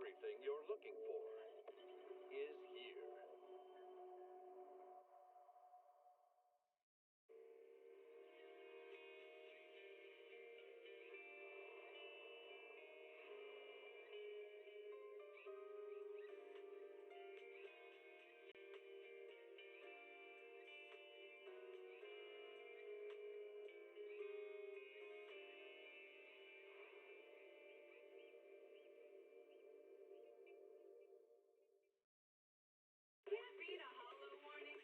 Everything you're looking for is here. Can't beat a hollow warning.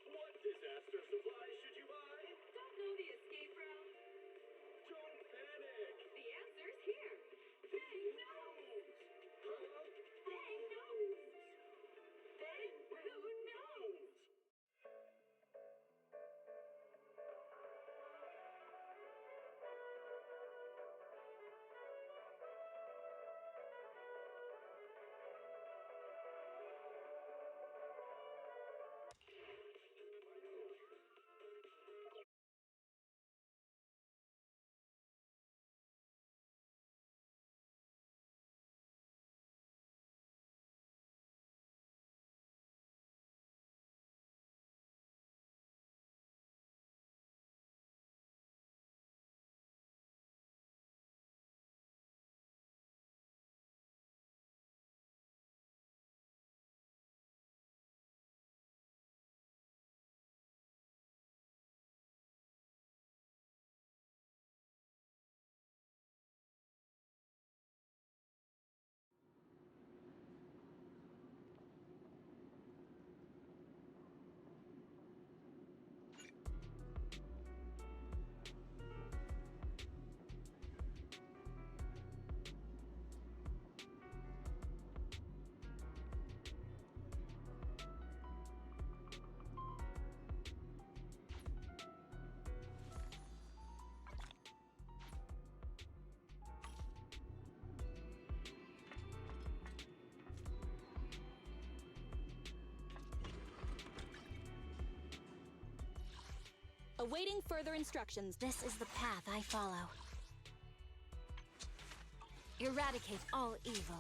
What disaster supplies should you buy? Don't know the escape route. Don't panic! The answer's here. Bang nose. Huh? Bang nose. Bang blue nose. Awaiting further instructions. This is the path I follow. Eradicate all evil.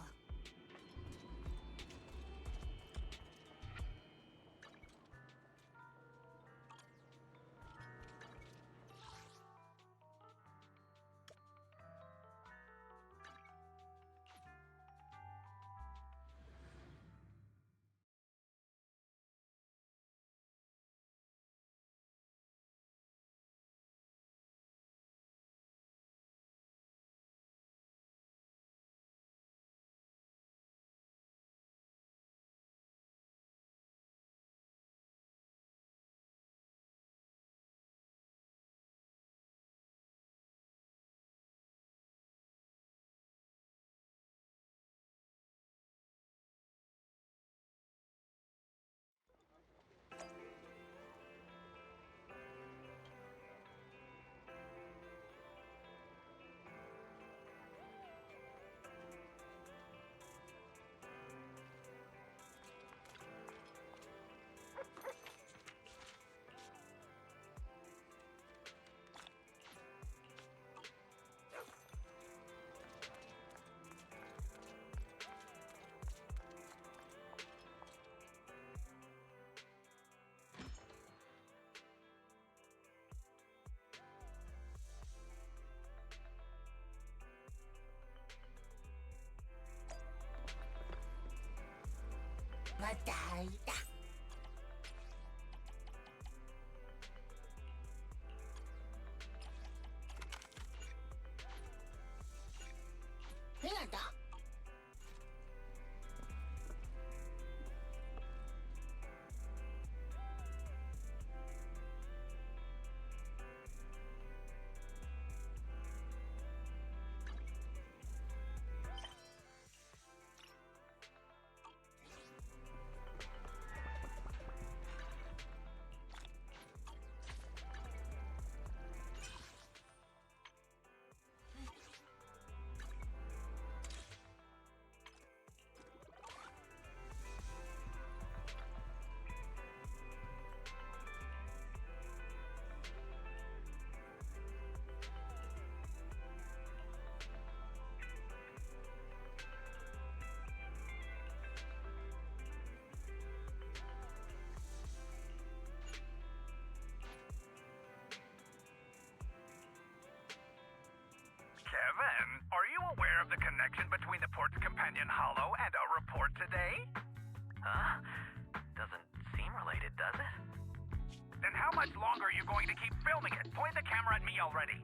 Matay. And a report today? Huh? Doesn't seem related, does it? Then how much longer are you going to keep filming it? Point the camera at me already.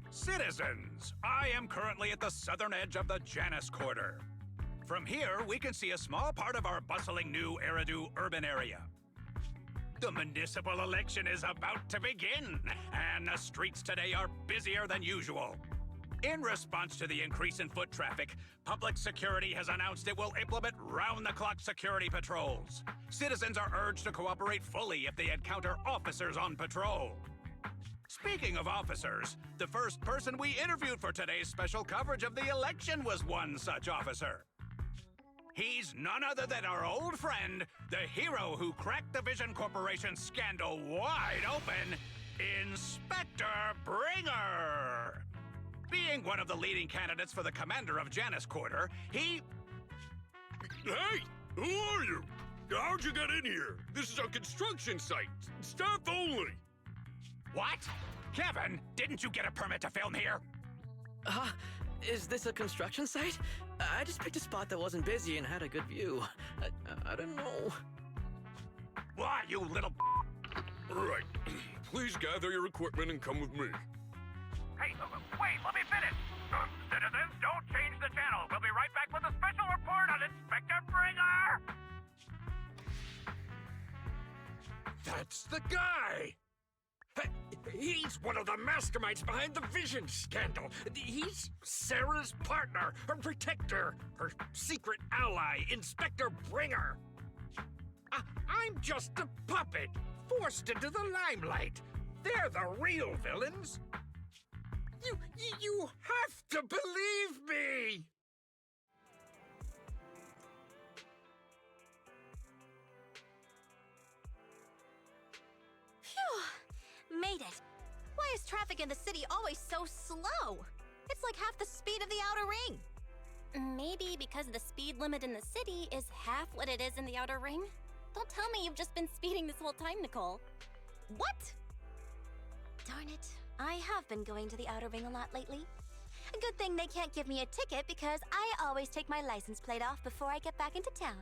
Citizens, I am currently at the southern edge of the Janus Quarter. From here, we can see a small part of our bustling new Eridu urban area. The municipal election is about to begin, and the streets today are busier than usual. In response to the increase in foot traffic, public security has announced it will implement round-the-clock security patrols. Citizens are urged to cooperate fully if they encounter officers on patrol. Speaking of officers, the first person we interviewed for today's special coverage of the election was one such officer. He's none other than our old friend, the hero who cracked the Vision Corporation scandal wide open, Inspector Bringer. Being one of the leading candidates for the commander of Janus Quarter, he... Hey! Who are you? How'd you get in here? This is a construction site. Staff only. What? Kevin, didn't you get a permit to film here? Is this a construction site? I just picked a spot that wasn't busy and had a good view. I don't know. Why, you little... Right. Please gather your equipment and come with me. Hey, wait, let me finish. Citizens, don't change the channel. We'll be right back with a special report on Inspector Bringer. That's the guy! He's one of the masterminds behind the Vision scandal. He's Sarah's partner, her protector, her secret ally, Inspector Bringer. I'm just a puppet, forced into the limelight. They're the real villains. You have to believe me! Phew! Made it. Why is traffic in the city always so slow? It's like half the speed of the outer ring. Maybe because the speed limit in the city is half what it is in the outer ring? Don't tell me you've just been speeding this whole time, Nicole. What? Darn it. I have been going to the outer ring a lot lately. A good thing they can't give me a ticket because I always take my license plate off before I get back into town.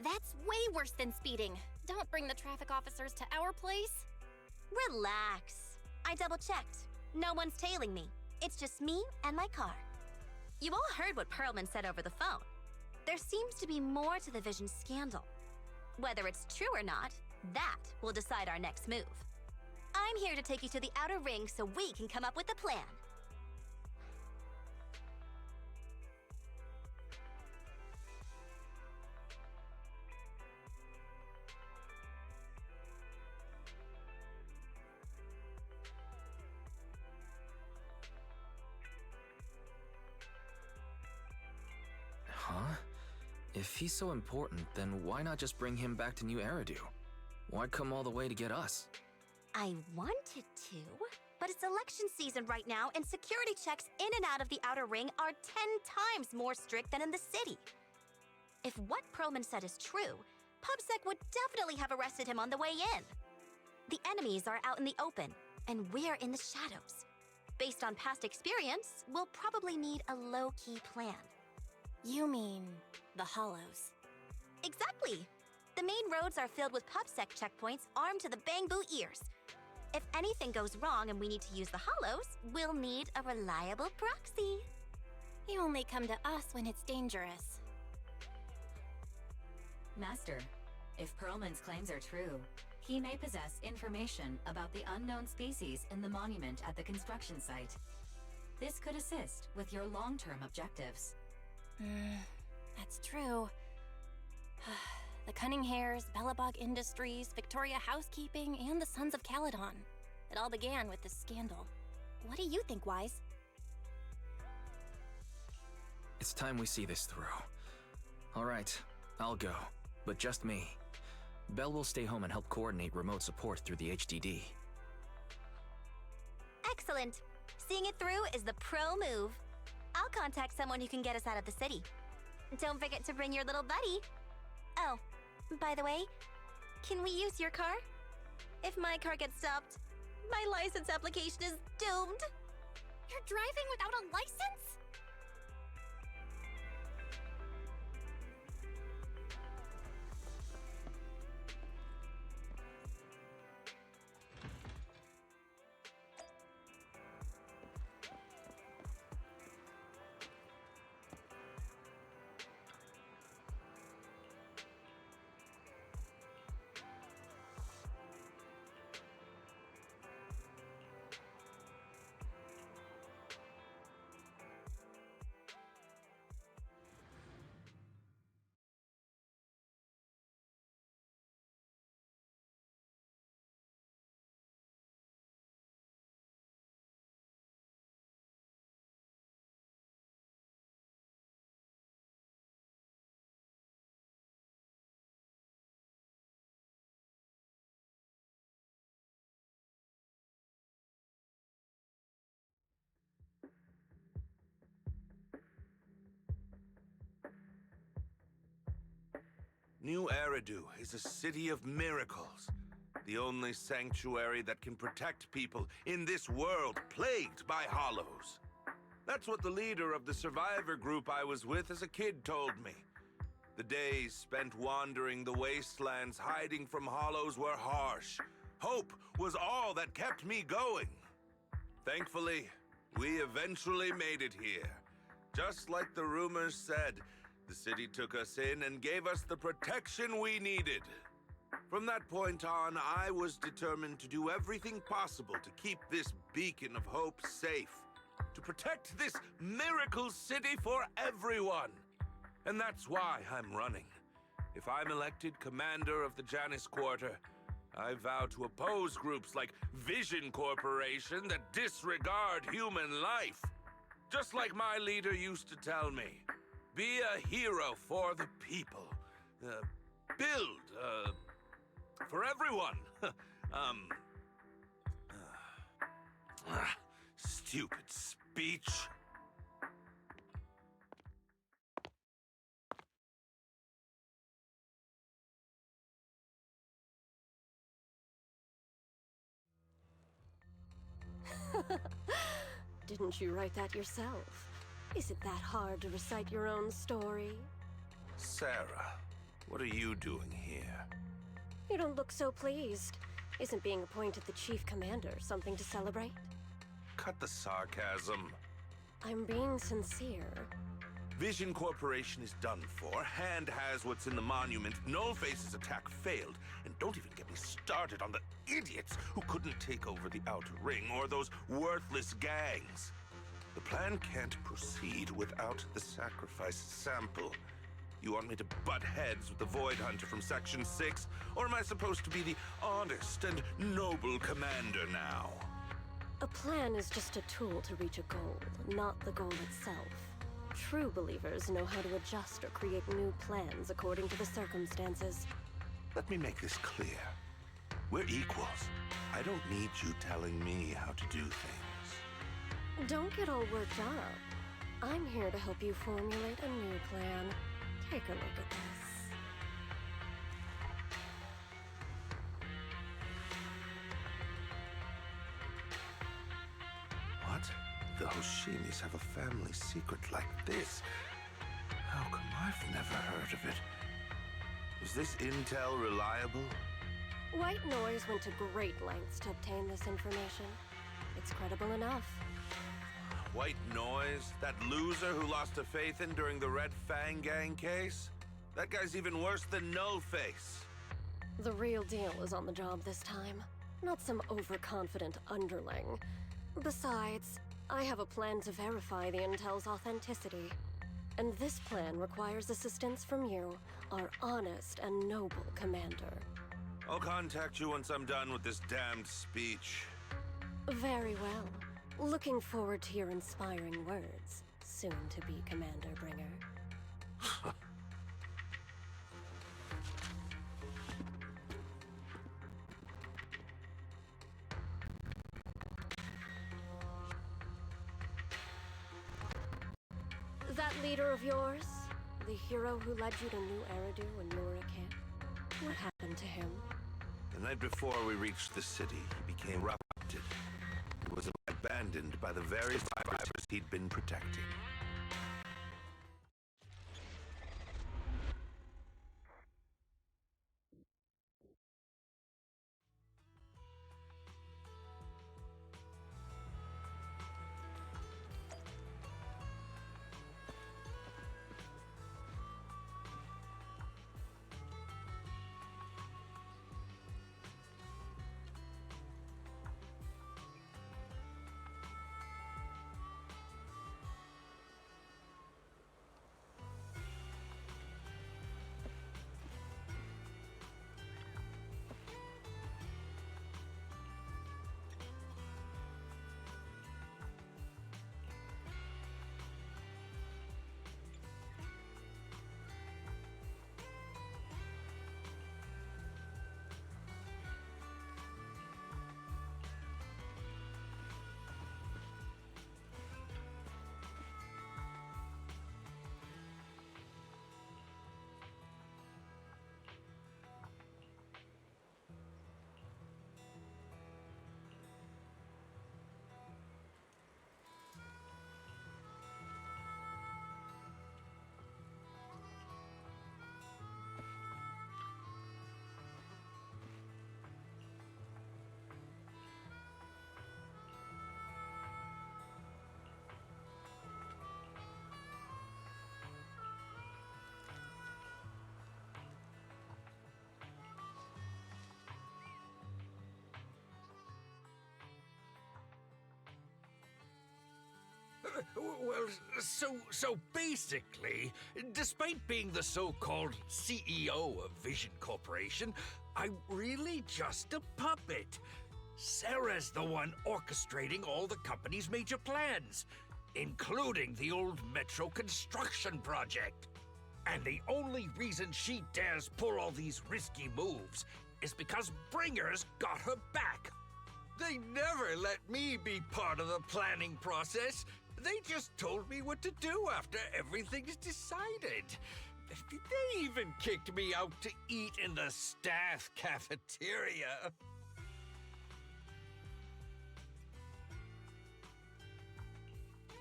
That's way worse than speeding. Don't bring the traffic officers to our place. Relax. I double-checked. No one's tailing me. It's just me and my car. You all heard what Perlman said over the phone. There seems to be more to the Vision scandal. Whether it's true or not, that will decide our next move. I'm here to take you to the outer ring so we can come up with a plan. Huh? If he's so important, then why not just bring him back to New Eridu? Why come all the way to get us? I wanted to, but it's election season right now, and security checks in and out of the outer ring are 10 times more strict than in the city. If what Perlman said is true, PubSec would definitely have arrested him on the way in. The enemies are out in the open, and we're in the shadows. Based on past experience, we'll probably need a low-key plan. You mean the Hollows? Exactly! The main roads are filled with PubSec checkpoints armed to the bang-boo ears. If anything goes wrong and we need to use the Hollows, we'll need a reliable proxy. You only come to us when it's dangerous. Master, if Perlman's claims are true, he may possess information about the unknown species in the monument at the construction site. This could assist with your long-term objectives. That's true. The Cunning Hares, Bellabog Industries, Victoria Housekeeping, and the Sons of Caledon. It all began with this scandal. What do you think, Wise? It's time we see this through. All right, I'll go, but just me. Belle will stay home and help coordinate remote support through the HDD. Excellent. Seeing it through is the pro move. I'll contact someone who can get us out of the city. Don't forget to bring your little buddy. Oh, by the way, can we use your car? If my car gets stopped, my license application is doomed. You're driving without a license? New Eridu is a city of miracles. The only sanctuary that can protect people in this world plagued by hollows. That's what the leader of the survivor group I was with as a kid told me. The days spent wandering the wastelands hiding from hollows were harsh. Hope was all that kept me going. Thankfully, we eventually made it here. Just like the rumors said, the city took us in and gave us the protection we needed. From that point on, I was determined to do everything possible to keep this beacon of hope safe. To protect this miracle city for everyone. And that's why I'm running. If I'm elected commander of the Janus Quarter, I vow to oppose groups like Vision Corporation that disregard human life. Just like my leader used to tell me, be a hero for the people. Build, for everyone. Stupid speech. Didn't you write that yourself? Is it that hard to recite your own story? Sarah, what are you doing here? You don't look so pleased. Isn't being appointed the chief commander something to celebrate? Cut the sarcasm. I'm being sincere. Vision Corporation is done for. Hand has what's in the monument. Nullface's attack failed. And don't even get me started on the idiots who couldn't take over the Outer Ring or those worthless gangs. The plan can't proceed without the sacrifice sample. You want me to butt heads with the Void Hunter from Section 6? Or am I supposed to be the honest and noble commander now? A plan is just a tool to reach a goal, not the goal itself. True believers know how to adjust or create new plans according to the circumstances. Let me make this clear. We're equals. I don't need you telling me how to do things. Don't get all worked up. I'm here to help you formulate a new plan. Take a look at this. What? The Hoshimis have a family secret like this? How come I've never heard of it? Is this intel reliable? White Noise went to great lengths to obtain this information. It's credible enough. White Noise? That loser who lost a faith in during the Red Fang Gang case? That guy's even worse than Nullface. The real deal is on the job this time, not some overconfident underling. Besides, I have a plan to verify the intel's authenticity. And this plan requires assistance from you, our honest and noble commander. I'll contact you once I'm done with this damned speech. Very well. Looking forward to your inspiring words, soon-to-be Commander Bringer. That leader of yours, the hero who led you to New Eridu when you were a kid, what happened to him? The night before we reached the city, he became corrupted. He was abandoned by the very survivors he'd been protecting. Well, so basically, despite being the so-called CEO of Vision Corporation, I'm really just a puppet. Sarah's the one orchestrating all the company's major plans, including the old metro construction project. And the only reason she dares pull all these risky moves is because Bringer's got her back. They never let me be part of the planning process. They just told me what to do after everything's decided. They even kicked me out to eat in the staff cafeteria.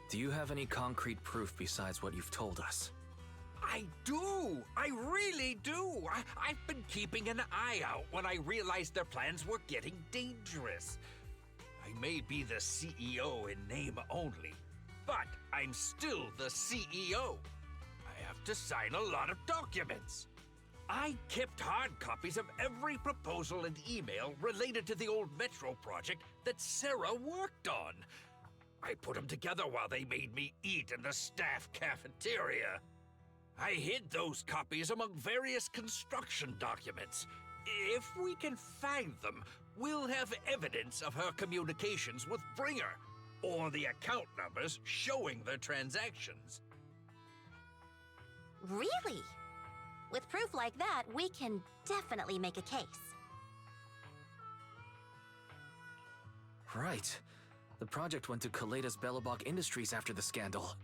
Do you have any concrete proof besides what you've told us? I do! I really do! I've been keeping an eye out when I realized their plans were getting dangerous. I may be the CEO in name only, but I'm still the CEO. I have to sign a lot of documents. I kept hard copies of every proposal and email related to the old Metro project that Sarah worked on. I put them together while they made me eat in the staff cafeteria. I hid those copies among various construction documents. If we can find them, we'll have evidence of her communications with Bringer, or the account numbers showing their transactions. Really? With proof like that, we can definitely make a case. Right. The project went to Kaleda's Belobog Industries after the scandal.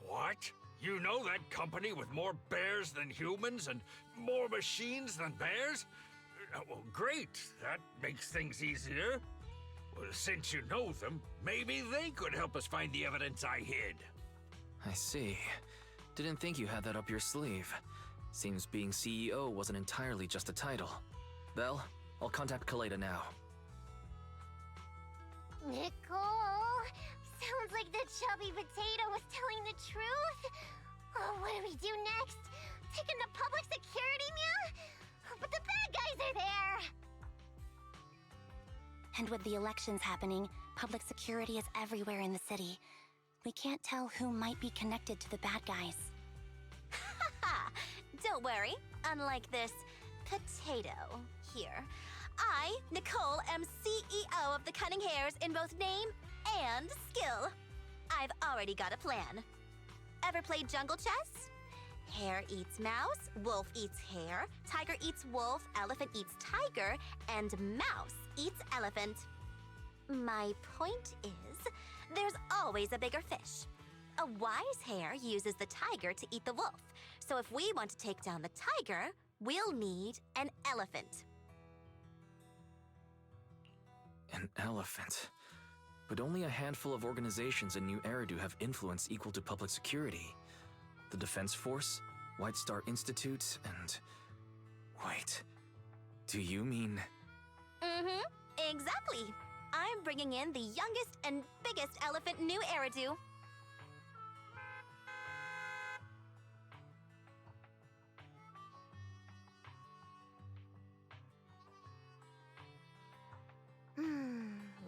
What? You know that company with more bears than humans and more machines than bears? Well, great. That makes things easier. Well, since you know them, maybe they could help us find the evidence I hid. I see. Didn't think you had that up your sleeve. Seems being CEO wasn't entirely just a title. Belle, I'll contact Kaleda now. Nicole! Sounds like the chubby potato was telling the truth. Oh, what do we do next? Taking the public security, Mia? But the bad guys are there! And with the elections happening, public security is everywhere in the city. We can't tell who might be connected to the bad guys. Haha! Don't worry. Unlike this potato here, I, Nicole, am CEO of the Cunning Hares in both name and skill. I've already got a plan. Ever played jungle chess? Hare eats mouse, wolf eats hare, tiger eats wolf, elephant eats tiger, and mouse eats elephant. My point is, there's always a bigger fish. A wise hare uses the tiger to eat the wolf. So if we want to take down the tiger, we'll need an elephant. An elephant. But only a handful of organizations in New Eridu have influence equal to public security. The Defense Force, White Star Institute, and... Wait, do you mean... Mm-hmm, exactly. I'm bringing in the youngest and biggest elephant in New Eridu.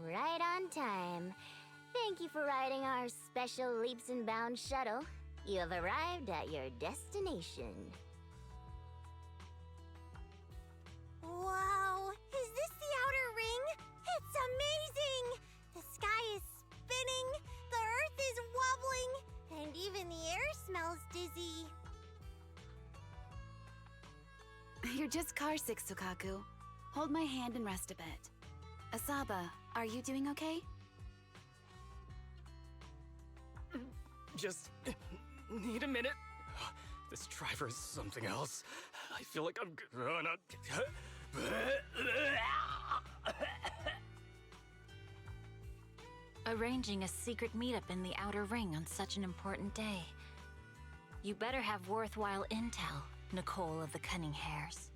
Right on time. Thank you for riding our special leaps and bounds shuttle. You have arrived at your destination. Wow! Is this the outer ring? It's amazing! The sky is spinning, the earth is wobbling, and even the air smells dizzy. You're just carsick, Sukaku. Hold my hand and rest a bit. Asaba, are you doing okay? Just need a minute. This driver is something else. I feel like I'm gonna... Arranging a secret meetup in the Outer Ring on such an important day. You better have worthwhile intel, Nicole of the Cunning Hares.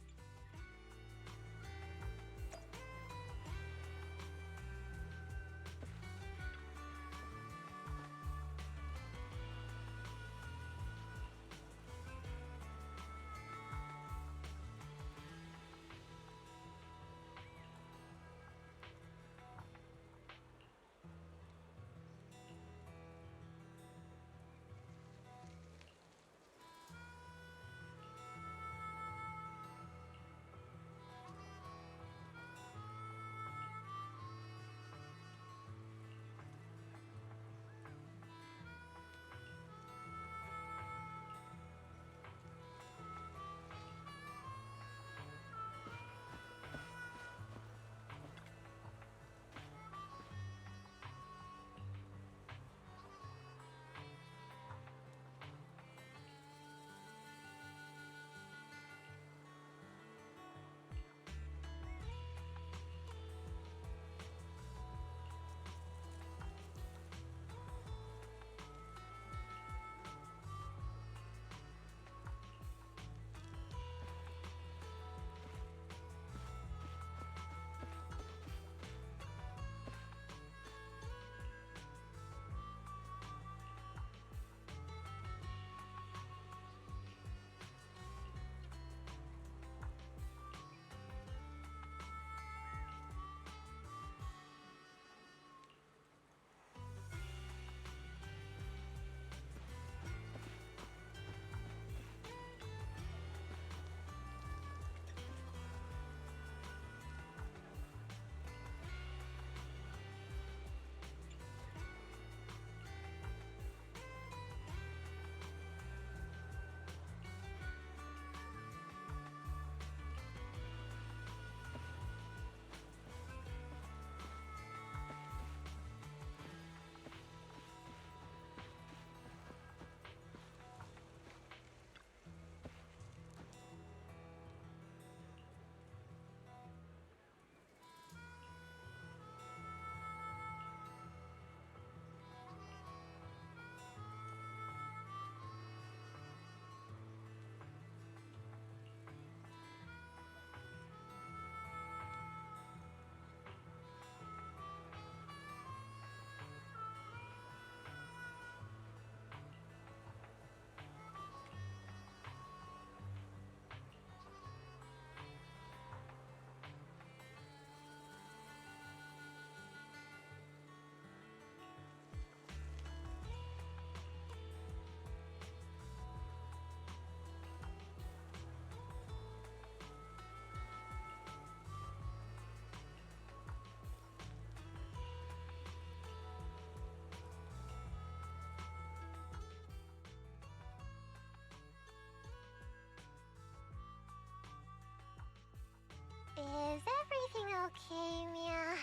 Okay, Mia.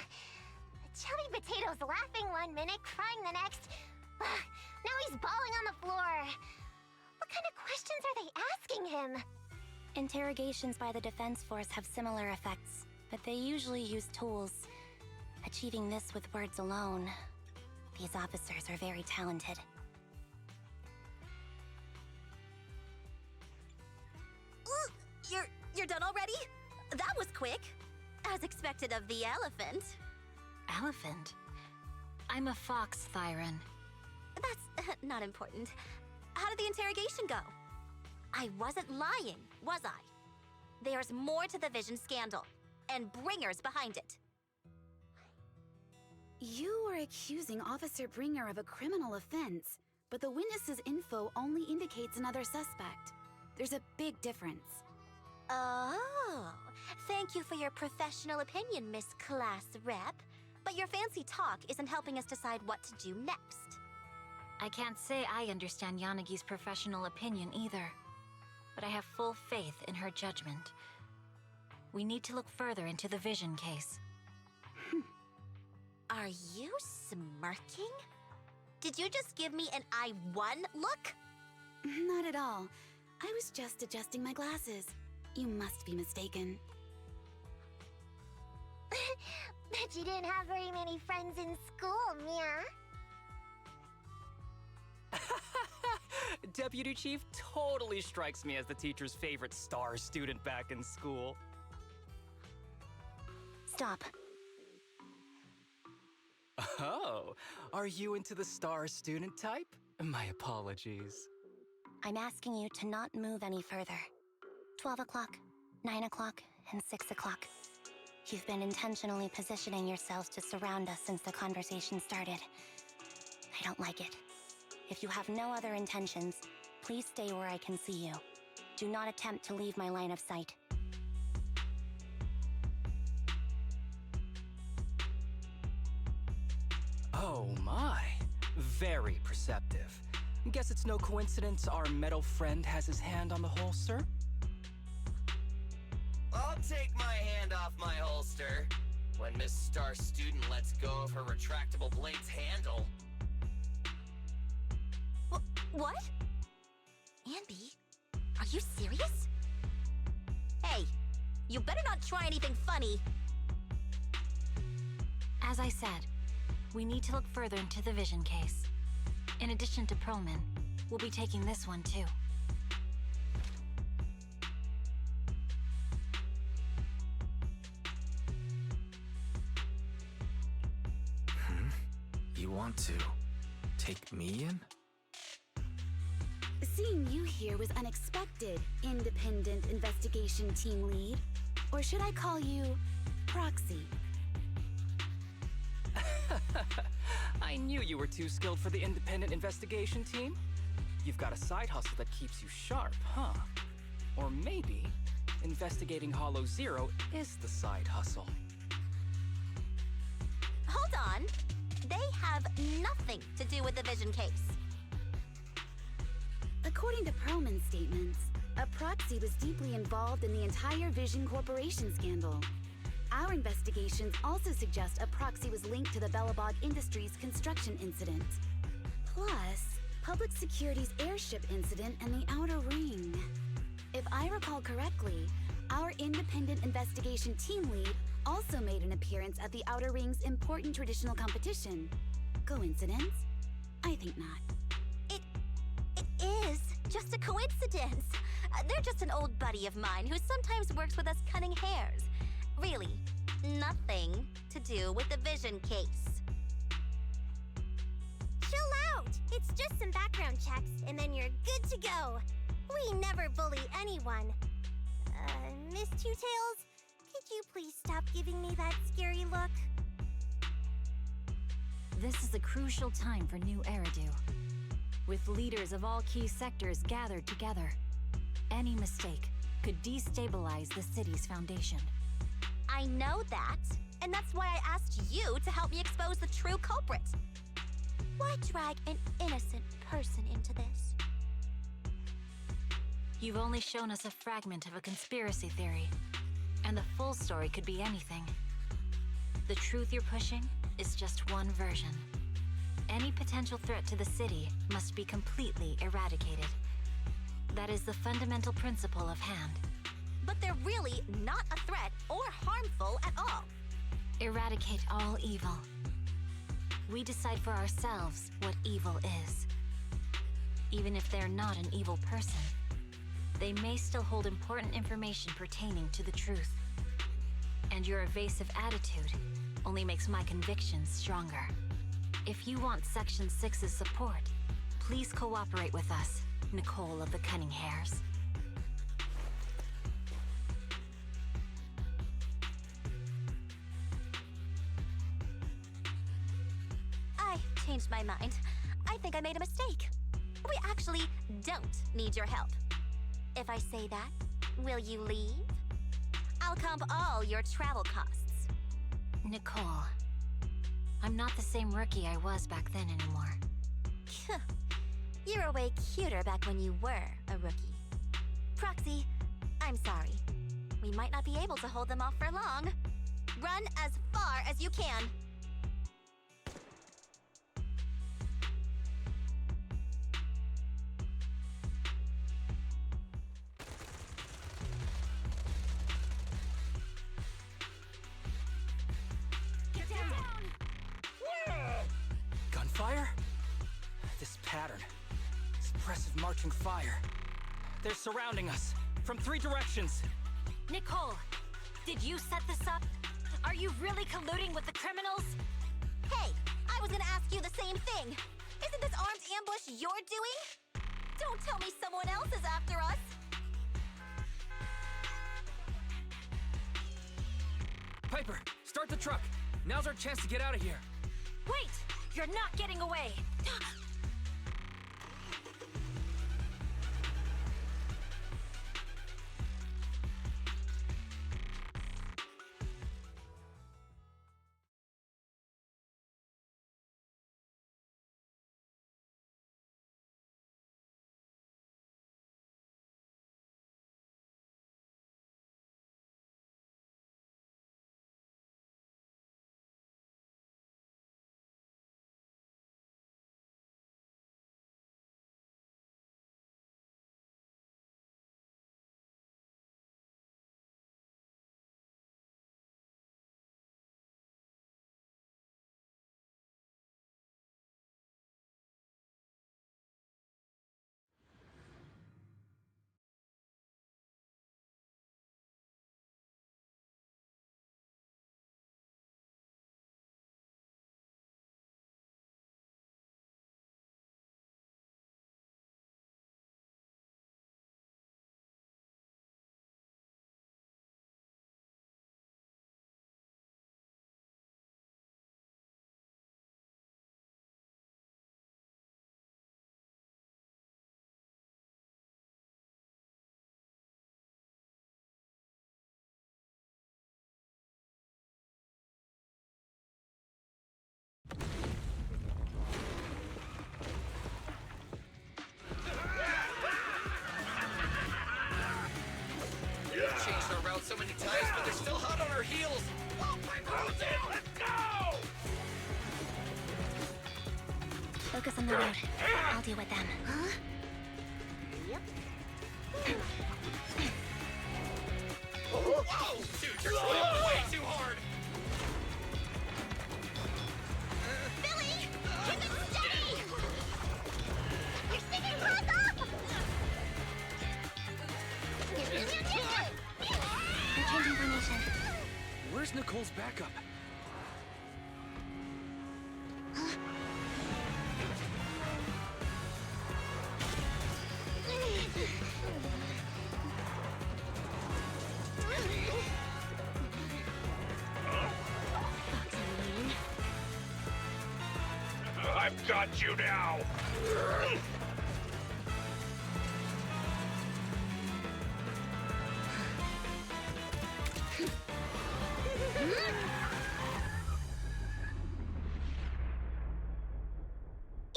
Chubby Potato's laughing one minute, crying the next. Now he's bawling on the floor. What kind of questions are they asking him? Interrogations by the Defense Force have similar effects, but they usually use tools. Achieving this with words alone. These officers are very talented. You're done already? That was quick. As expected of the elephant. Elephant? I'm a fox, Thyron. That's not important. How did the interrogation go? I wasn't lying, was I? There's more to the Vision scandal, and bringers behind it. You were accusing Officer Bringer of a criminal offense, but the witness's info only indicates another suspect. There's a big difference. Oh, thank you for your professional opinion, Miss Class Rep. But your fancy talk isn't helping us decide what to do next. I can't say I understand Yanagi's professional opinion either, but I have full faith in her judgment. We need to look further into the Vision case. Are you smirking? Did you just give me an I won look? Not at all. I was just adjusting my glasses. You must be mistaken. Bet you didn't have very many friends in school, Mia. Deputy Chief totally strikes me as the teacher's favorite star student back in school. Stop. Oh, are you into the star student type? My apologies. I'm asking you to not move any further. 12 o'clock, 9 o'clock, and 6 o'clock. You've been intentionally positioning yourselves to surround us since the conversation started. I don't like it. If you have no other intentions, please stay where I can see you. Do not attempt to leave my line of sight. Oh my, very perceptive. Guess it's no coincidence our metal friend has his hand on the holster? I'll take my hand off my holster when Miss Star Student lets go of her retractable blade's handle. What? Anby, are you serious? Hey, you better not try anything funny. As I said, we need to look further into the Vision case. In addition to Perlman, we'll be taking this one too. You want to take me in? Seeing you here was unexpected, Independent Investigation Team Lead. Or should I call you Proxy? I knew you were too skilled for the independent investigation team. You've got a side hustle that keeps you sharp, huh? Or maybe investigating Hollow Zero is the side hustle. Hold on. They have nothing to do with the Vision case. According to Perlman's statements, a proxy was deeply involved in the entire Vision Corporation scandal. Our investigations also suggest a proxy was linked to the Bellabog Industries construction incident. Plus, Public Security's airship incident and the Outer Ring. If I recall correctly, our independent investigation team lead also made an appearance at the Outer Ring's important traditional competition. Coincidence? I think not. It is just a coincidence. They're just an old buddy of mine who sometimes works with us cutting hairs. Really, nothing to do with the Vision case. Chill out! It's just some background checks, and then you're good to go. We never bully anyone. Miss Two Tails, could you please stop giving me that scary look? This is a crucial time for New Eridu. With leaders of all key sectors gathered together, any mistake could destabilize the city's foundation. I know that, and that's why I asked you to help me expose the true culprit. Why drag an innocent person into this? You've only shown us a fragment of a conspiracy theory, and the full story could be anything. The truth you're pushing is just one version. Any potential threat to the city must be completely eradicated. That is the fundamental principle of Hand. But they're really not a threat or harmful at all. Eradicate all evil. We decide for ourselves what evil is. Even if they're not an evil person, they may still hold important information pertaining to the truth. And your evasive attitude only makes my convictions stronger. If you want Section 6's support, please cooperate with us, Nicole of the Cunning Hairs. I changed my mind. I think I made a mistake. We actually don't need your help. If I say that, will you leave? I'll comp all your travel costs. Nicole, I'm not the same rookie I was back then anymore. You were way cuter back when you were a rookie. Proxy, I'm sorry. We might not be able to hold them off for long. Run as far as you can. Get down! Gunfire? This pattern. Suppressive marching fire. They're surrounding us from 3 directions. Nicole, did you set this up? Are you really colluding with the criminals? Hey, I was gonna ask you the same thing. Isn't this armed ambush you're doing? Don't tell me someone else is after us. Piper, start the truck. Now's our chance to get out of here. Wait! You're not getting away! Changed our route so many times, but they're still hot on our heels. Oh my God! Let's go! Focus on the road. I'll deal with them. Huh? Yep. Whoa! Dude, you're trying way too hard! Billy! Keep it steady! You're sticking close up! They're changing formation. Where's Nicole's backup? I've got you now!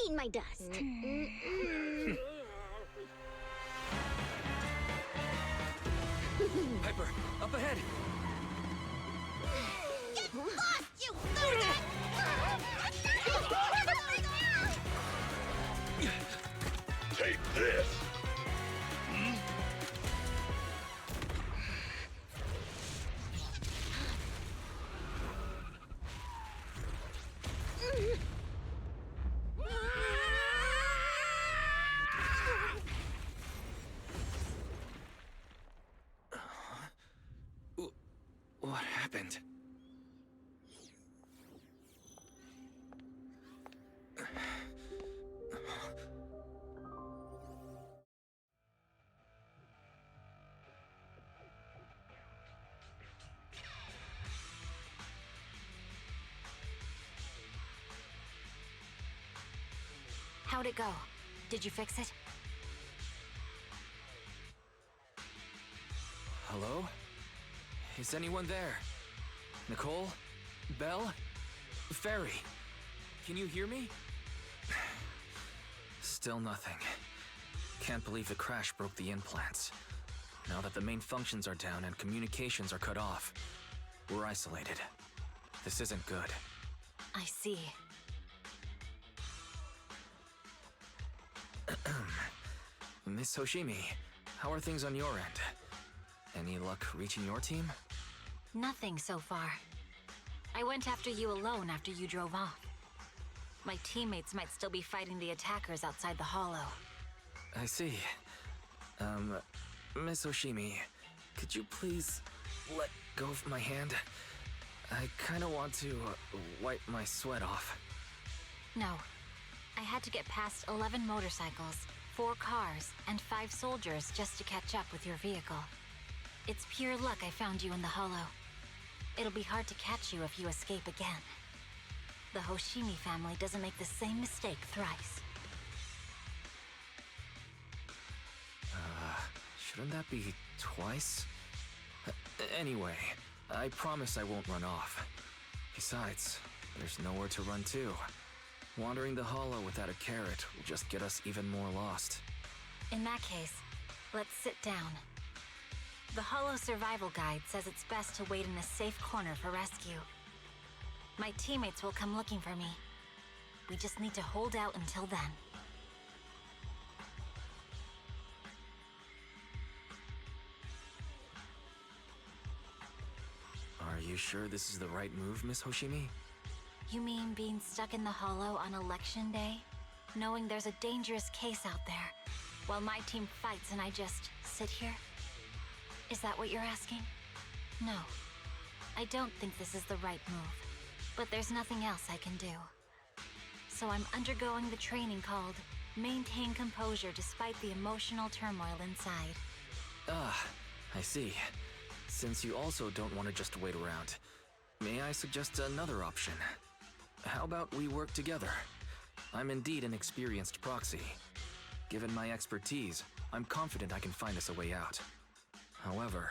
Eat my dust. Piper, up ahead. Get lost, you Take this! What happened? How'd it go? Did you fix it? Hello? Is anyone there? Nicole? Belle? Fairy? Can you hear me? Still nothing. Can't believe the crash broke the implants. Now that the main functions are down and communications are cut off, we're isolated. This isn't good. I see. Miss Hoshimi, how are things on your end? Any luck reaching your team? Nothing so far. I went after you alone after you drove off. My teammates might still be fighting the attackers outside the hollow. I see. Miss Hoshimi, could you please let go of my hand? I kinda want to wipe my sweat off. No. I had to get past 11 motorcycles, 4 cars, and 5 soldiers just to catch up with your vehicle. It's pure luck I found you in the hollow. It'll be hard to catch you if you escape again. The Hoshimi family doesn't make the same mistake thrice. Shouldn't that be twice? Anyway, I promise I won't run off. Besides, there's nowhere to run to. Wandering the hollow without a carrot will just get us even more lost. In that case, let's sit down. The Hollow Survival Guide says it's best to wait in a safe corner for rescue. My teammates will come looking for me. We just need to hold out until then. Are you sure this is the right move, Miss Hoshimi? You mean being stuck in the hollow on election day? Knowing there's a dangerous case out there, while my team fights and I just sit here? Is that what you're asking? No. I don't think this is the right move. But there's nothing else I can do. So I'm undergoing the training called Maintain Composure Despite the Emotional Turmoil Inside. Ah, I see. Since you also don't want to just wait around, may I suggest another option? How about we work together? I'm indeed an experienced proxy. Given my expertise, I'm confident I can find us a way out. However,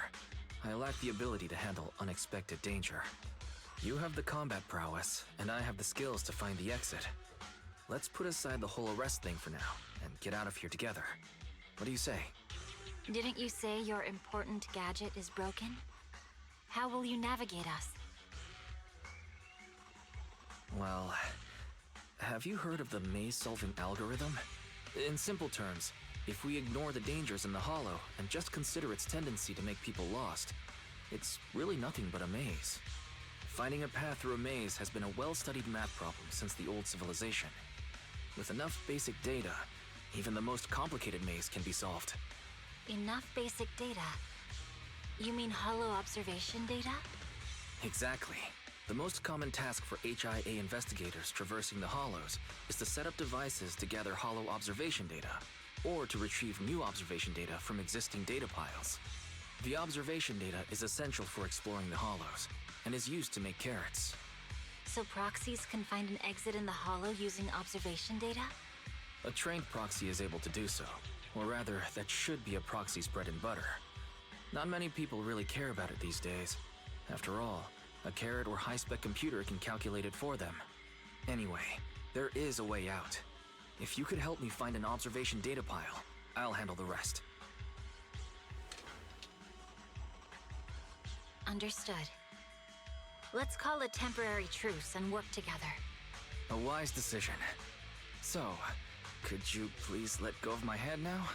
I lack the ability to handle unexpected danger. You have the combat prowess, and I have the skills to find the exit. Let's put aside the whole arrest thing for now, and get out of here together. What do you say? Didn't you say your important gadget is broken? How will you navigate us? Well, have you heard of the maze-solving algorithm? In simple terms, if we ignore the dangers in the hollow and just consider its tendency to make people lost, it's really nothing but a maze. Finding a path through a maze has been a well-studied math problem since the old civilization. With enough basic data, even the most complicated maze can be solved. Enough basic data? You mean hollow observation data? Exactly. The most common task for HIA investigators traversing the hollows is to set up devices to gather hollow observation data, or to retrieve new observation data from existing data piles. The observation data is essential for exploring the hollows, and is used to make carrots. So proxies can find an exit in the hollow using observation data? A trained proxy is able to do so, or rather, that should be a proxy's bread and butter. Not many people really care about it these days. After all, a carrot or high-spec computer can calculate it for them. Anyway, there is a way out. If you could help me find an observation data pile, I'll handle the rest. Understood. Let's call a temporary truce and work together. A wise decision. So, Could you please let go of my head now?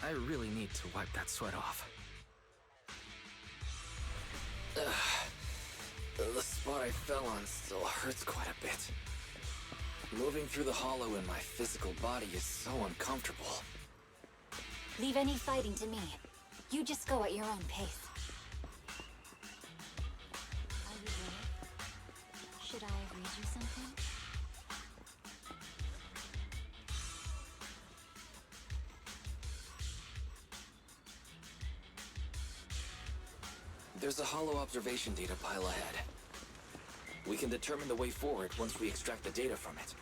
I really need to wipe that sweat off. The spot I fell on still hurts quite a bit. Moving through the hollow in my physical body is so uncomfortable. Leave any fighting to me. You just go at your own pace. Are you ready? Should I read you something? There's a hollow observation data pile ahead. We can determine the way forward once we extract the data from it.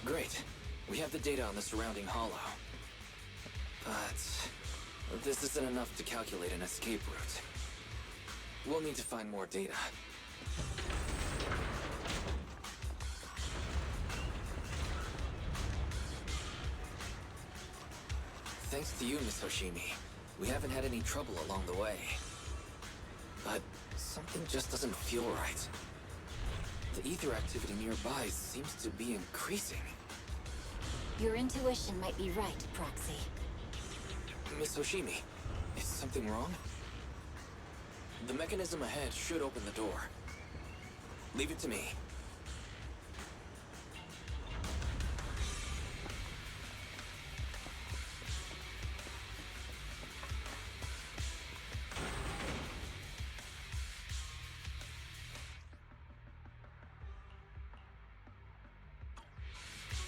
Great. We have the data on the surrounding hollow. But this isn't enough to calculate an escape route. We'll need to find more data. Thanks to you, Miss Hoshimi, we haven't had any trouble along the way. But something just doesn't feel right. The ether activity nearby seems to be increasing. Your intuition might be right, Proxy. Miss Hoshimi, is something wrong? The mechanism ahead should open the door. Leave it to me.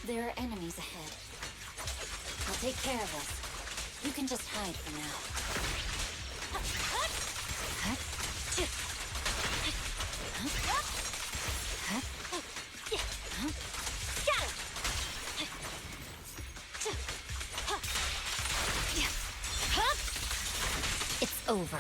There are enemies ahead. I'll take care of us. You can just hide for now. It's over.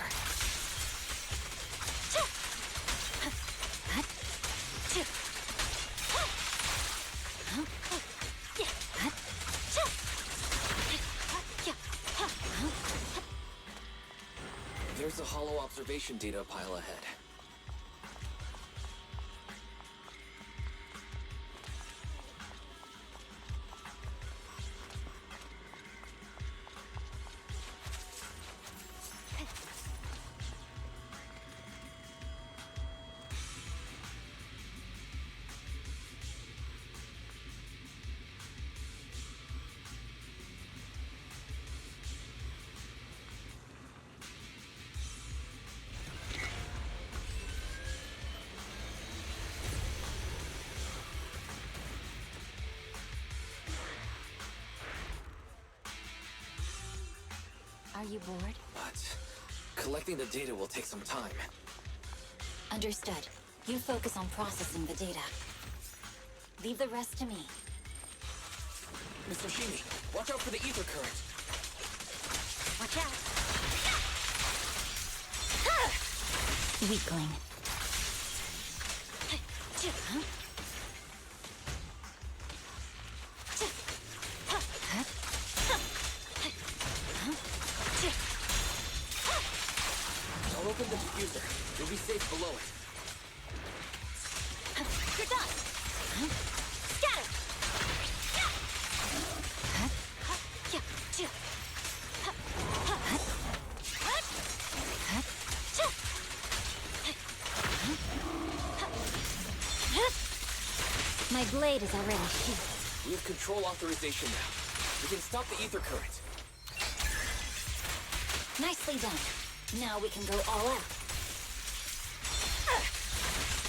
There's a hollow observation data pile ahead. Are you bored? But collecting the data will take some time. Understood. You focus on processing the data. Leave the rest to me. Miss Hoshimi, watch out for the ether current. Watch out. Weakling. I'll open the diffuser. You'll be safe below it. You're done. Scatter. My blade is already sheathed. We have control authorization now. We can stop the ether current. Nicely done. Now we can go all out.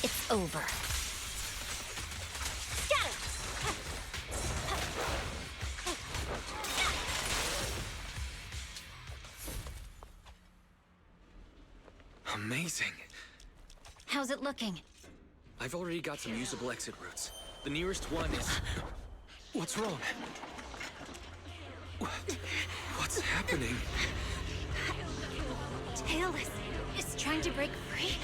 It's over. Scatter! Amazing. How's it looking? I've already got some usable exit routes. The nearest one is... What's wrong? What's happening? Tailless is trying to break free.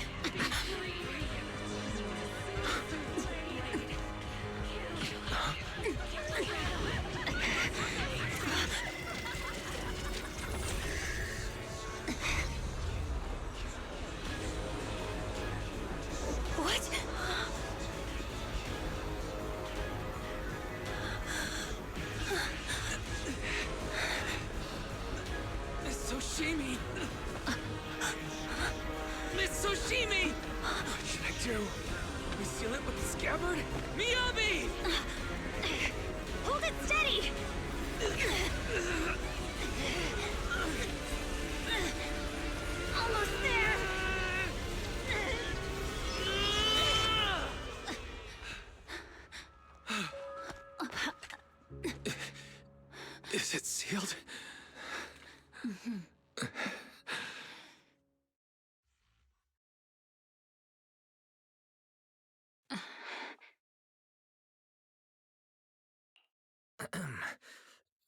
What? Miss Soshimi! Miss Soshimi! What should I do? We seal it with the scabbard? Miyabi! Hold it steady! Almost there! Is it sealed?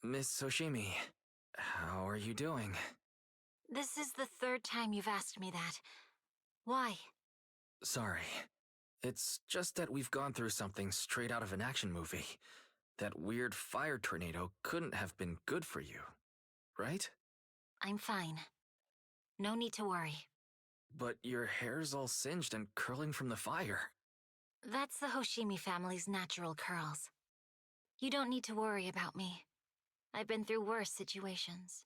Miss Soshimi, how are you doing? This is the third time you've asked me that. Why? Sorry. It's just that we've gone through something straight out of an action movie. That weird fire tornado couldn't have been good for you, right? I'm fine. No need to worry. But your hair's all singed and curling from the fire. That's the Hoshimi family's natural curls. You don't need to worry about me. I've been through worse situations.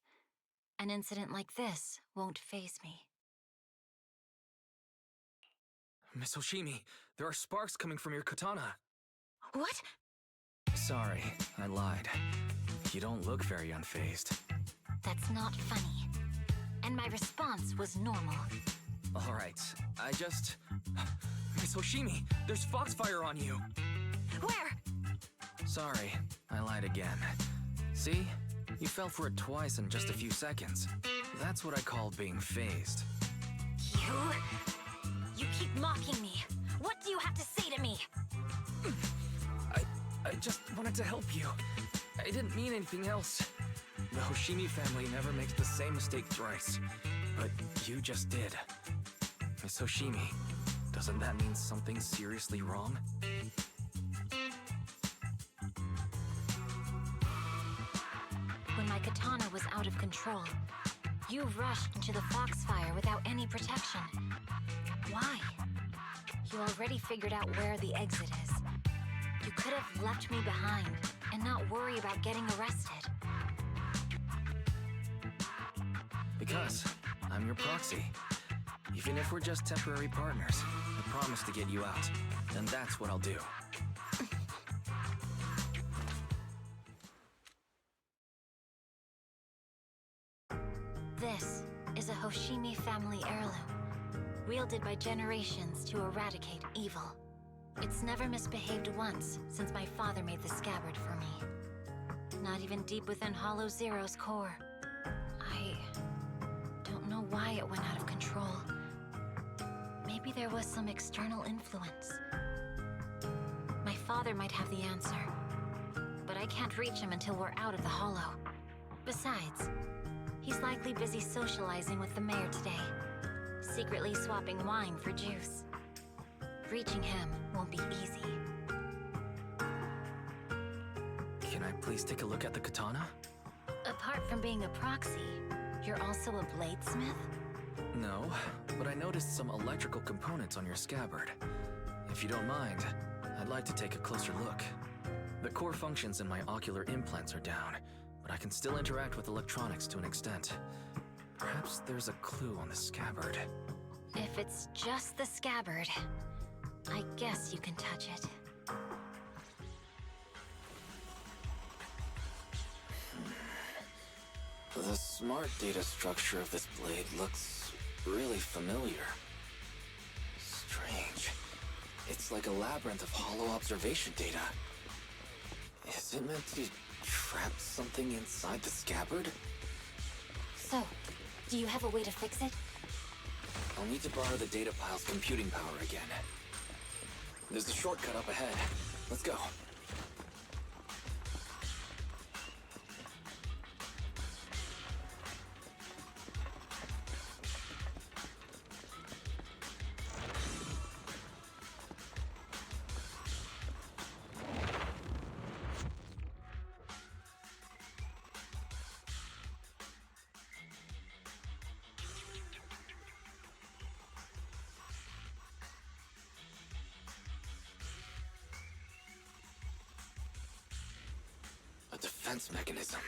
An incident like this won't faze me. Miss Hoshimi, there are sparks coming from your katana. What? Sorry, I lied. You don't look very unfazed. That's not funny. And my response was normal. Alright, Miss Hoshimi, there's foxfire on you! Where? Sorry, I lied again. See? You fell for it twice in just a few seconds. That's what I call being phased. You keep mocking me. What do you have to say to me? I just wanted to help you. I didn't mean anything else. The Hoshimi family never makes the same mistake thrice. But you just did. Miss Hoshimi, doesn't that mean something seriously wrong? When my katana was out of control, you rushed into the foxfire without any protection. Why? You already figured out where the exit is. You could have left me behind and not worry about getting arrested. Because I'm your proxy. Even if we're just temporary partners, I promise to get you out. And that's what I'll do. This is a Hoshimi family heirloom, wielded by generations to eradicate evil. It's never misbehaved once since my father made the scabbard for me. Not even deep within Hollow Zero's core. I don't know why it went out of control. Maybe there was some external influence. My father might have the answer, but I can't reach him until we're out of the Hollow. Besides, he's likely busy socializing with the mayor today, secretly swapping wine for juice. Reaching him won't be easy. Can I please take a look at the katana? Apart from being a proxy, you're also a bladesmith? No, but I noticed some electrical components on your scabbard. If you don't mind, I'd like to take a closer look. The core functions in my ocular implants are down, but I can still interact with electronics to an extent. Perhaps there's a clue on the scabbard. If it's just the scabbard, I guess you can touch it. The smart data structure of this blade looks really familiar. Strange. It's like a labyrinth of hollow observation data. Is it meant to trap something inside the scabbard? So, do you have a way to fix it? I'll need to borrow the data pile's computing power again. There's a shortcut up ahead. Let's go. A defense mechanism.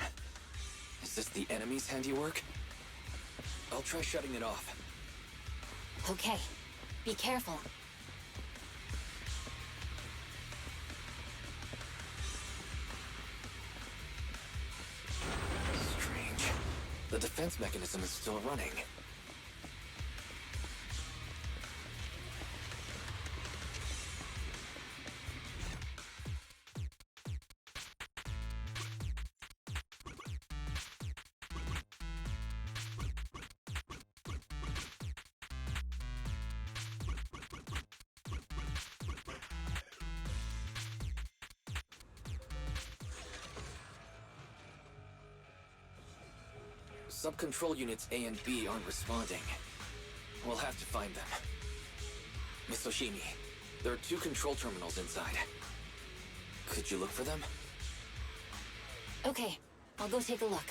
Is this the enemy's handiwork? I'll try shutting it off. Okay, be careful. Strange. The defense mechanism is still running. Sub-control units A and B aren't responding. We'll have to find them. Miss Oshimi, there are 2 control terminals inside. Could you look for them? Okay, I'll go take a look.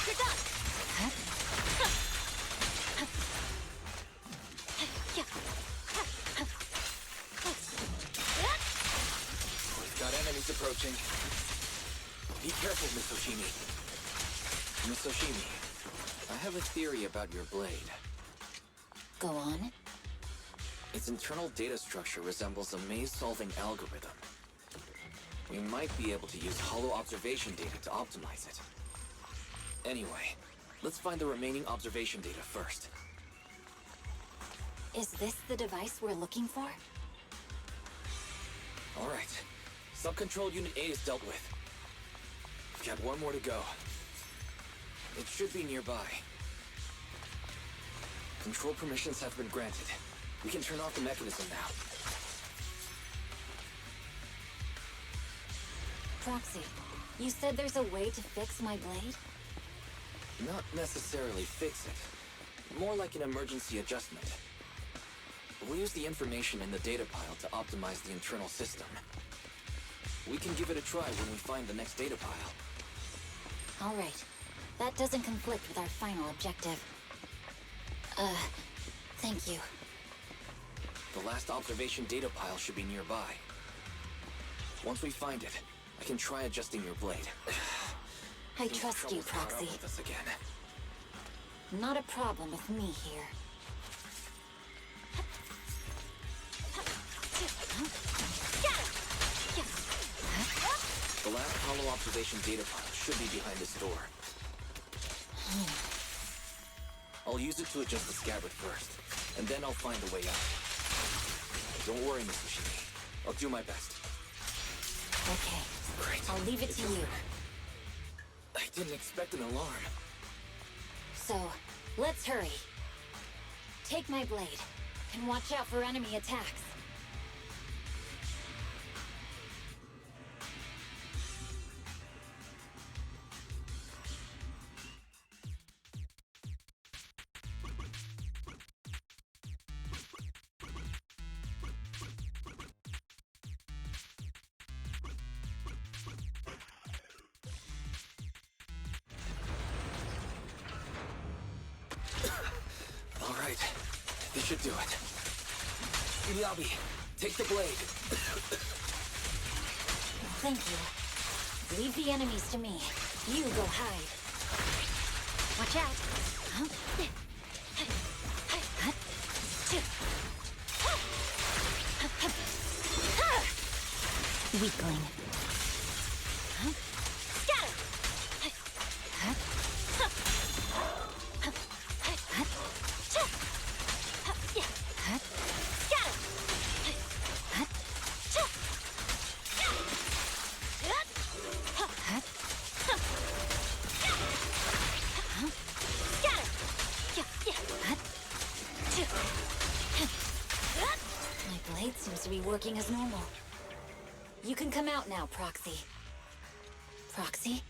You're done! We've got enemies approaching. Be careful, Miss Oshimi. Miss Oshimi, I have a theory about your blade. Go on. Its internal data structure resembles a maze-solving algorithm. We might be able to use hollow observation data to optimize it. Anyway, let's find the remaining observation data first. Is this the device we're looking for? All right. Sub-control unit A is dealt with. We've got 1 more to go. It should be nearby. Control permissions have been granted. We can turn off the mechanism now. Proxy, you said there's a way to fix my blade? Not necessarily fix it. More like an emergency adjustment. We'll use the information in the data pile to optimize the internal system. We can give it a try when we find the next data pile. All right. That doesn't conflict with our final objective. Thank you. The last observation data pile should be nearby. Once we find it, I can try adjusting your blade. I trust you, Proxy. With us again. Not a problem with me here. The last hollow observation data pile should be behind this door. I'll use it to adjust the scabbard first, and then I'll find a way out. Don't worry, Miss Oshimi. I'll do my best. Okay. Great. I'll leave it to you. I didn't expect an alarm. So, let's hurry. Take my blade, and watch out for enemy attacks. All right. This should do it. Miyabi, take the blade. Thank you. Leave the enemies to me. You go hide. Watch out. Huh? Weakling. Huh? Scatter! Huh? to be working as normal. You can come out now, Proxy. Proxy?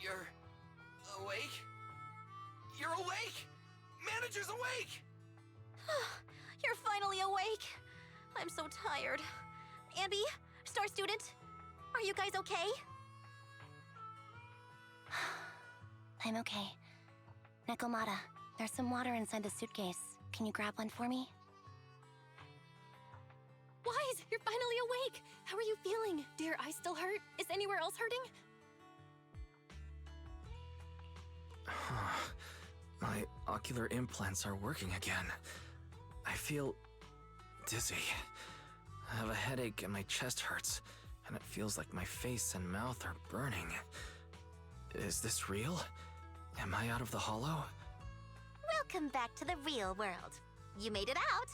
You're awake? You're awake! Manager's awake! You're finally awake. I'm so tired. Ambi, Star Student, are you guys okay? I'm okay. Nekomata, there's some water inside the suitcase. Can you grab one for me? Wise, you're finally awake. How are you feeling? Do your eyes still hurt? Is anywhere else hurting? My ocular implants are working again. I feel dizzy. I have a headache and my chest hurts, and it feels like my face and mouth are burning. Is this real? Am I out of the hollow? Welcome back to the real world. You made it out.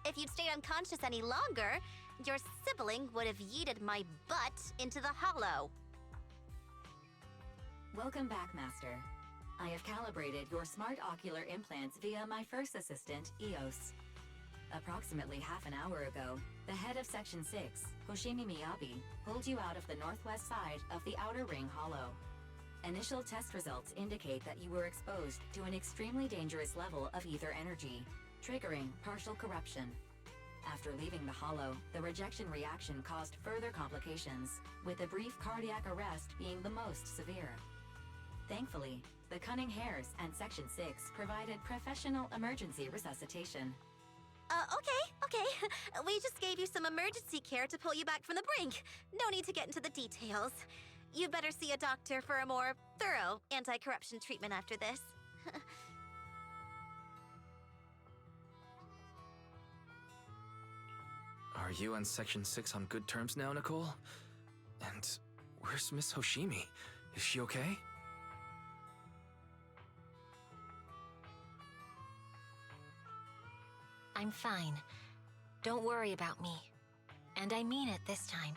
If you'd stayed unconscious any longer, your sibling would have yeeted my butt into the hollow. Welcome back, Master. I have calibrated your smart ocular implants via my first assistant, EOS. Approximately half an hour ago, the head of Section 6, Hoshimi Miyabi, pulled you out of the northwest side of the Outer Ring Hollow. Initial test results indicate that you were exposed to an extremely dangerous level of ether energy, triggering partial corruption. After leaving the hollow, the rejection reaction caused further complications, with a brief cardiac arrest being the most severe. Thankfully, the Cunning Hares and Section 6 provided professional emergency resuscitation. Okay. We just gave you some emergency care to pull you back from the brink. No need to get into the details. You'd better see a doctor for a more thorough anti-corruption treatment after this. Are you and Section 6 on good terms now, Nicole? And where's Miss Hoshimi? Is she okay? I'm fine. Don't worry about me. And I mean it this time.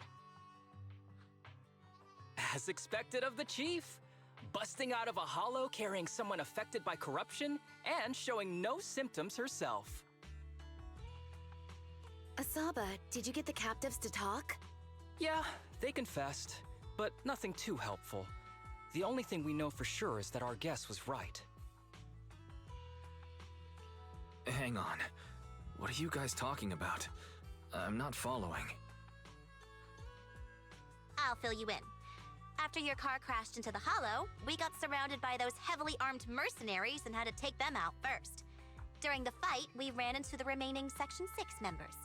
As expected of the chief. Busting out of a hollow carrying someone affected by corruption and showing no symptoms herself. Asaba, did you get the captives to talk? Yeah, they confessed, but nothing too helpful. The only thing we know for sure is that our guess was right. Hang on. What are you guys talking about? I'm not following. I'll fill you in. After your car crashed into the hollow, we got surrounded by those heavily armed mercenaries and had to take them out first. During the fight, we ran into the remaining Section 6 members.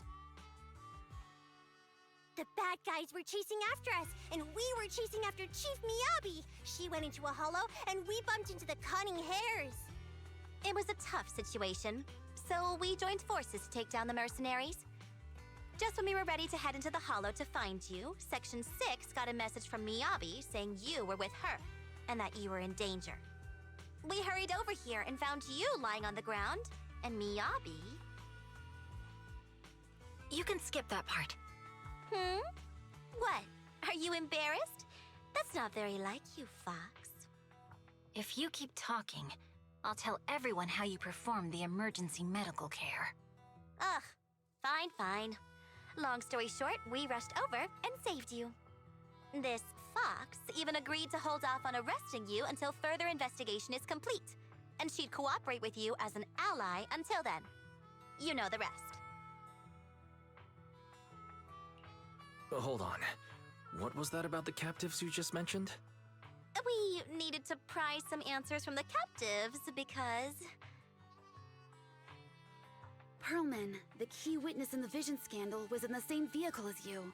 The bad guys were chasing after us, and we were chasing after Chief Miyabi. She went into a hollow, and we bumped into the Cunning Hares. It was a tough situation, so we joined forces to take down the mercenaries. Just when we were ready to head into the hollow to find you, Section 6 got a message from Miyabi saying you were with her, and that you were in danger. We hurried over here and found you lying on the ground, and Miyabi... You can skip that part. What? Are you embarrassed? That's not very like you, Fox. If you keep talking, I'll tell everyone how you performed the emergency medical care. Ugh, fine. Long story short, we rushed over and saved you. This Fox even agreed to hold off on arresting you until further investigation is complete, and she'd cooperate with you as an ally until then. You know the rest. Hold on. What was that about the captives you just mentioned? We needed to pry some answers from the captives because... Perlman, the key witness in the Vision scandal, was in the same vehicle as you.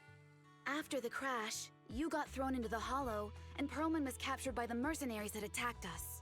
After the crash, you got thrown into the Hollow, and Perlman was captured by the mercenaries that attacked us.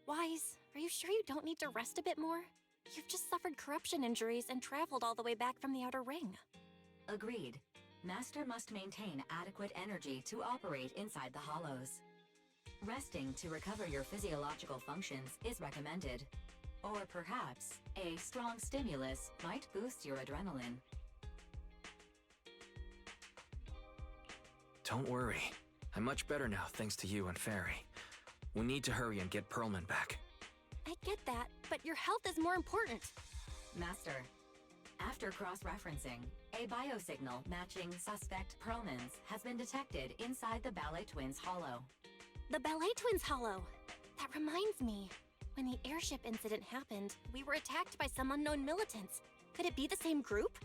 Wise, are you sure you don't need to rest a bit more? You've just suffered corruption injuries and traveled all the way back from the Outer Ring. Agreed. Master must maintain adequate energy to operate inside the hollows. Resting to recover your physiological functions is recommended. Or perhaps, a strong stimulus might boost your adrenaline. Don't worry. I'm much better now thanks to you and Fairy. We need to hurry and get Perlman back. I get that, but your health is more important. Master, after cross-referencing, a biosignal matching suspect Perlman's has been detected inside the Ballet Twins Hollow. The Ballet Twins Hollow. That reminds me. When the airship incident happened, we were attacked by some unknown militants. Could it be the same group?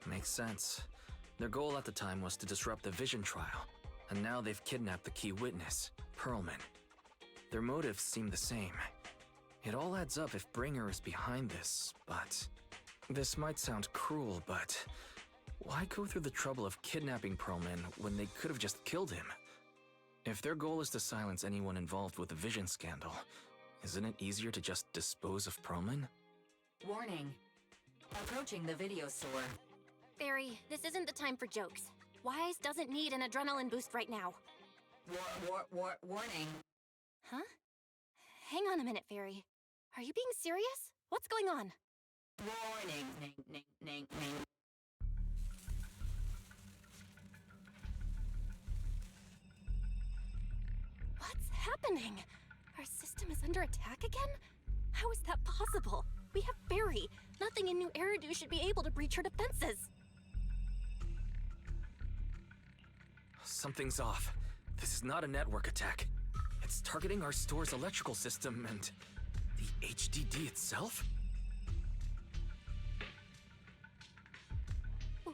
Makes sense. Their goal at the time was to disrupt the Vision trial, and now they've kidnapped the key witness, Perlman. Their motives seem the same. It all adds up if Bringer is behind this, but... This might sound cruel, but... Why go through the trouble of kidnapping Perlman when they could have just killed him? If their goal is to silence anyone involved with the Vision scandal, isn't it easier to just dispose of Perlman? Warning. Approaching the video store. Barry, this isn't the time for jokes. Wise doesn't need an adrenaline boost right now. Warning. Huh? Hang on a minute, Fairy. Are you being serious? What's going on? Warning. What's happening? Our system is under attack again? How is that possible? We have Barry. Nothing in New Eridu should be able to breach her defenses. Something's off. This is not a network attack. It's targeting our store's electrical system and... the HDD itself?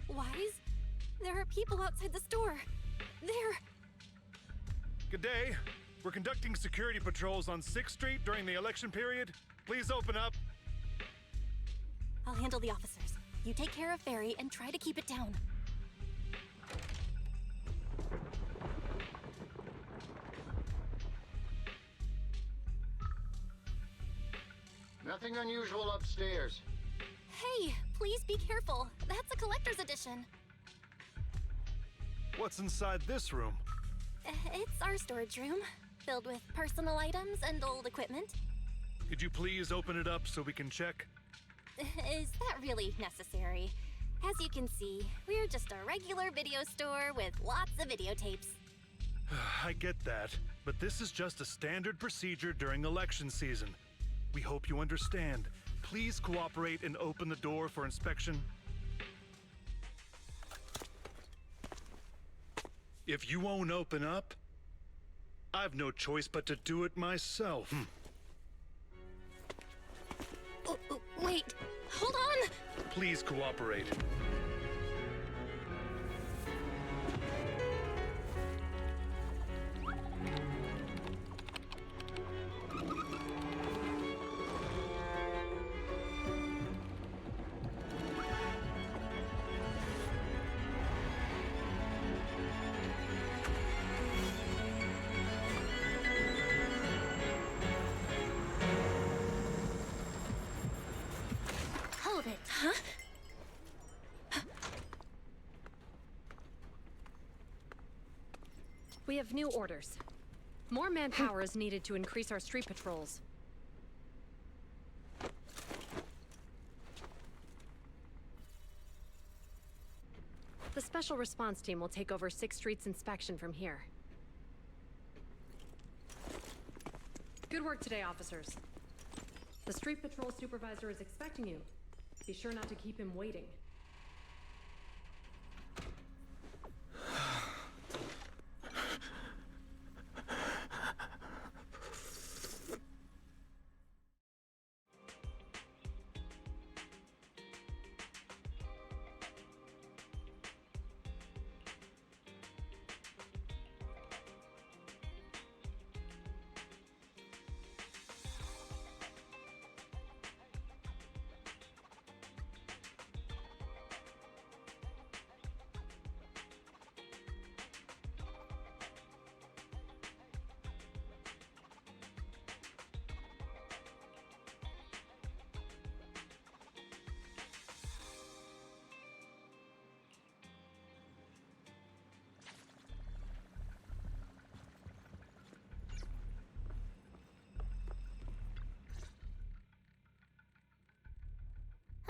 Wise? There are people outside the store. They're... Good day. We're conducting security patrols on 6th Street during the election period. Please open up. I'll handle the officers. You take care of Fairy and try to keep it down. Nothing unusual upstairs. Hey, please be careful. That's a collector's edition. What's inside this room? It's our storage room, filled with personal items and old equipment. Could you please open it up so we can check? Is that really necessary? As you can see, we're just a regular video store with lots of videotapes. I get that, but this is just a standard procedure during election season. We hope you understand. Please cooperate and open the door for inspection. If you won't open up, I've no choice but to do it myself. Please cooperate. Hold it. Huh? We have new orders. More manpower is needed to increase our street patrols. The Special Response Team will take over 6th Street's inspection from here. Good work today, officers. The street patrol supervisor is expecting you. Be sure not to keep him waiting.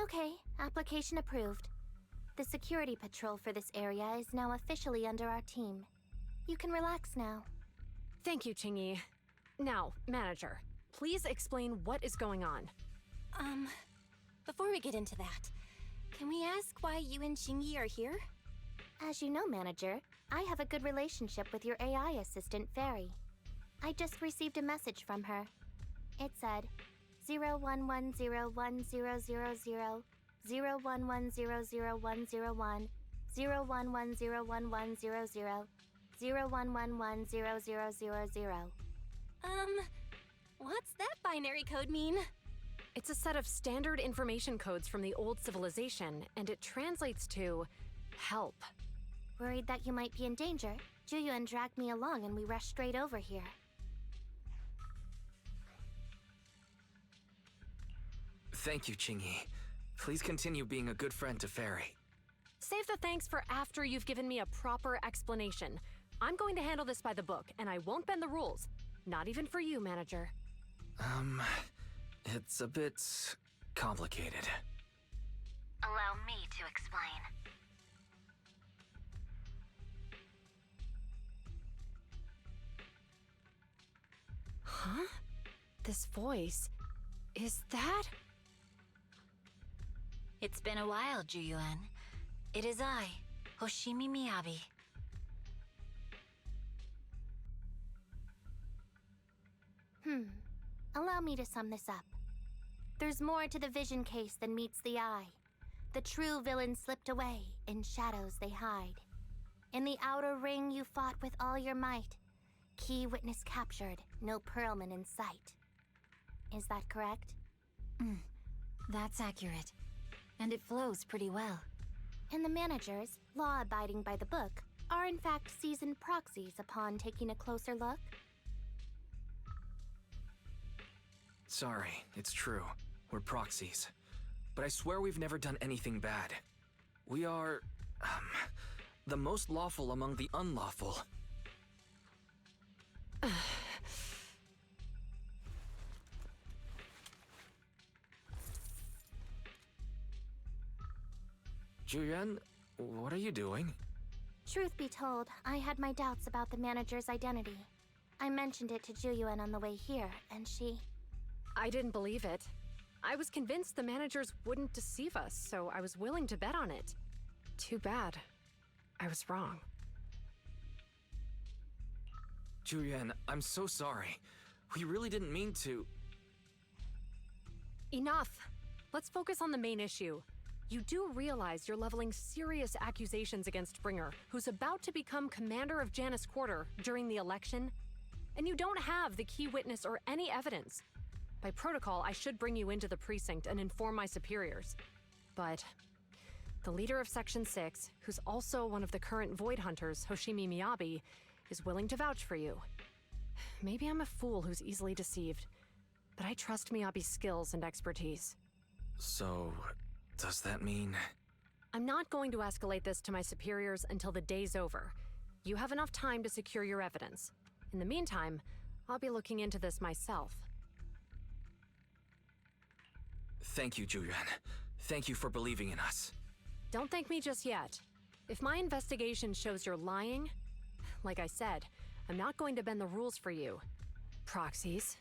Okay, application approved. The security patrol for this area is now officially under our team. You can relax now. Thank you, Chingy. Now, manager, please explain what is going on. Before we get into that, can we ask why you and Chingy are here? As you know, manager, I have a good relationship with your AI assistant, Fairy. I just received a message from her. It said, 01101000, 01100101, 01101100, 01110000. What's that binary code mean? It's a set of standard information codes from the old civilization, and it translates to help. Worried that you might be in danger, Juyuan dragged me along and we rushed straight over here. Thank you, Chingy. Please continue being a good friend to Fairy. Save the thanks for after you've given me a proper explanation. I'm going to handle this by the book, and I won't bend the rules. Not even for you, manager. It's a bit complicated. Allow me to explain. Huh? This voice... is that... It's been a while, Juyuan. It is I, Hoshimi Miyabi. Allow me to sum this up. There's more to the vision case than meets the eye. The true villain slipped away, in shadows they hide. In the outer ring you fought with all your might. Key witness captured, no Pearlman in sight. Is that correct? That's accurate. And it flows pretty well. And the managers, law-abiding by the book, are in fact seasoned proxies upon taking a closer look? Sorry, it's true. We're proxies. But I swear we've never done anything bad. We are, the most lawful among the unlawful. Juyuan, what are you doing? Truth be told, I had my doubts about the manager's identity. I mentioned it to Juyuan on the way here, and she... I didn't believe it. I was convinced the managers wouldn't deceive us, so I was willing to bet on it. Too bad. I was wrong. Juyuan, I'm so sorry. We really didn't mean to... Enough! Let's focus on the main issue. You do realize you're leveling serious accusations against Bringer, who's about to become commander of Janus Quarter during the election? And you don't have the key witness or any evidence. By protocol, I should bring you into the precinct and inform my superiors. But the leader of Section 6, who's also one of the current Void Hunters, Hoshimi Miyabi, is willing to vouch for you. Maybe I'm a fool who's easily deceived, but I trust Miyabi's skills and expertise. So, does that mean... I'm not going to escalate this to my superiors until the day's over. You have enough time to secure your evidence. In the meantime, I'll be looking into this myself. Thank you, Julian. Thank you for believing in us. Don't thank me just yet. If my investigation shows you're lying, like I said, I'm not going to bend the rules for you. Proxies.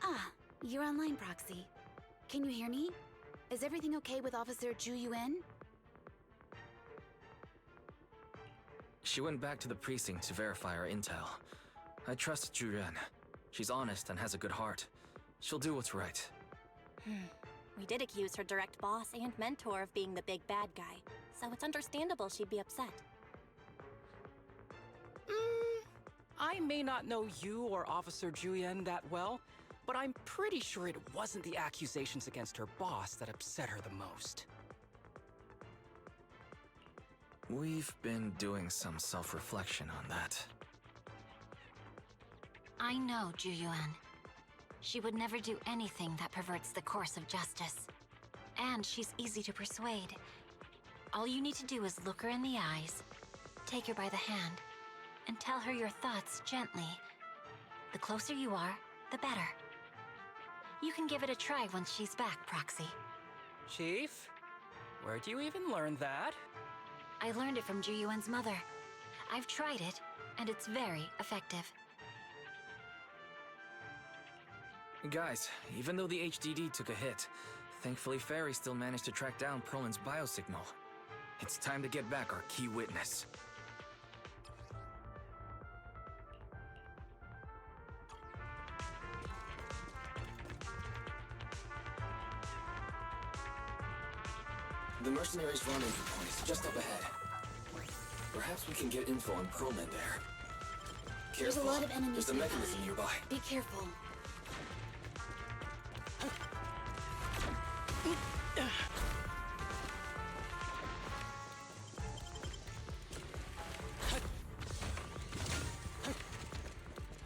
Ah, you're online, Proxy. Can you hear me? Is everything okay with Officer Ju Yuen? She went back to the precinct to verify our intel. I trust Julian. She's honest and has a good heart. She'll do what's right. We did accuse her direct boss and mentor of being the big bad guy, so it's understandable she'd be upset. I may not know you or Officer Julian that well, but I'm pretty sure it wasn't the accusations against her boss that upset her the most. We've been doing some self-reflection on that. I know Ju Yuan. She would never do anything that perverts the course of justice. And she's easy to persuade. All you need to do is look her in the eyes, take her by the hand, and tell her your thoughts gently. The closer you are, the better. You can give it a try once she's back, Proxy. Chief? Where'd you even learn that? I learned it from Ju Yuan's mother. I've tried it, and it's very effective. Guys, even though the HDD took a hit, thankfully Fairy still managed to track down Perlin's biosignal. It's time to get back our key witness. The mercenaries' rendezvous point is just up ahead. Perhaps we can get info on Perlin there. Careful. There's a lot of enemies There's a mechanism nearby. Be careful.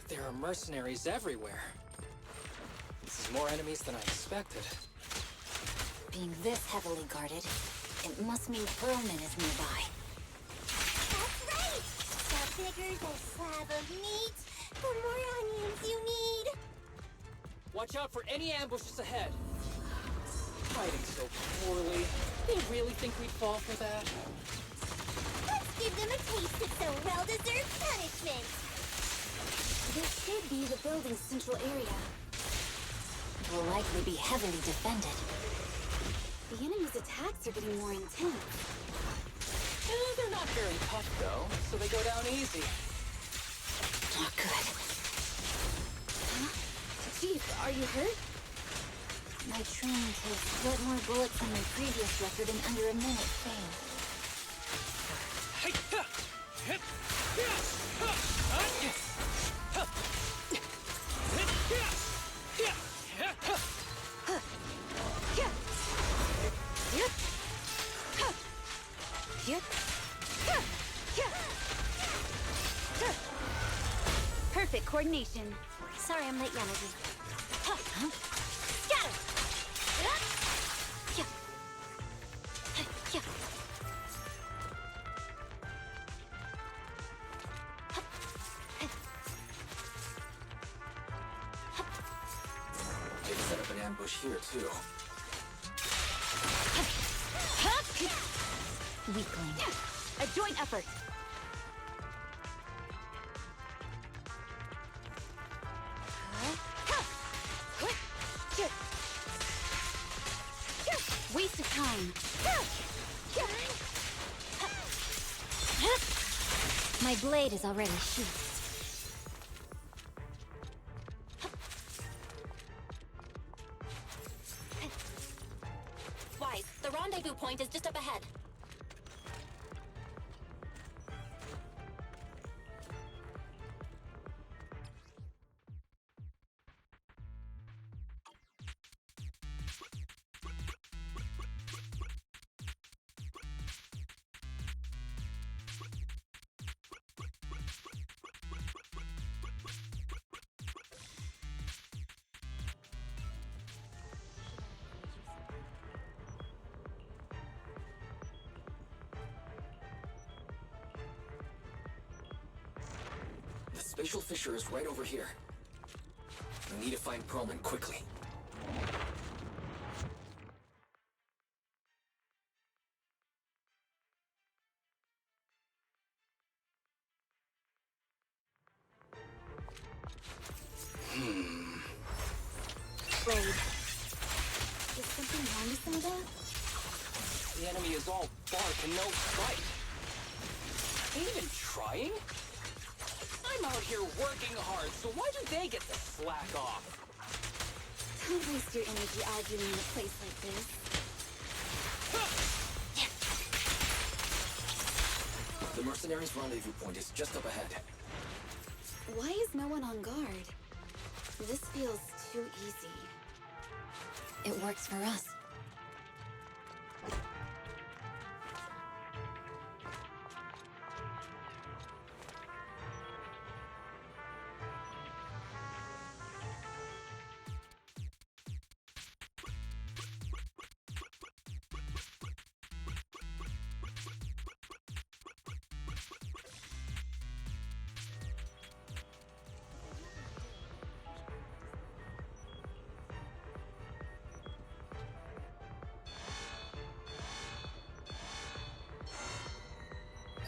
There are mercenaries everywhere. This is more enemies than I expected. Being this heavily guarded, it must mean Perlman is nearby. That's right! The bigger the slab of meat, the more onions you need. Watch out for any ambushes ahead. Fighting so poorly. They really think we'd fall for that? Let's give them a taste of some well-deserved punishment. This should be the building's central area. It will likely be heavily defended. The enemy's attacks are getting more intense. They're not very tough, though, so they go down easy. Not good. Huh? Chief, are you hurt? My training takes what more bullets than my previous record in under a minute failed. Perfect coordination. Sorry I'm late, Yamaji. Scatter! They've set up an ambush here, too. Weakling. A joint effort. Waste of time. My blade is already sheathed. Wise, the rendezvous point is just up ahead. The spatial fissure is right over here. We need to find Perlman quickly. Blade. Is something wrong with some of that? The enemy is all bark and no fight. Ain't even trying? I'm out here working hard, so why do they get to slack off? Don't waste your energy arguing in a place like this. The mercenaries' rendezvous point is just up ahead. Why is no one on guard? This feels too easy. It works for us.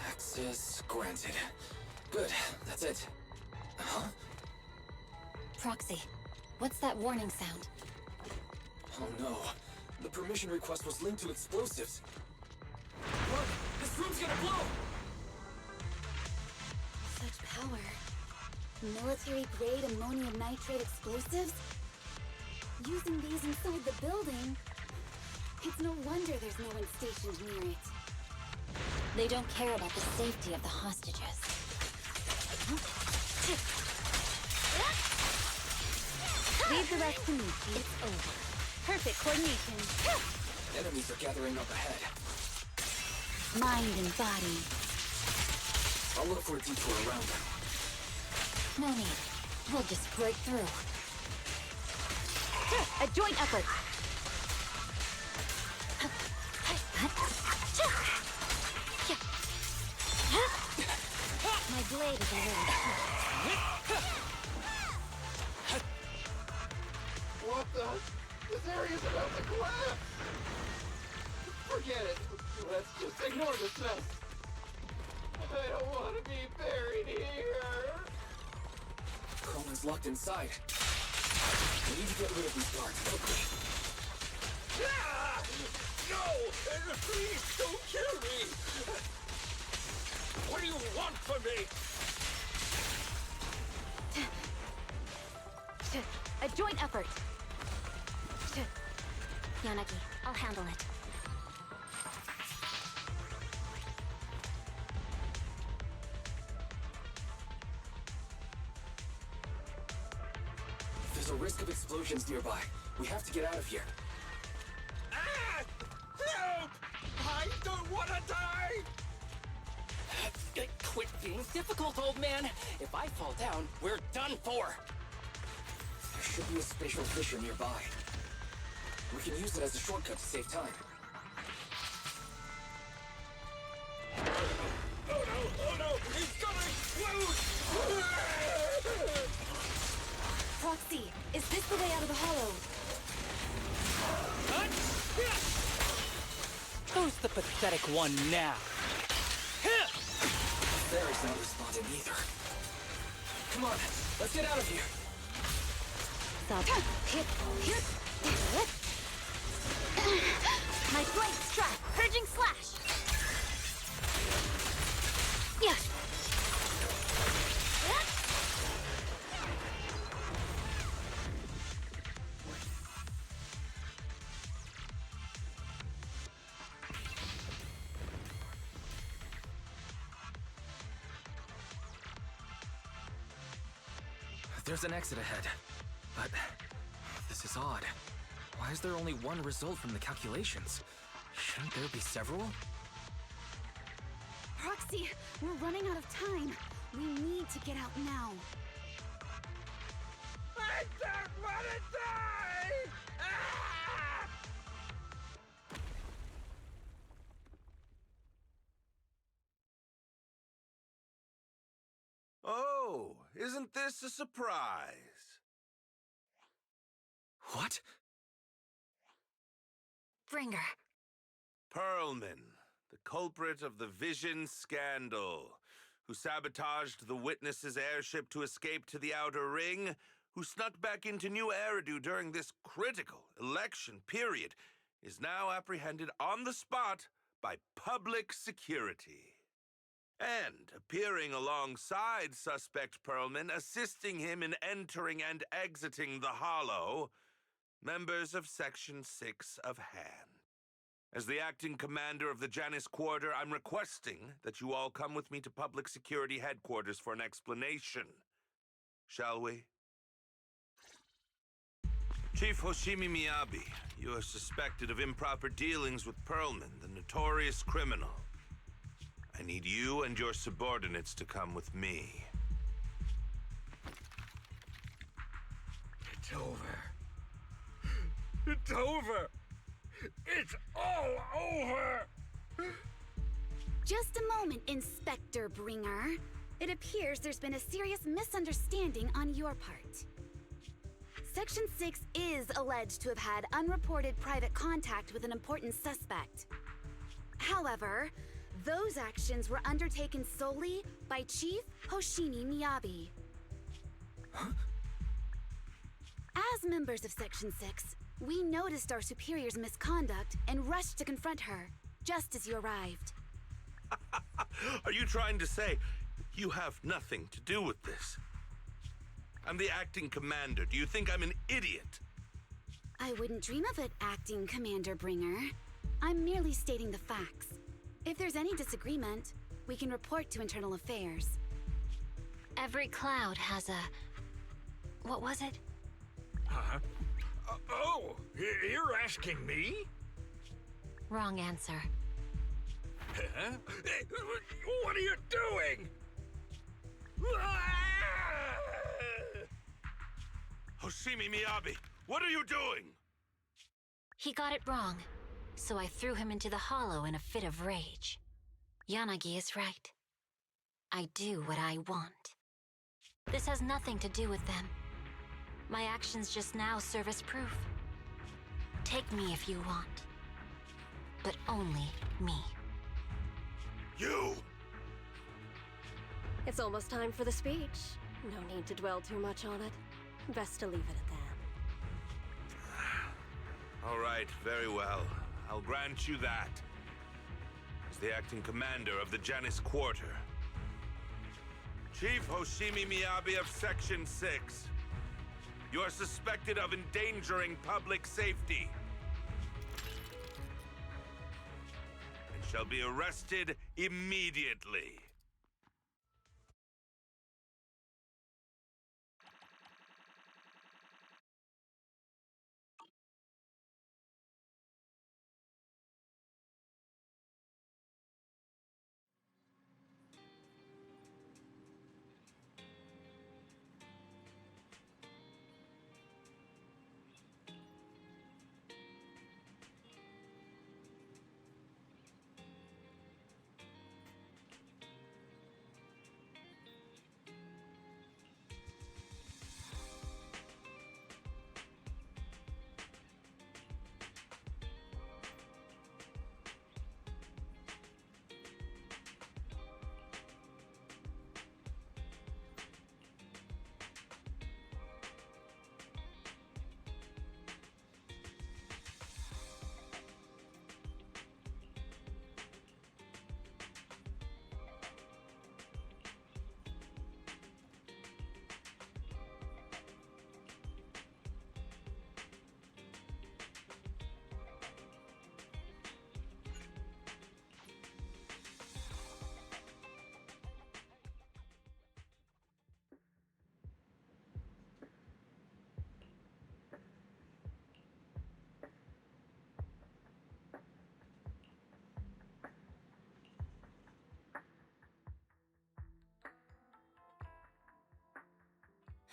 Access granted. Good, that's it. Huh? Proxy, what's that warning sound? Oh no. The permission request was linked to explosives. Run! This room's gonna blow! Such power. Military-grade ammonium nitrate explosives? Using these inside the building? It's no wonder there's no one stationed near it. They don't care about the safety of the hostages. Leave the rest to me. It's over. Perfect coordination. Enemies are gathering up ahead. Mind and body. I'll look for a detour around them. No need. We'll just break through. A joint effort. My blade is already sheathed. What the? This area's about to collapse! Forget it. Let's just ignore this mess. I don't want to be buried here. is locked inside. We need to get rid of these guards quickly. Ah! No! Please don't kill me! What do you want from me? A joint effort. Yanagi, I'll handle it. There's a risk of explosions nearby. We have to get out of here. Ah! Help! I don't want to die! Quit being difficult, old man. If I fall down, we're done for. There should be a spatial fissure nearby. We can use it as a shortcut to save time. Oh no! It's gonna explode! Proxy, is this the way out of the hollow? Who's the pathetic one now? Barry's not responding either. Come on, let's get out of here. My blade strike, purging slash. Yeah. There's an exit ahead, but this is odd. Why is there only one result from the calculations? Shouldn't there be several? Proxy, we're running out of time. We need to get out now. I don't want to die! Ah! Oh, isn't this a surprise? What? Bringer. Perlman, the culprit of the Vision scandal, who sabotaged the Witness's airship to escape to the Outer Ring, who snuck back into New Eridu during this critical election period, is now apprehended on the spot by public security. And appearing alongside suspect Perlman, assisting him in entering and exiting the Hollow, members of Section 6 of Han. As the acting commander of the Janus Quarter, I'm requesting that you all come with me to Public Security Headquarters for an explanation. Shall we? Chief Hoshimi Miyabi, you are suspected of improper dealings with Perlman, the notorious criminal. I need you and your subordinates to come with me. It's over. It's over! It's all over! Just a moment, Inspector Bringer. It appears there's been a serious misunderstanding on your part. Section 6 is alleged to have had unreported private contact with an important suspect. However, those actions were undertaken solely by Chief Hoshimi Miyabi. Huh? As members of Section 6, we noticed our superior's misconduct and rushed to confront her, just as you arrived. Are you trying to say you have nothing to do with this? I'm the acting commander. Do you think I'm an idiot? I wouldn't dream of it, Acting Commander Bringer. I'm merely stating the facts. If there's any disagreement, we can report to Internal Affairs. Every cloud has a... what was it? Huh? Oh, you're asking me? Wrong answer. Huh? What are you doing? Hoshimi Miyabi, what are you doing? He got it wrong, so I threw him into the hollow in a fit of rage. Yanagi is right. I do what I want. This has nothing to do with them. My actions just now serve as proof. Take me if you want. But only me. You! It's almost time for the speech. No need to dwell too much on it. Best to leave it at that. All right, very well. I'll grant you that. As the acting commander of the Janus Quarter, Chief Hoshimi Miyabi of Section 6, you are suspected of endangering public safety and shall be arrested immediately.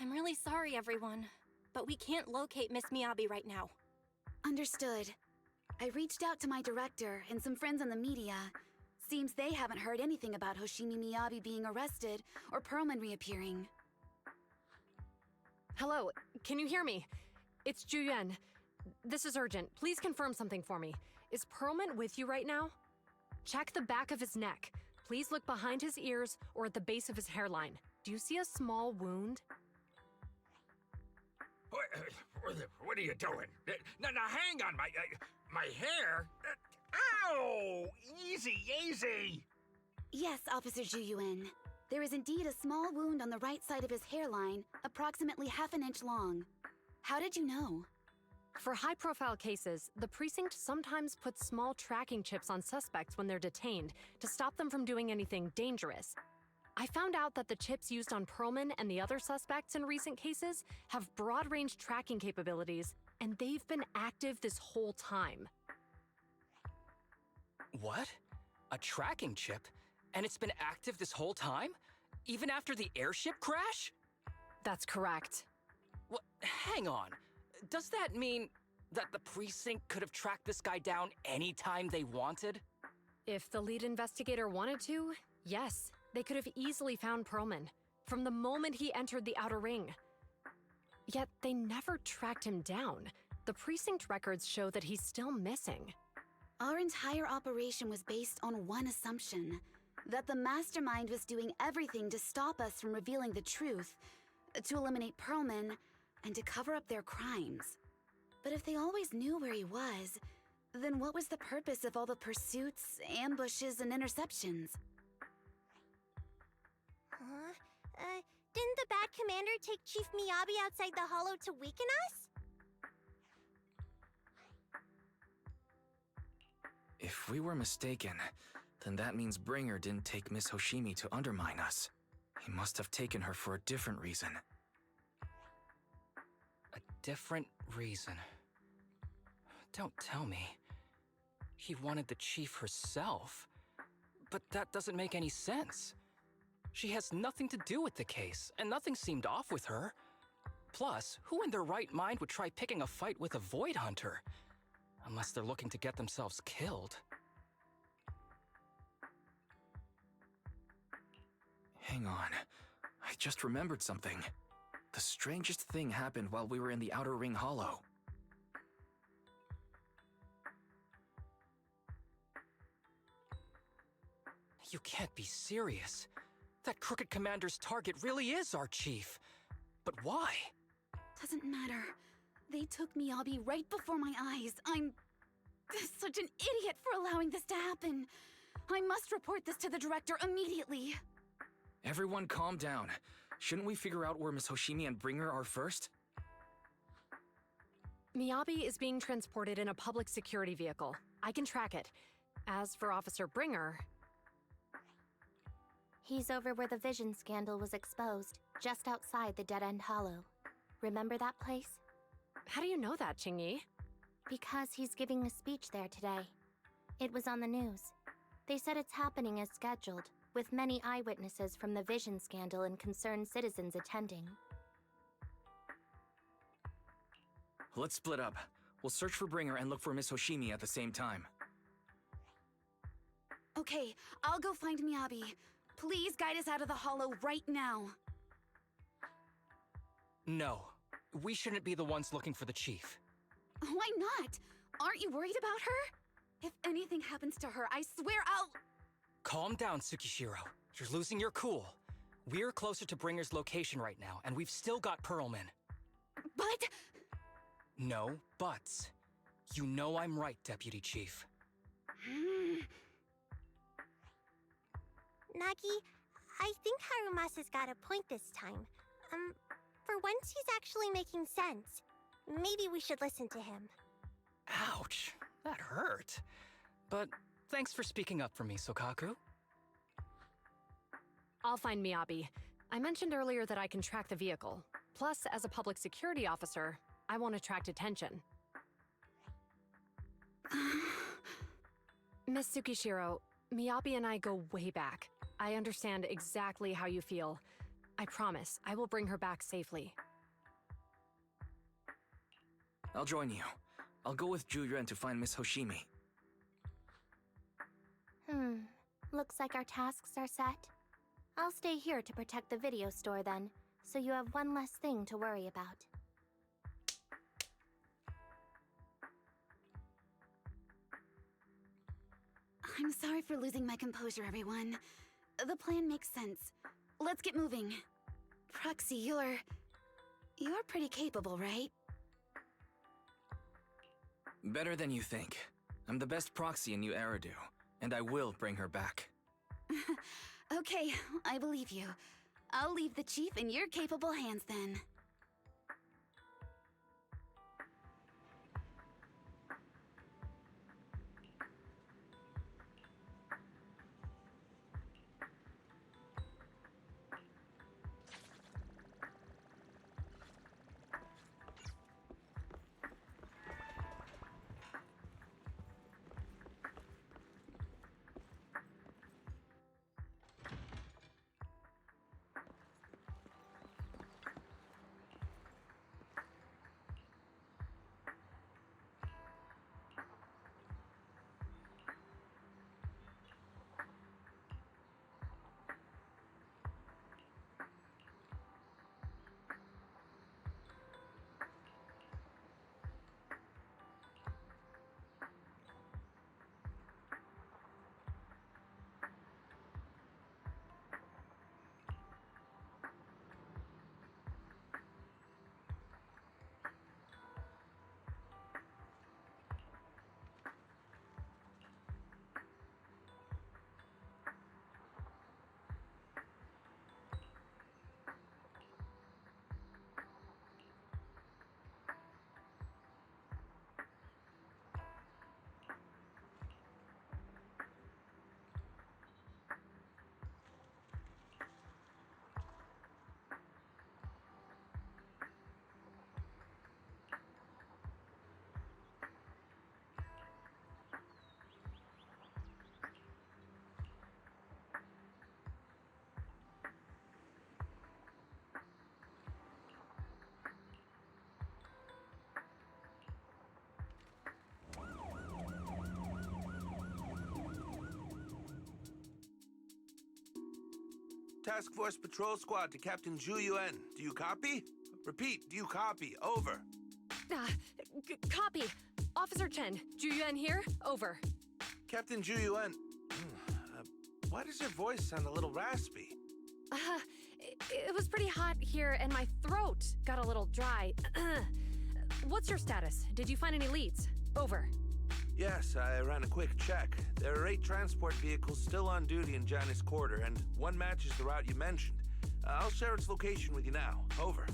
I'm really sorry, everyone, but we can't locate Miss Miyabi right now. Understood. I reached out to my director and some friends in the media. Seems they haven't heard anything about Hoshimi Miyabi being arrested or Perlman reappearing. Hello, can you hear me? It's Juyuan. This is urgent. Please confirm something for me. Is Perlman with you right now? Check the back of his neck. Please look behind his ears or at the base of his hairline. Do you see a small wound? What are you doing? Now, hang on, my hair? Ow! Easy, easy! Yes, Officer Juyuan. There is indeed a small wound on the right side of his hairline, approximately half an inch long. How did you know? For high-profile cases, the precinct sometimes puts small tracking chips on suspects when they're detained to stop them from doing anything dangerous. I found out that the chips used on Perlman and the other suspects in recent cases have broad-range tracking capabilities, and they've been active this whole time. What? A tracking chip? And it's been active this whole time? Even after the airship crash? That's correct. What? Hang on. Does that mean that the precinct could have tracked this guy down anytime they wanted? If the lead investigator wanted to, yes. They could have easily found Perlman from the moment he entered the outer ring. Yet they never tracked him down. The precinct records show that he's still missing. Our entire operation was based on one assumption, that the mastermind was doing everything to stop us from revealing the truth, to eliminate Perlman, and to cover up their crimes. But if they always knew where he was, then what was the purpose of all the pursuits, ambushes, and interceptions? Didn't the bad commander take Chief Miyabi outside the hollow to weaken us? If we were mistaken, then that means Bringer didn't take Miss Hoshimi to undermine us. He must have taken her for a different reason. A different reason? Don't tell me. He wanted the chief herself. But that doesn't make any sense. She has nothing to do with the case, and nothing seemed off with her. Plus, who in their right mind would try picking a fight with a Void Hunter? Unless they're looking to get themselves killed. Hang on. I just remembered something. The strangest thing happened while we were in the Outer Ring Hollow. You can't be serious. That crooked commander's target really is our chief. But why? Doesn't matter. They took Miyabi right before my eyes. I'm such an idiot for allowing this to happen. I must report this to the director immediately. Everyone calm down. Shouldn't we figure out where Miss Hoshimi and Bringer are first? Miyabi is being transported in a public security vehicle. I can track it. As for Officer Bringer... He's over where the Vision scandal was exposed, just outside the Dead End Hollow. Remember that place? How do you know that, Qingyi? Because he's giving a speech there today. It was on the news. They said it's happening as scheduled, with many eyewitnesses from the Vision scandal and concerned citizens attending. Let's split up. We'll search for Bringer and look for Miss Hoshimi at the same time. Okay, I'll go find Miyabi. Please guide us out of the hollow right now. No. We shouldn't be the ones looking for the chief. Why not? Aren't you worried about her? If anything happens to her, I swear I'll... Calm down, Tsukishiro. You're losing your cool. We're closer to Bringer's location right now, and we've still got Pearlman. But... No buts. You know I'm right, Deputy Chief. Nagi, I think Harumasa's got a point this time. For once he's actually making sense. Maybe we should listen to him. Ouch, that hurt. But thanks for speaking up for me, Sokaku. I'll find Miyabi. I mentioned earlier that I can track the vehicle. Plus, as a public security officer, I won't attract attention. Miss Tsukishiro, Miyabi and I go way back. I understand exactly how you feel. I promise, I will bring her back safely. I'll join you. I'll go with Juyuan to find Miss Hoshimi. Looks like our tasks are set. I'll stay here to protect the video store then, so you have one less thing to worry about. I'm sorry for losing my composure, everyone. The plan makes sense. Let's get moving. Proxy, you're pretty capable, right? Better than you think. I'm the best proxy in New Eridu, and I will bring her back. Okay, I believe you. I'll leave the chief in your capable hands then. Task Force Patrol Squad to Captain Zhu Yuan. Do you copy? Repeat, do you copy? Over. Copy. Officer Chen, Juyuan here. Over. Captain Zhu Yuan, why does your voice sound a little raspy? It was pretty hot here, and my throat got a little dry. What's your status? Did you find any leads? Over. Yes, I ran a quick check. There are 8 transport vehicles still on duty in Janus Quarter, and one matches the route you mentioned. I'll share its location with you now. Over.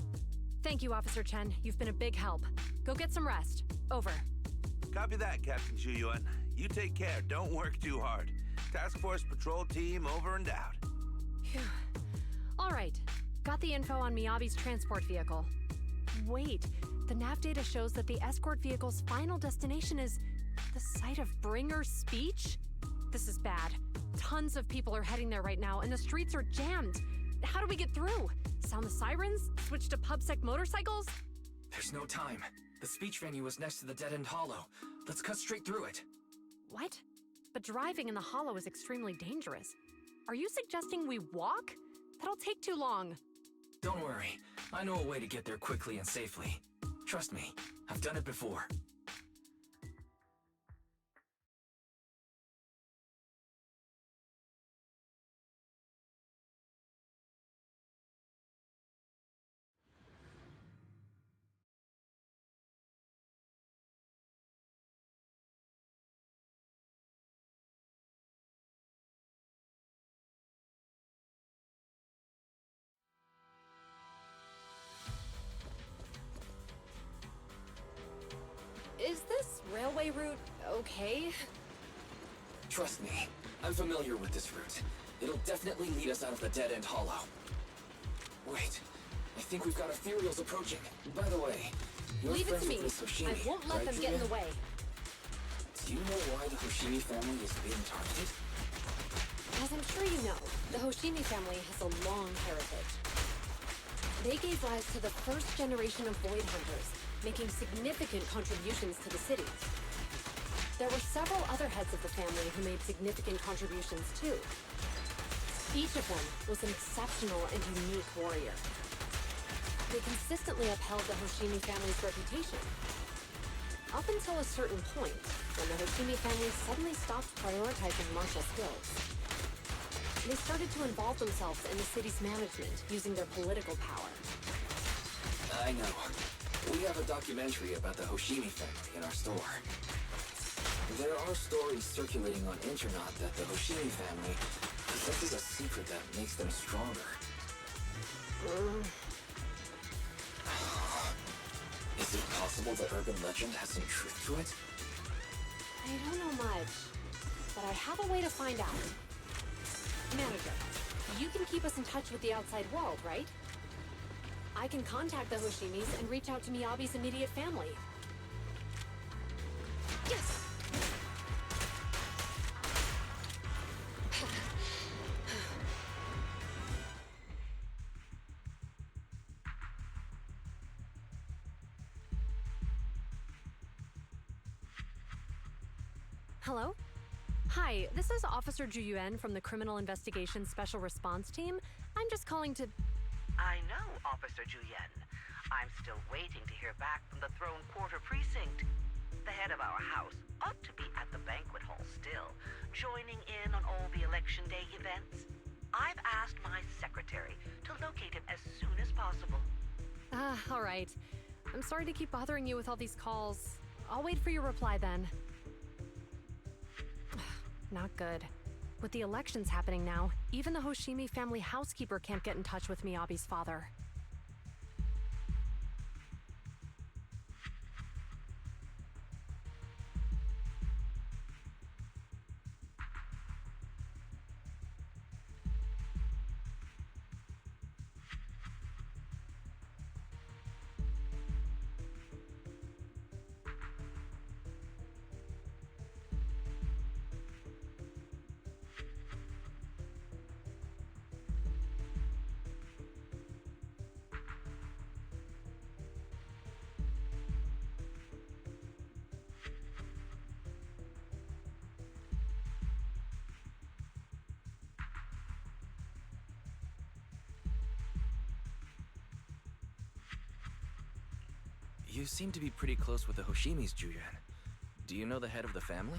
Thank you, Officer Chen. You've been a big help. Go get some rest. Over. Copy that, Captain Zhuyuan. You take care. Don't work too hard. Task Force Patrol Team over and out. Phew. All right. Got the info on Miyabi's transport vehicle. Wait, the nav data shows that the escort vehicle's final destination is the site of Bringer's speech? This is bad. Tons of people are heading there right now, and the streets are jammed. How do we get through? Sound the sirens? Switch to PubSec motorcycles? There's no time. The speech venue is next to the dead-end hollow. Let's cut straight through it. What? But driving in the hollow is extremely dangerous. Are you suggesting we walk? That'll take too long. Don't worry. I know a way to get there quickly and safely. Trust me, I've done it before. Is this railway route okay? Trust me, I'm familiar with this route. It'll definitely lead us out of the dead-end hollow. Wait, I think we've got ethereals approaching. By the way, you're Leave it friends to me. with Miss Hoshimi, I won't let right, them get in the way. Do you know why the Hoshimi family is being targeted? As I'm sure you know, the Hoshimi family has a long heritage. They gave rise to the first generation of Void Hunters, making significant contributions to the city. There were several other heads of the family who made significant contributions too. Each of them was an exceptional and unique warrior. They consistently upheld the Hoshimi family's reputation. Up until a certain point, when the Hoshimi family suddenly stopped prioritizing martial skills. They started to involve themselves in the city's management using their political power. I know. We have a documentary about the Hoshimi family in our store. There are stories circulating on internet that the Hoshimi family possesses a secret that makes them stronger. Is it possible the urban legend has some truth to it? I don't know much, but I have a way to find out. Manager, you can keep us in touch with the outside world, right? I can contact the Hoshimis and reach out to Miyabi's immediate family. Yes! Hello? Hi, this is Officer Zhuyuan from the Criminal Investigation Special Response Team. I'm just calling to... I know, Officer Zhuyuan. I'm still waiting to hear back from the Throne Quarter Precinct. The head of our house ought to be at the banquet hall still, joining in on all the Election Day events. I've asked my secretary to locate him as soon as possible. All right. I'm sorry to keep bothering you with all these calls. I'll wait for your reply then. Not good. With the elections happening now, even the Hoshimi family housekeeper can't get in touch with Miyabi's father. You seem to be pretty close with the Hoshimis, Zhuyuan. Do you know the head of the family?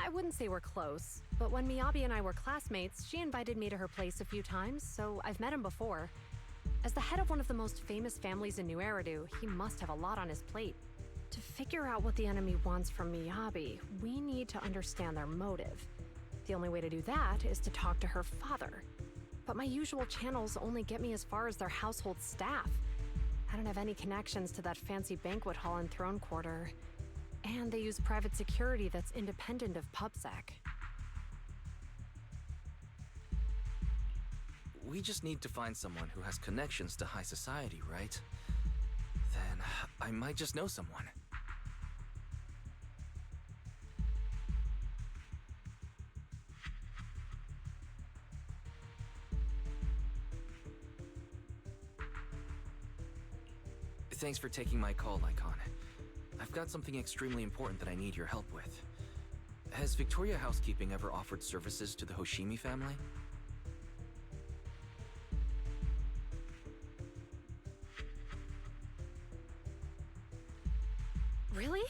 I wouldn't say we're close, but when Miyabi and I were classmates, she invited me to her place a few times, so I've met him before. As the head of one of the most famous families in New Eridu, he must have a lot on his plate. To figure out what the enemy wants from Miyabi, we need to understand their motive. The only way to do that is to talk to her father. But my usual channels only get me as far as their household staff. I don't have any connections to that fancy banquet hall and throne quarter. And they use private security that's independent of PubSec. We just need to find someone who has connections to high society, right? Then I might just know someone. Thanks for taking my call, Lycon. I've got something extremely important that I need your help with. Has Victoria Housekeeping ever offered services to the Hoshimi family? Really?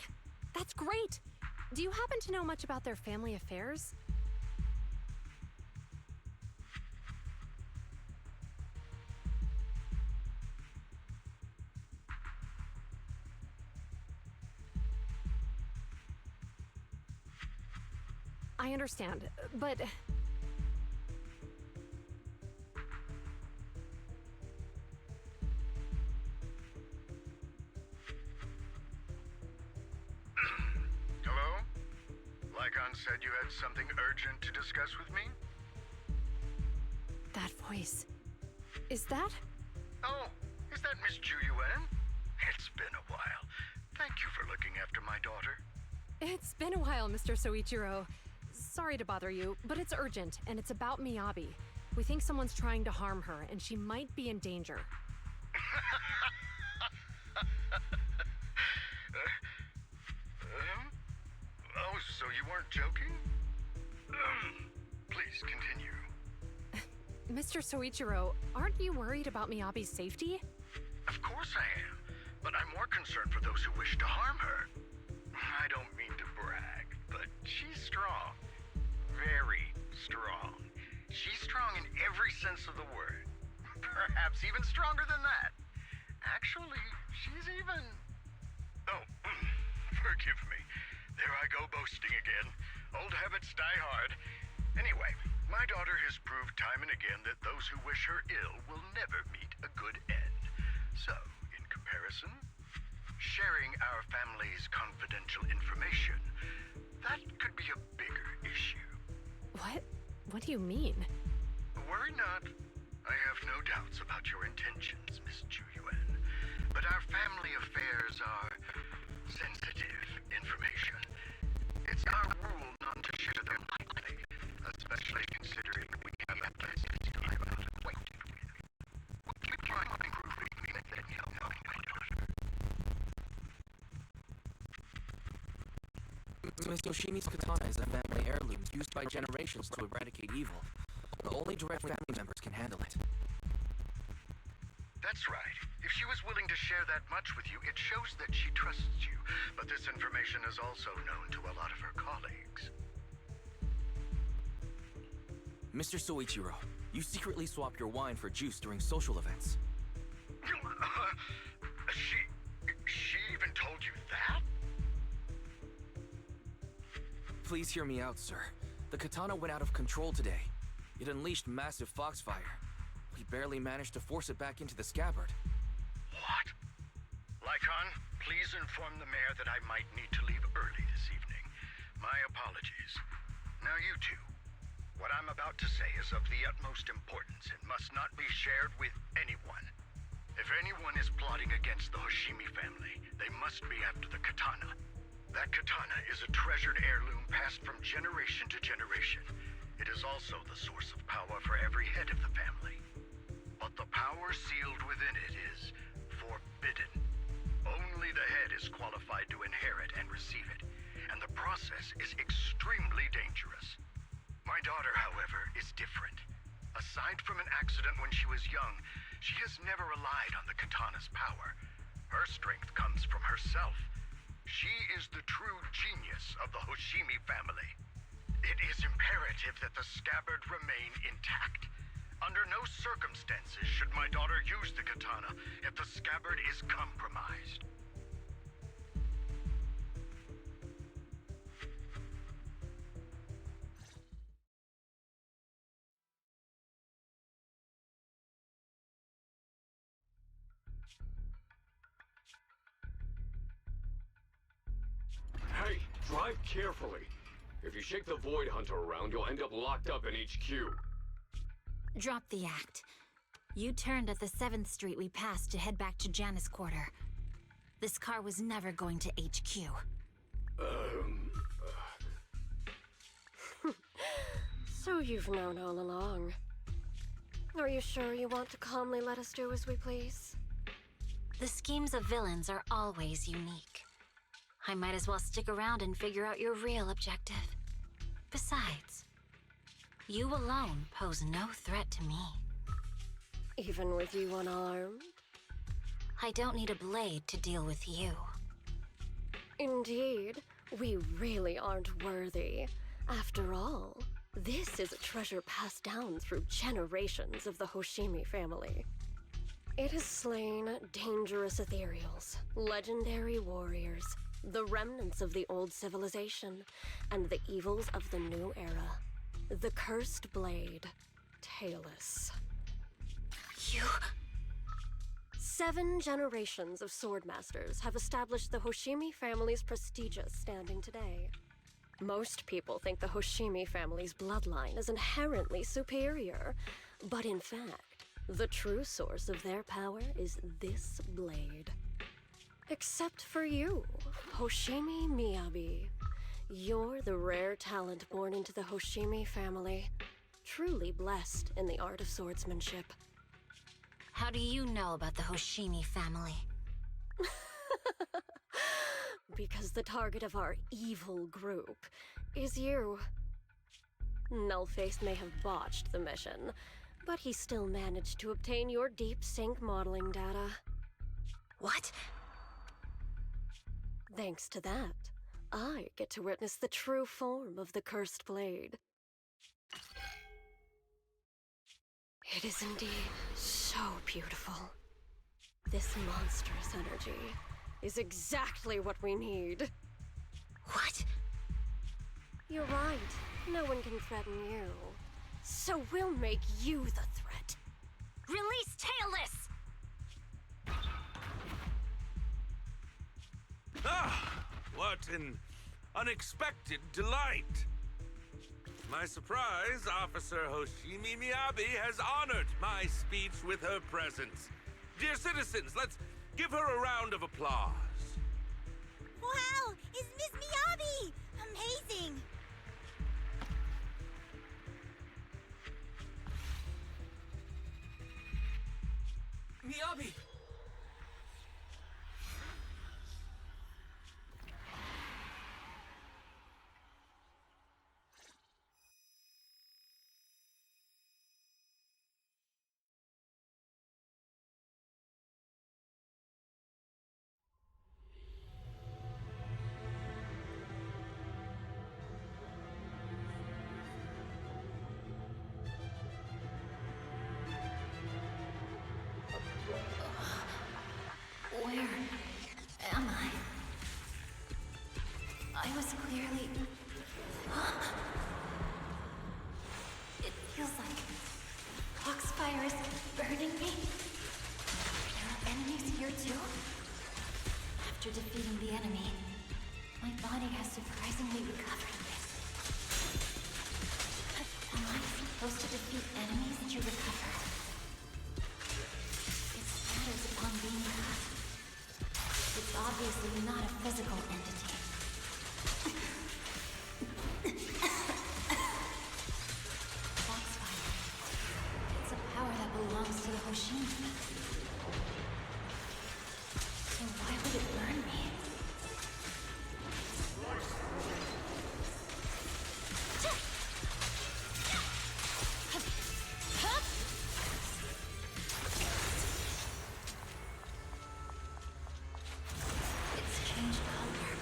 That's great! Do you happen to know much about their family affairs? I understand, but... Hello? Lycon said you had something urgent to discuss with me? That voice... Is that? Oh, is that Miss Ju Yuan? It's been a while. Thank you for looking after my daughter. It's been a while, Mr. Soichiro. Sorry to bother you, but it's urgent, and it's about Miyabi. We think someone's trying to harm her, and she might be in danger. Oh, so you weren't joking? Please continue. Mr. Soichiro, aren't you worried about Miyabi's safety? Of course I am, but I'm more concerned for those who wish to harm her. I don't mean to brag, but she's strong. Very strong. She's strong in every sense of the word. Perhaps even stronger than that. Actually, she's even... Oh, forgive me. There I go boasting again. Old habits die hard. Anyway, my daughter has proved time and again that those who wish her ill will never meet a good end. So, in comparison, sharing our family's confidential information, that could be a bigger issue. What? What do you mean? Worry not. I have no doubts about your intentions, Miss Ju Yuan. But our family affairs are sensitive information. It's our rule not to share them lightly, especially considering we have a pleasant time acquainted with. Would you mind proving me that you know my daughter? Miss Yoshimi's katana is a family heirloom used by generations to eradicate evil. Only direct family members can handle it. That's right. If she was willing to share that much with you, it shows that she trusts you. But this information is also known to a lot of her colleagues. Mr. Soichiro, you secretly swap your wine for juice during social events. She even told you that? Please hear me out, sir. The katana went out of control today. It unleashed massive foxfire. We barely managed to force it back into the scabbard. What? Lycon, please inform the mayor that I might need to leave early this evening. My apologies. Now you two. What I'm about to say is of the utmost importance and must not be shared with anyone. If anyone is plotting against the Hoshimi family, they must be after the katana. That katana is a treasured heirloom passed from generation to generation. It is also the source of power for every head of the family. But the power sealed within it is forbidden. Only the head is qualified to inherit and receive it, and the process is extremely dangerous. My daughter, however, is different. Aside from an accident when she was young, she has never relied on the katana's power. Her strength comes from herself. She is the true genius of the Hoshimi family. It is imperative that the scabbard remain intact. Under no circumstances should my daughter use the katana if the scabbard is compromised. Hey, drive carefully. If you shake the Void Hunter around, you'll end up locked up in HQ. Drop the act. You turned at the 7th Street we passed to head back to Janus Quarter. This car was never going to HQ. So you've known all along. Are you sure you want to calmly let us do as we please? The schemes of villains are always unique. I might as well stick around and figure out your real objective. Besides, you alone pose no threat to me. Even with you unarmed? I don't need a blade to deal with you. Indeed, we really aren't worthy. After all, this is a treasure passed down through generations of the Hoshimi family. It has slain dangerous ethereals, legendary warriors, the remnants of the old civilization, and the evils of the new era. The cursed blade, Talus. You... 7 generations of swordmasters have established the Hoshimi family's prestigious standing today. Most people think the Hoshimi family's bloodline is inherently superior, but in fact, the true source of their power is this blade. Except for you, Hoshimi Miyabi. You're the rare talent born into the Hoshimi family, truly blessed in the art of swordsmanship. How do you know about the Hoshimi family? Because the target of our evil group is you. Nullface may have botched the mission, but he still managed to obtain your deep sync modeling data. What? Thanks to that, I get to witness the true form of the cursed blade. It is indeed so beautiful. This monstrous energy is exactly what we need. What? You're right. No one can threaten you. So we'll make you the threat. Release Talus! Ah, what an unexpected delight. My surprise, Officer Hoshimi Miyabi has honored my speech with her presence. Dear citizens, let's give her a round of applause. Wow! It's Miss Miyabi! Amazing! Miyabi! Where am I? I was clearly... It feels like Foxfire is burning me. There are enemies here too? After defeating the enemy, my body has surprisingly recovered a bit. Am I supposed to defeat enemies to recover? It scatters upon being cut. It's obviously not a physical entity. Foxfire. It's a power that belongs to the Hoshimi. So why would it burn me? It's changed color.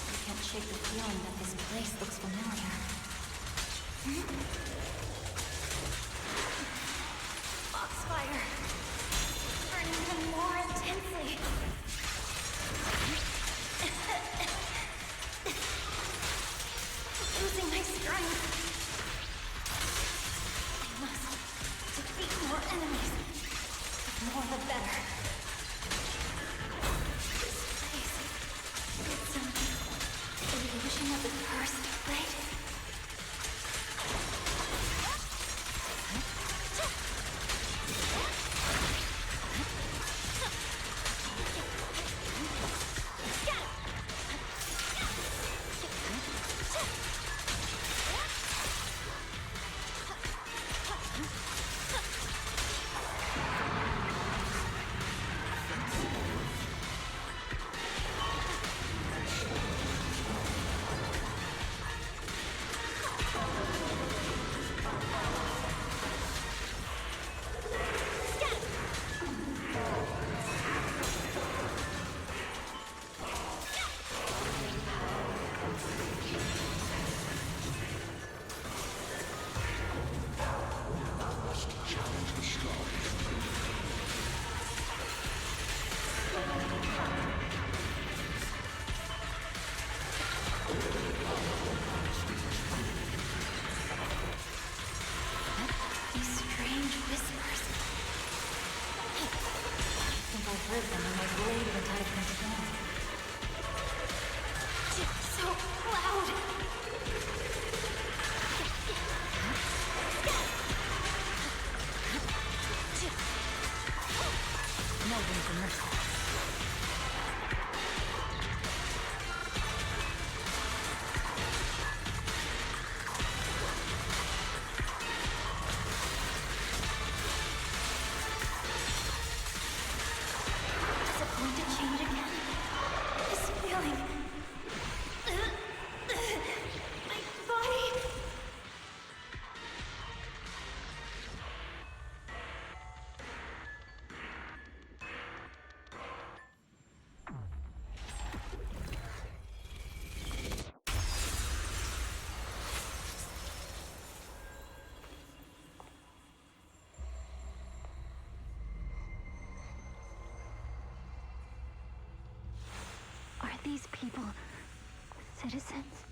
I can't shake the feeling that this place looks familiar. Foxfire! Burning them more intensely! Losing my strength! I must defeat more enemies. The more the better. This place... it's an illusion of the first blade. Are these people citizens?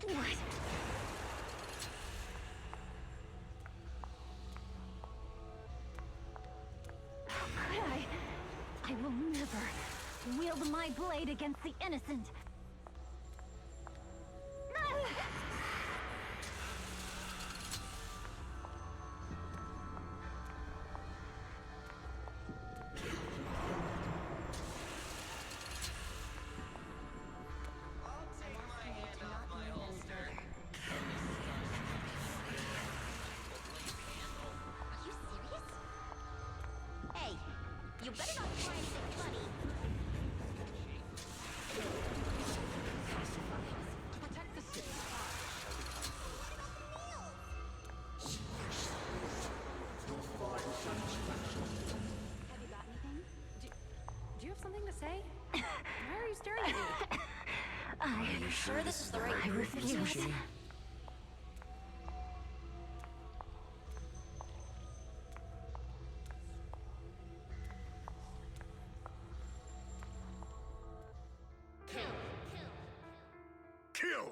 What? How could I? I will never wield my blade against the innocent. You better not try anything funny. To protect the city. Have you got anything? Do you have something to say? Why are you staring at me? Are you sure this is the right I refuse. Kill!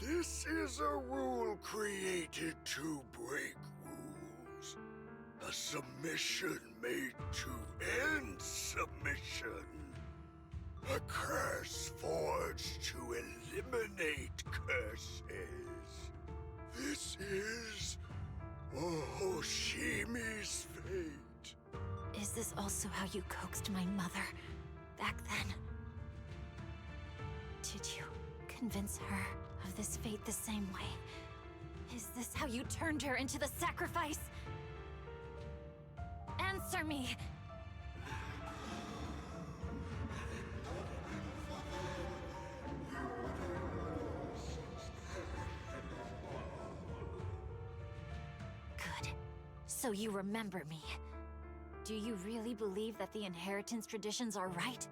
This is a rule created to break rules. A submission made to end submission. A curse forged to eliminate curses. This is Hoshimi's fate. Is this also how you coaxed my mother back then? Did you convince her of this fate the same way? Is this how you turned her into the sacrifice? Answer me! So you remember me. Do you really believe that the inheritance traditions are right?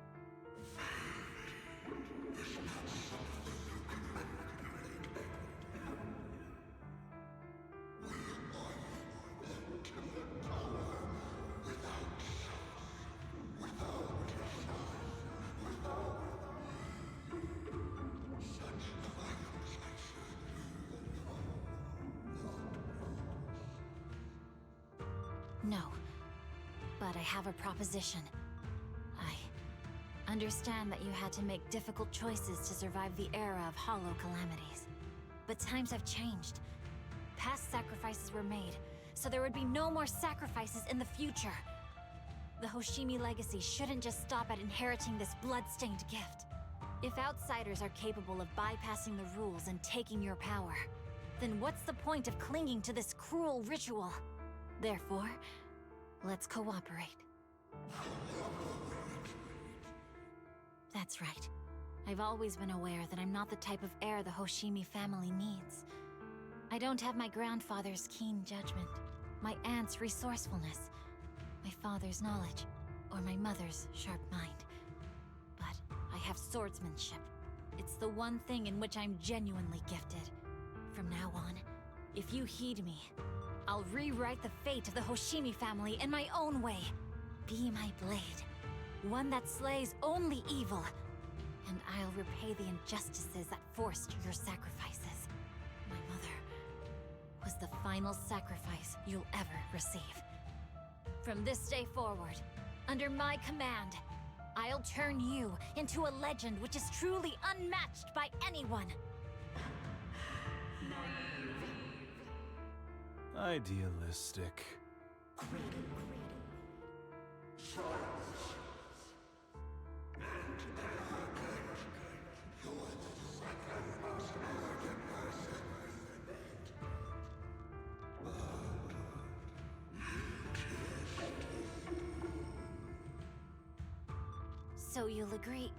No. But I have a proposition. I understand that you had to make difficult choices to survive the era of hollow calamities. But times have changed. Past sacrifices were made, so there would be no more sacrifices in the future. The Hoshimi legacy shouldn't just stop at inheriting this blood-stained gift. If outsiders are capable of bypassing the rules and taking your power, then what's the point of clinging to this cruel ritual? Therefore, let's cooperate. That's right. I've always been aware that I'm not the type of heir the Hoshimi family needs. I don't have my grandfather's keen judgment, my aunt's resourcefulness, my father's knowledge, or my mother's sharp mind. But I have swordsmanship. It's the one thing in which I'm genuinely gifted. From now on, if you heed me, I'll rewrite the fate of the Hoshimi family in my own way. Be my blade, one that slays only evil, and I'll repay the injustices that forced your sacrifices. My mother was the final sacrifice you'll ever receive. From this day forward, under my command, I'll turn you into a legend which is truly unmatched by anyone. Idealistic. So you'll agree.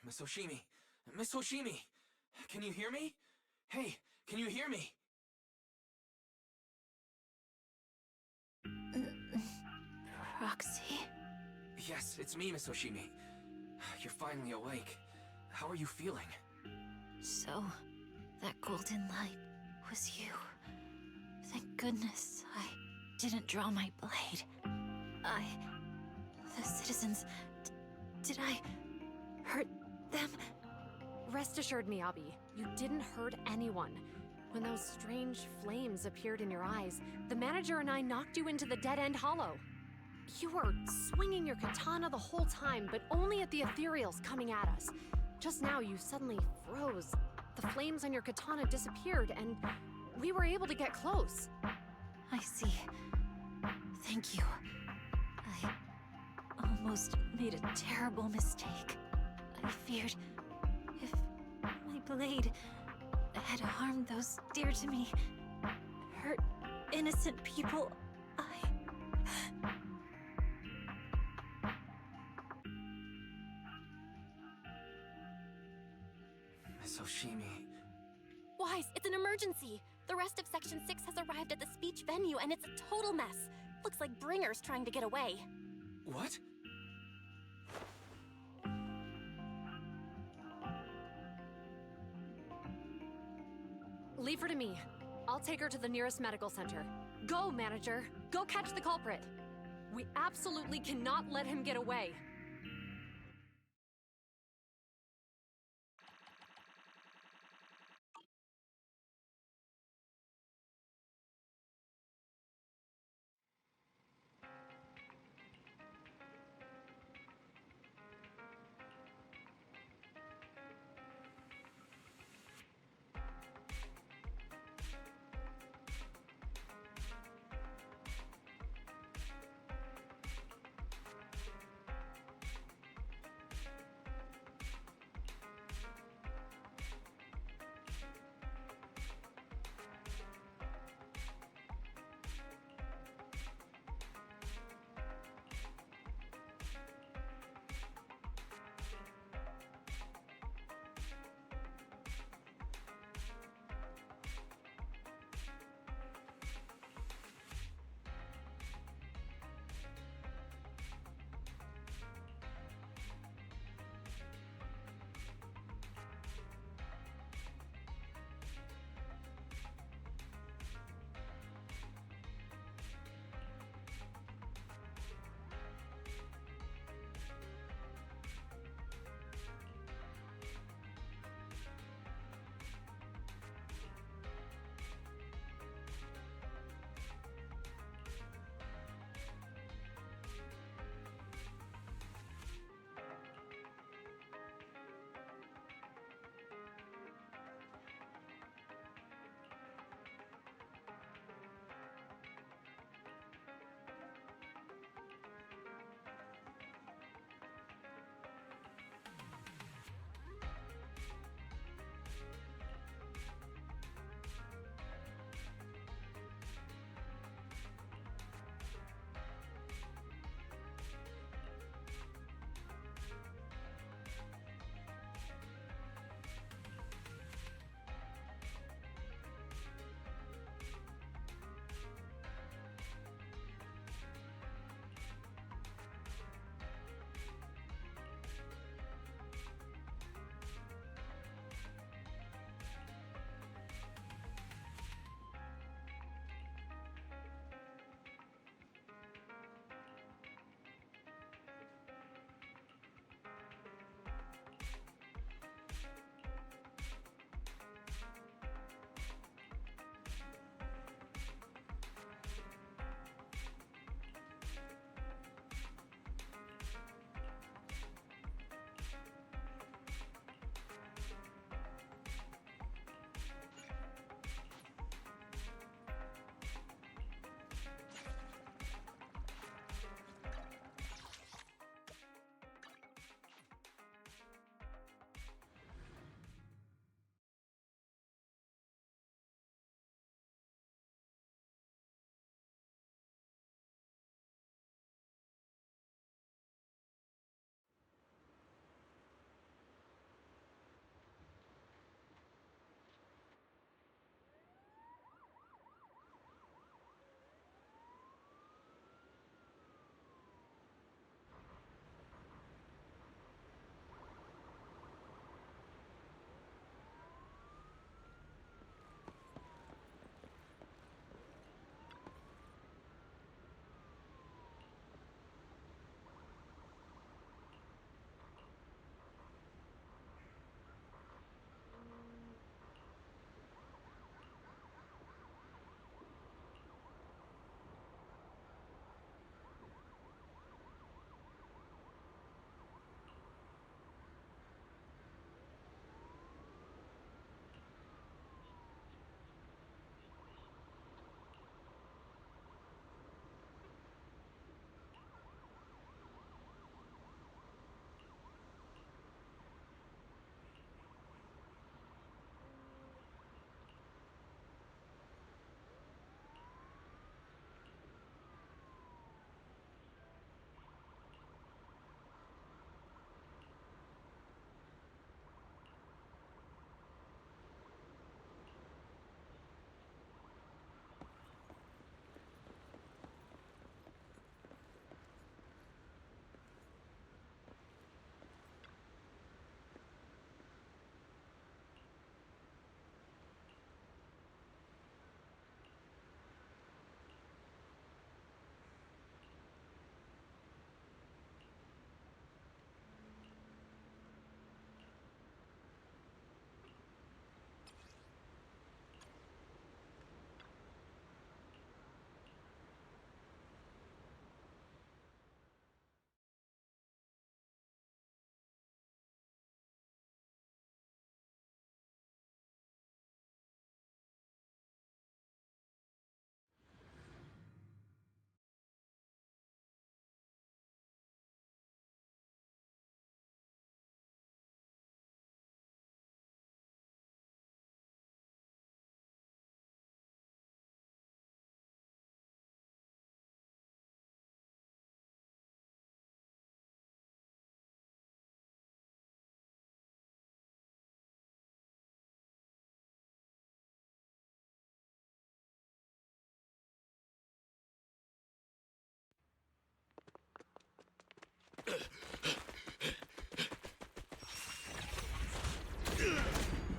Miss Hoshimi! Miss Hoshimi! Can you hear me? Hey, can you hear me? Proxy? Yes, it's me, Miss Hoshimi. You're finally awake. How are you feeling? So, that golden light was you. Thank goodness I didn't draw my blade. The citizens... did I hurt them? Rest assured, Miyabi, you didn't hurt anyone. When those strange flames appeared in your eyes, the manager and I knocked you into the dead-end hollow. You were swinging your katana the whole time, but only at the ethereals coming at us. Just now, you suddenly froze. The flames on your katana disappeared, and we were able to get close. I see. Thank you. I almost made a terrible mistake. I feared if my blade had harmed those dear to me, hurt innocent people, Miss Hoshimi... Wise, it's an emergency! The rest of Section 6 has arrived at the speech venue, and it's a total mess. Looks like Bringer's trying to get away. What? Leave her to me. I'll take her to the nearest medical center. Go, manager! Go catch the culprit! We absolutely cannot let him get away!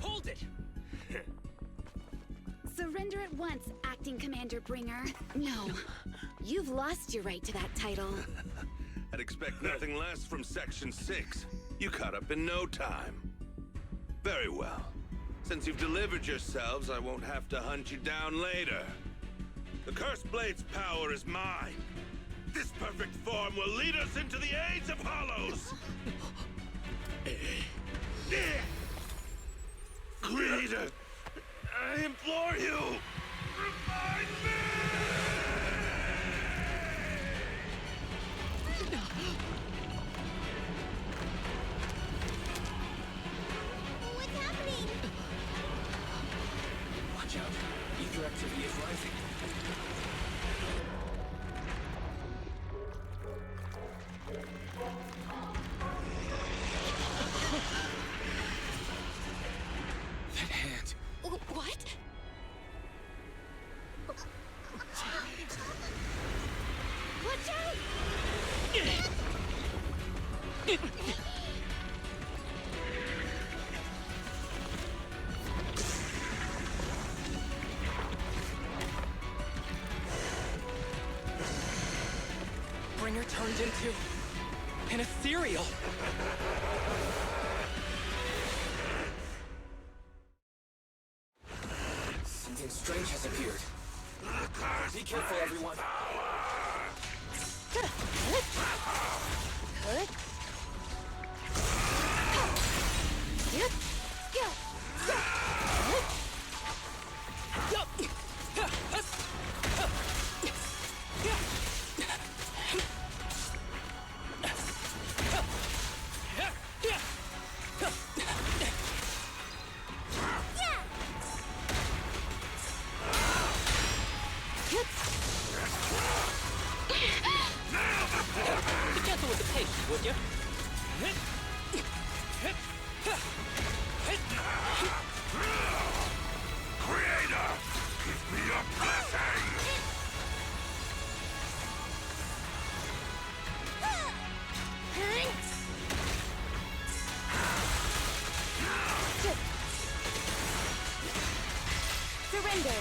Hold it! Surrender at once, Acting Commander Bringer. No, you've lost your right to that title. I'd expect nothing less from Section 6. You caught up in no time. Very well. Since you've delivered yourselves, I won't have to hunt you down later. The Cursed Blade's power is mine. This perfect form will lead us into the Age of Hollows! Creator, I implore you, revive me! What's happening? Watch out. Ether activity is rising. That hand. What? Watch out! Bringer turned into an ethereal. Something strange has appeared. Be careful, everyone. Be gentle with the pace, would you? Creator, give me your blessing! Surrender!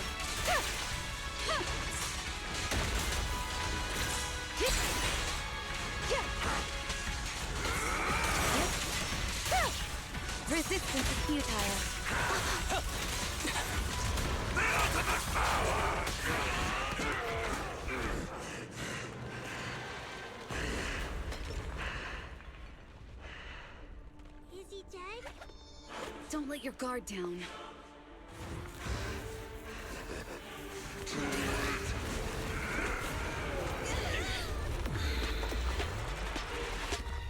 Resistance is futile. Is he dead? Don't let your guard down.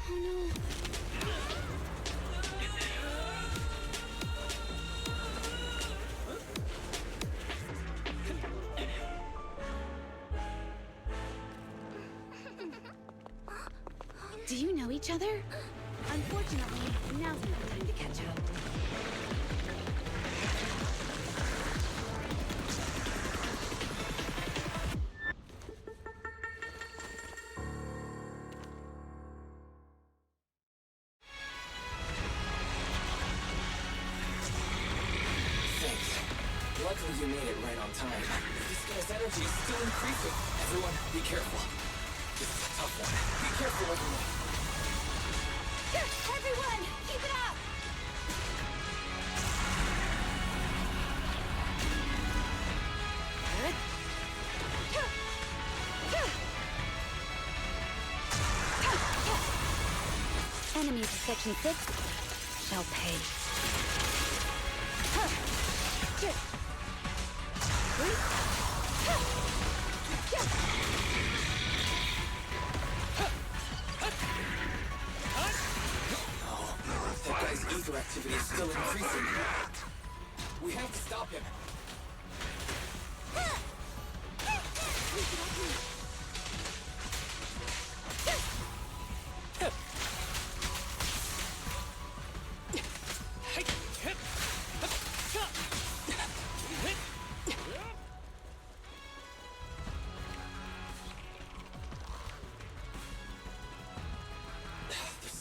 Oh no. Do you know each other? Unfortunately, now's not the time to catch up. Thanks. Luckily you made it right on time. This guy's energy is still increasing. Everyone, be careful. This is a tough one. Be careful, everyone. Everyone, keep it up! Enemies of Section 6 shall pay. That guy's ether activity is still increasing. We have to stop him.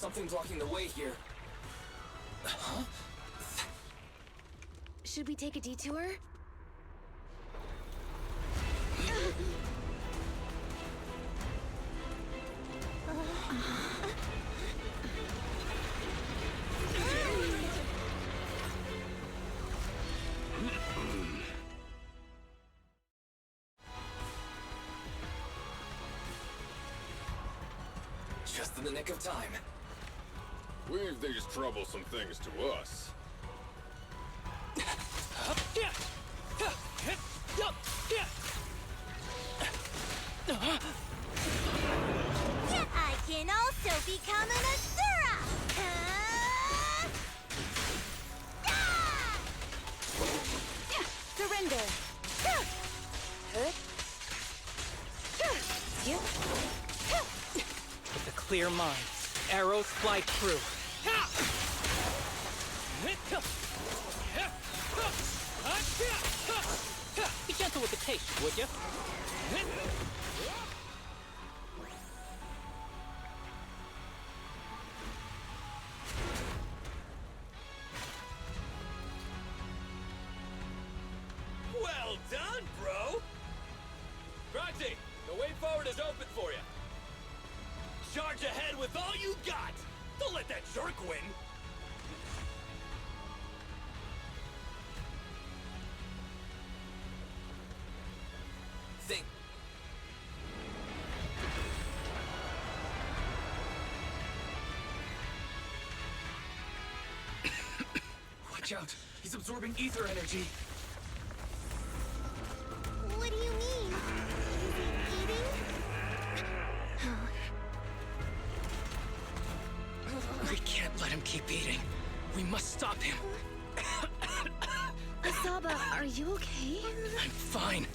something blocking the way here. Huh? Should we take a detour? Just in the nick of time. Leave these troublesome things to us. I can also become an Asura! Surrender! With a clear mind, arrows fly true. Be gentle with the case, would you? Well done, bro! Roxy, the way forward is open for you. Charge ahead with all you got! Don't let that jerk win! Think. Watch out! He's absorbing ether energy! What do you mean? Is he eating? We can't let him keep eating. We must stop him. Asaba, are you okay? I'm fine.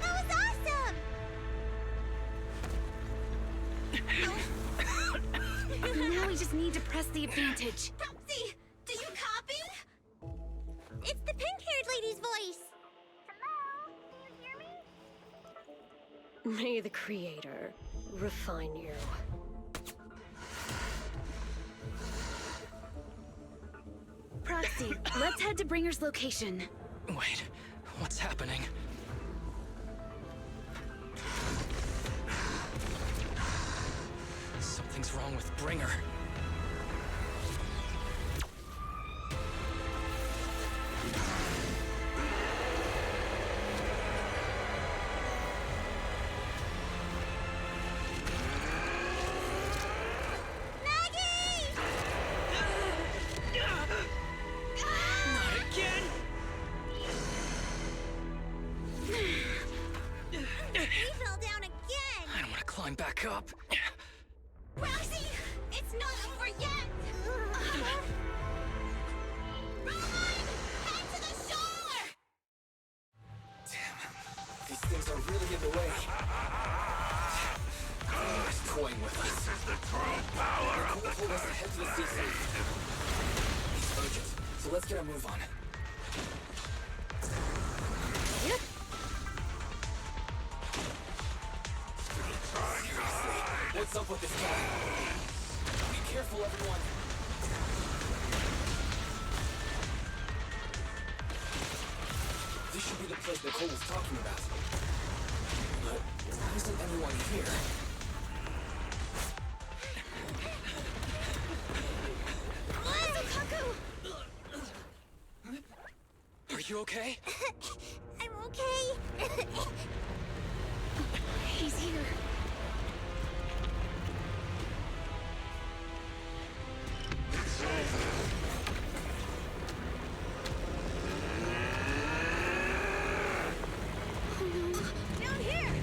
That was awesome! Now we just need to press the advantage. Proxy, do you copy? It's the pink-haired lady's voice. Hello? Do you hear me? May the Creator refine you. Proxy, let's head to Bringer's location. Wait, what's happening? Something's wrong with Bringer. Maggie! Not again! He fell down again! I don't want to climb back up. Roxy, it's not over yet! Rowan, head to the shore! Damn. These things are really in the way. He's toying with us. This is the true power of the Pull us ahead to the seaside. It's urgent, so let's get a move on. Seriously, what's up with this guy? Be careful, everyone. This should be the place Nicole was talking about. But why isn't anyone here? Are you okay? I'm okay. He's here. Down here!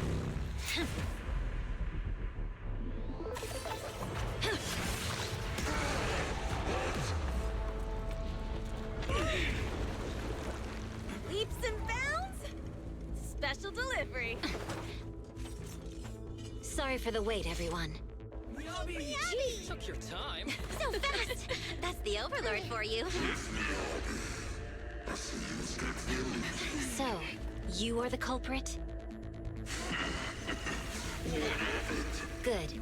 Leaps and bounds? Sorry for the wait, everyone. Miyabi! Took your time. So fast! That's the Overlord for you. So, you are the culprit? Good.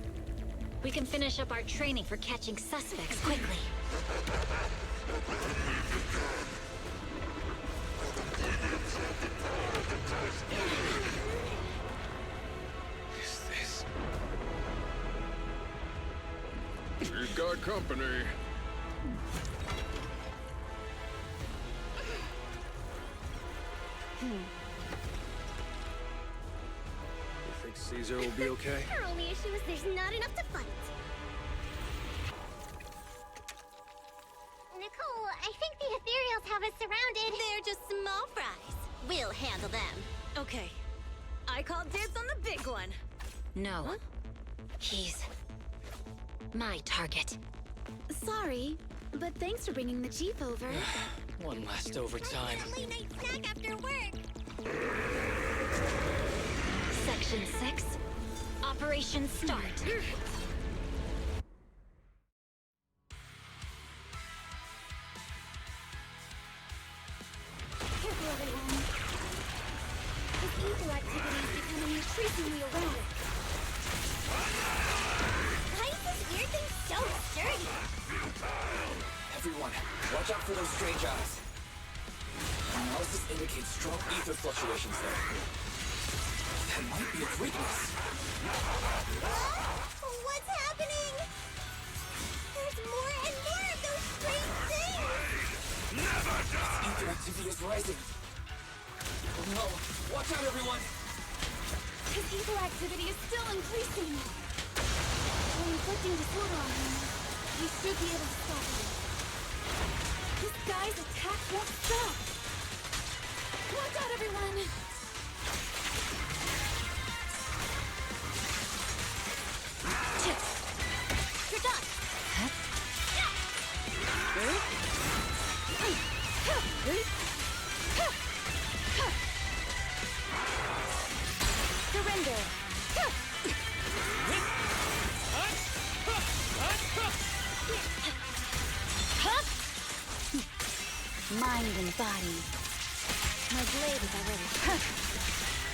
We can finish up our training for catching suspects quickly. Is this? We've got company. You think Caesar will be okay? Our only issue is there's not enough to fight. Nicole, I think the ethereals have us surrounded. They're just small fries. We'll handle them. Okay. I call dibs on the big one. No. Huh? He's my target. Sorry, but thanks for bringing the Chief over. One last overtime. Late night snack after work. Section 6. Operation start. Careful, everyone. This evil activity is becoming increasingly erratic. Why is this weird thing so sturdy? Everyone, watch out for those strange eyes. Analysis indicates strong ether fluctuations there. That might be its weakness. What's happening? There's more and more of those strange things! Never die! Ether activity is rising. Oh no! Watch out, everyone! His evil activity is still increasing. We're inflicting disorder on him. We should be able to stop him. This guy's attack won't stop. Watch out, everyone! You're done. Surrender! Mind and body. My blade is already.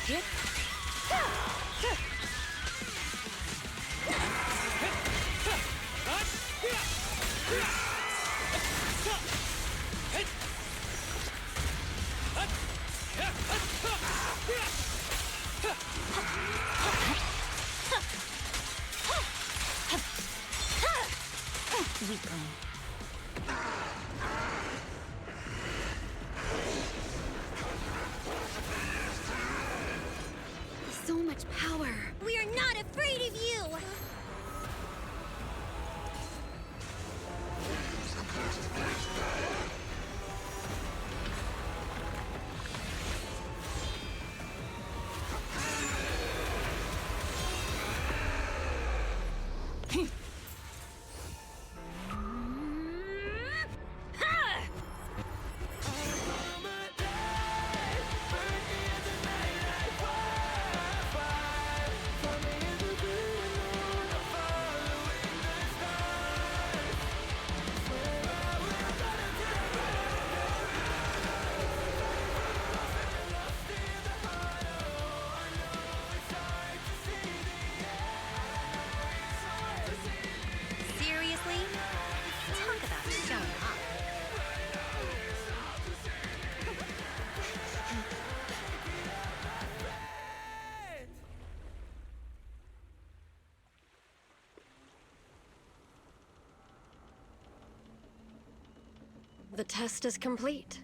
Hit. Weakling. So much power. We are not afraid of you! Seriously? Talk about showing off. The test is complete.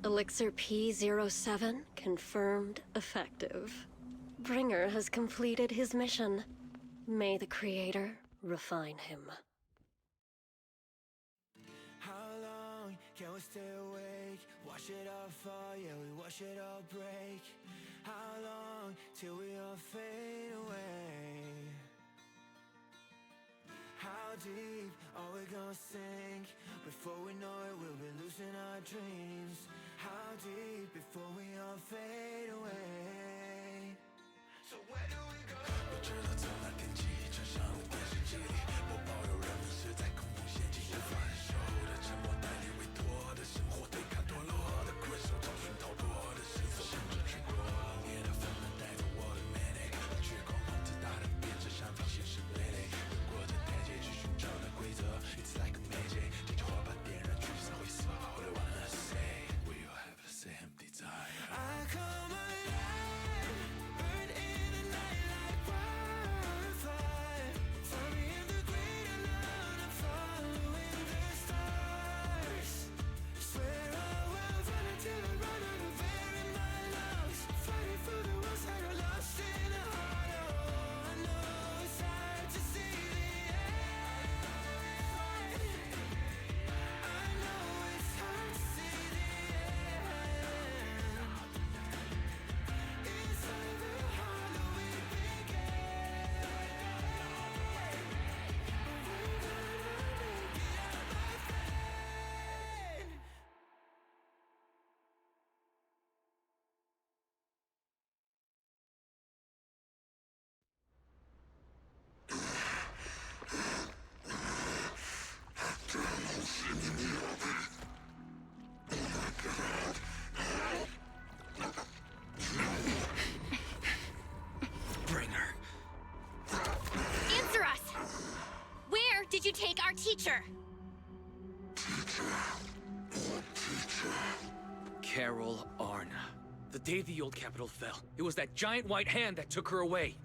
Elixir P07 confirmed effective. Bringer has completed his mission. May the Creator refine him. How long can we stay awake? Wash it all fall, yeah, we wash it all break. How long till we all fade away? How deep are we gonna sink? Before we know it, we'll be losing our dreams. How deep before we all fade away? So where do we go? Return to Bringer. Answer us! Where did you take our teacher? Carol Arna. The day the old capital fell, it was that giant white hand that took her away.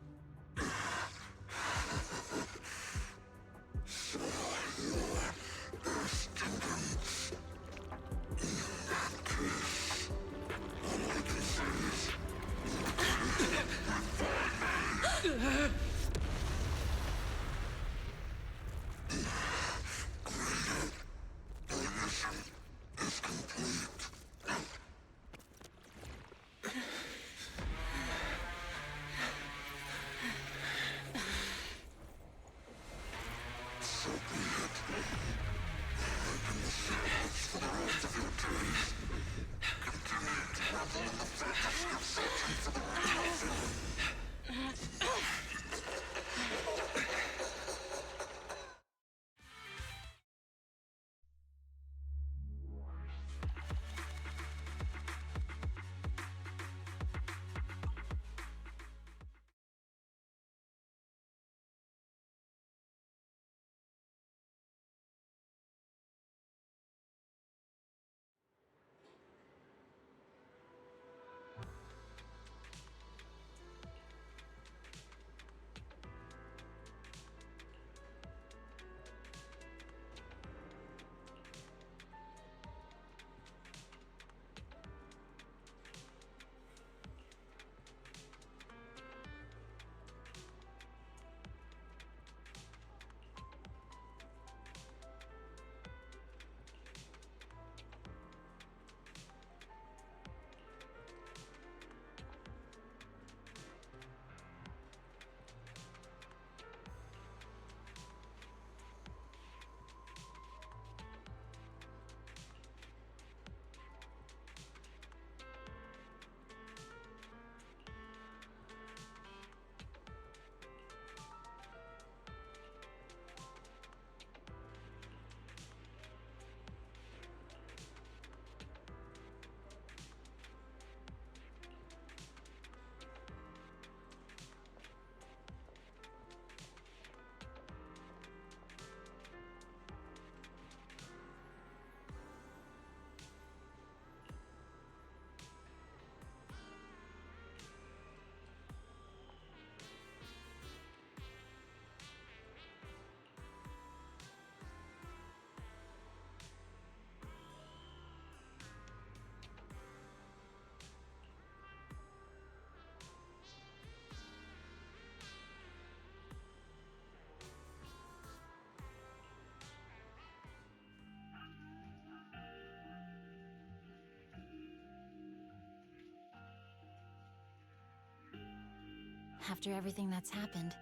After everything that's happened,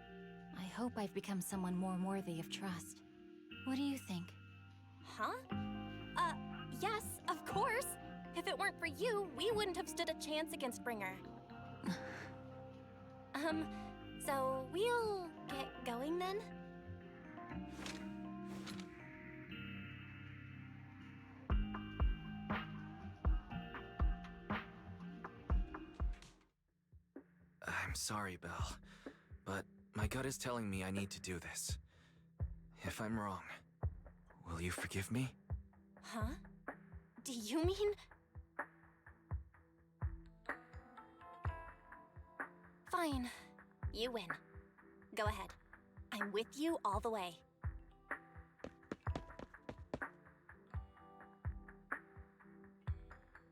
I hope I've become someone more worthy of trust. What do you think? Huh? Yes, of course. If it weren't for you, we wouldn't have stood a chance against Bringer. So we'll get going then? I'm sorry, Belle, but my gut is telling me I need to do this. If I'm wrong, will you forgive me? Huh? Do you mean... Fine. You win. Go ahead. I'm with you all the way.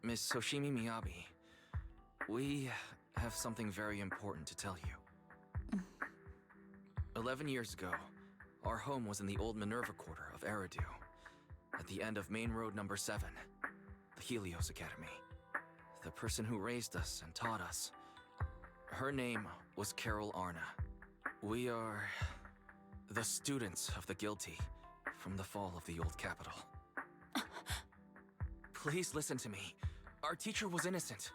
Miss Soshimi Miyabi, we have something very important to tell you. 11 years ago, our home was in the old Minerva Quarter of Eridu, at the end of Main Road number 7, the Helios Academy. The person who raised us and taught us, her name was Carol Arna. We are the students of the guilty from the fall of the old capital. Please listen to me. Our teacher was innocent.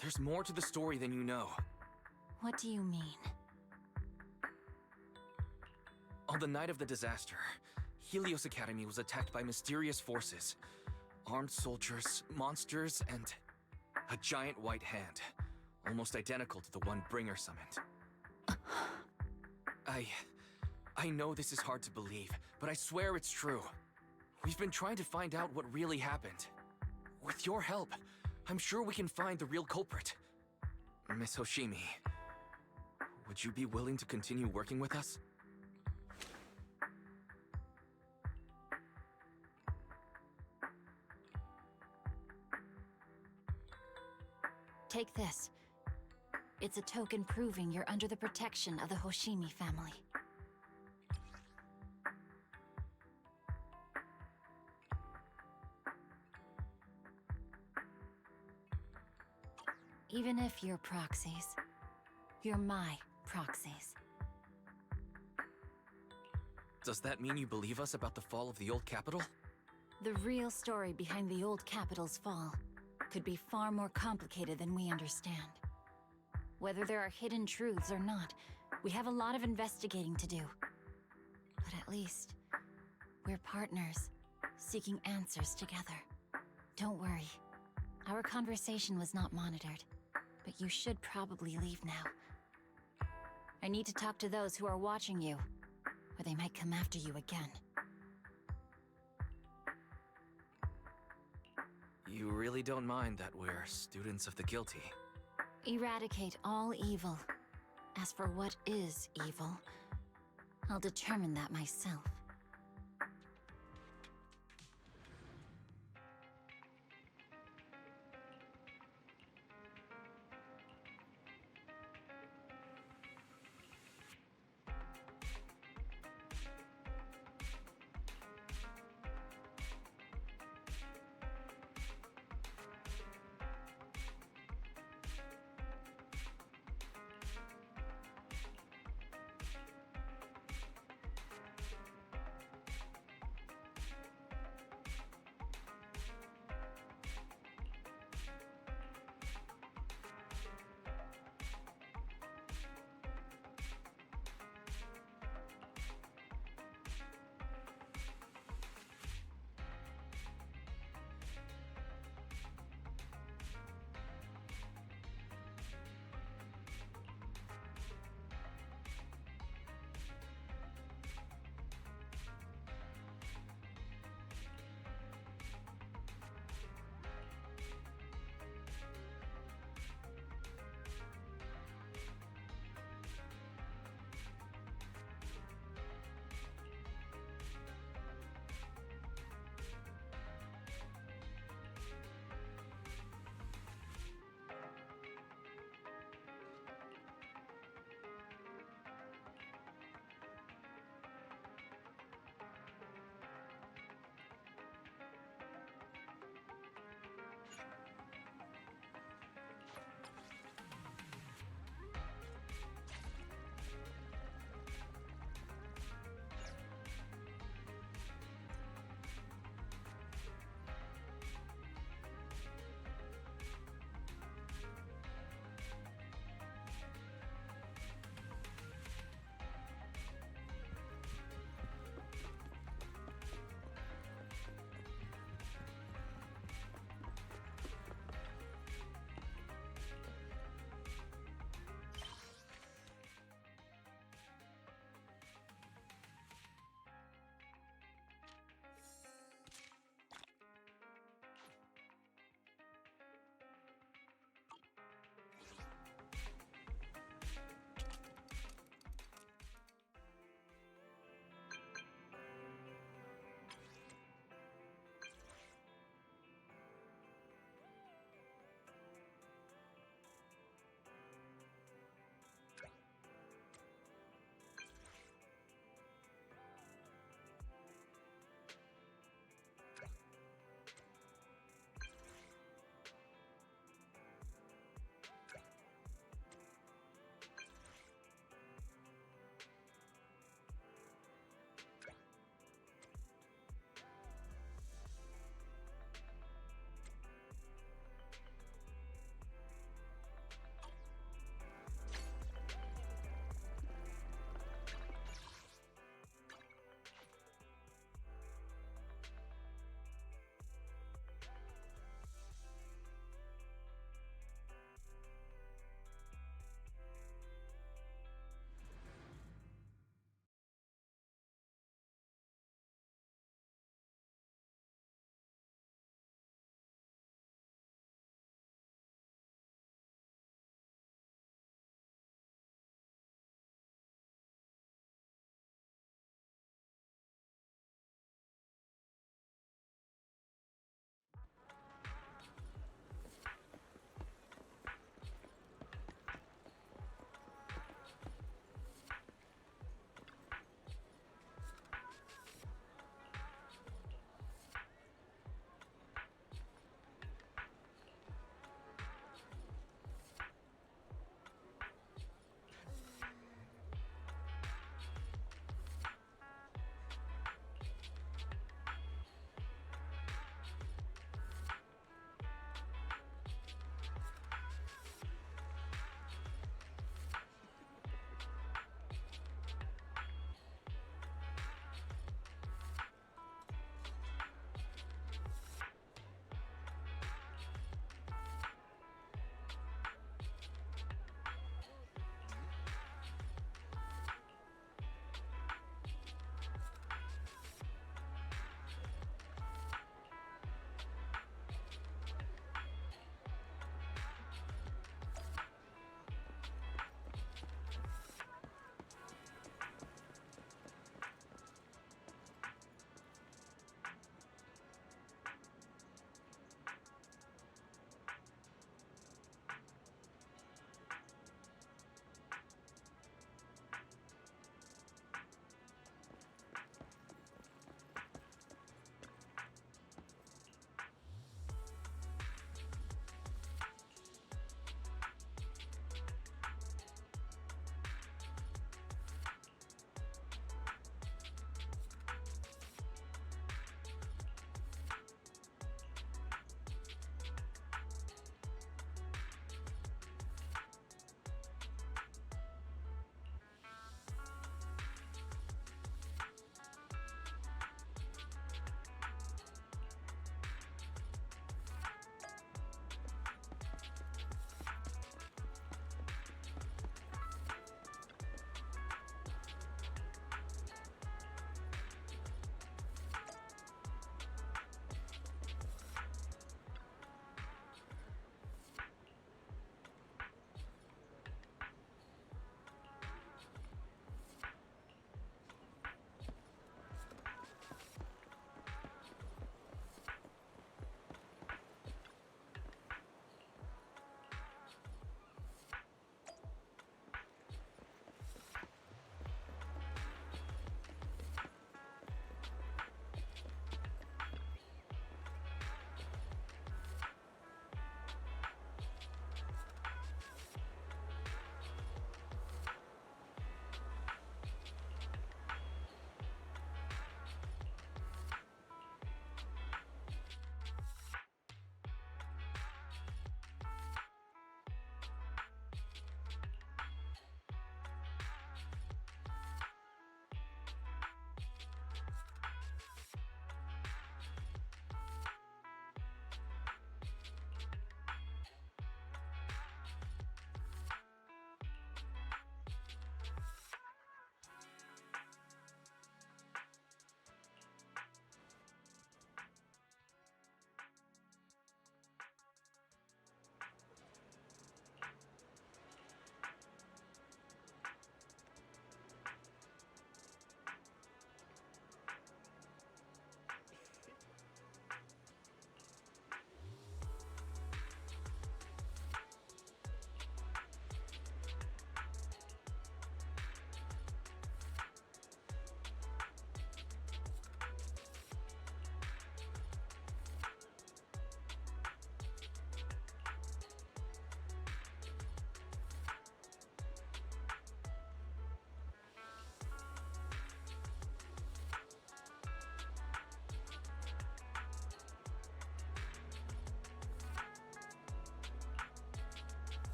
There's more to the story than you know. What do you mean? On the night of the disaster, Helios Academy was attacked by mysterious forces. Armed soldiers, monsters, and a giant white hand. Almost identical to the one Bringer summoned. I know this is hard to believe, but I swear it's true. We've been trying to find out what really happened. With your help, I'm sure we can find the real culprit. Miss Hoshimi, would you be willing to continue working with us? Take this. It's a token proving you're under the protection of the Hoshimi family. Even if you're proxies, you're my proxies. Does that mean you believe us about the fall of the old capital? The real story behind the old capital's fall could be far more complicated than we understand. Whether there are hidden truths or not, we have a lot of investigating to do. But at least, we're partners, seeking answers together. Don't worry. Our conversation was not monitored, but you should probably leave now. I need to talk to those who are watching you, or they might come after you again. You really don't mind that we're students of the guilty? Eradicate all evil. As for what is evil, I'll determine that myself.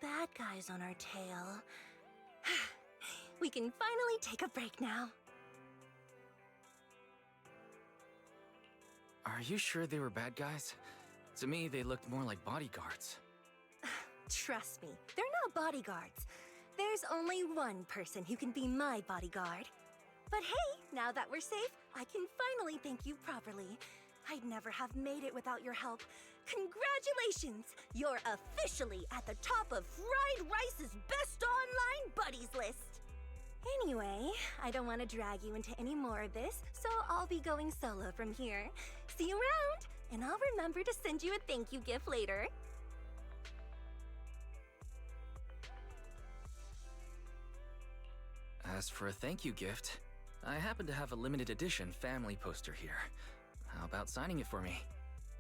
bad guys on our tail. We can finally take a break now. Are you sure they were bad guys? To me, they looked more like bodyguards. Trust me, they're not bodyguards. There's only one person who can be my bodyguard. But hey, now that we're safe, I can finally thank you properly. I'd never have made it without your help. Congratulations! You're officially at the top of Fried Rice's best online buddies list. Anyway, I don't want to drag you into any more of this, so I'll be going solo from here. See you around, and I'll remember to send you a thank you gift later. As for a thank you gift, I happen to have a limited edition family poster here. How about signing it for me?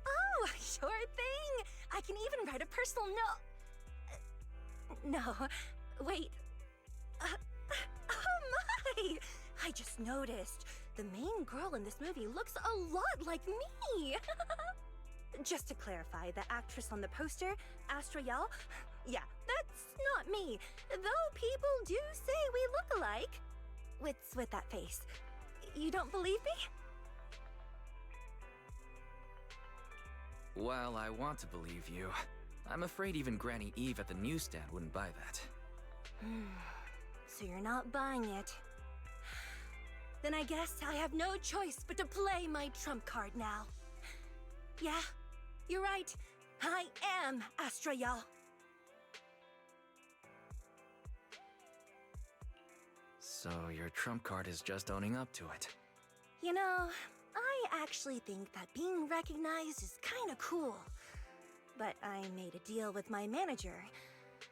Oh, sure thing! I can even write a personal note. No, wait. Oh my! I just noticed. The main girl in this movie looks a lot like me! Just to clarify, the actress on the poster, Astra Yal, yeah, that's not me. Though people do say we look alike. What's with that face? You don't believe me? While I want to believe you, I'm afraid even Granny Eve at the newsstand wouldn't buy that. So you're not buying it. Then I guess I have no choice but to play my trump card now. Yeah, you're right. I am Astra Yal. So your trump card is just owning up to it. You know, I actually think that being recognized is kinda cool. But I made a deal with my manager.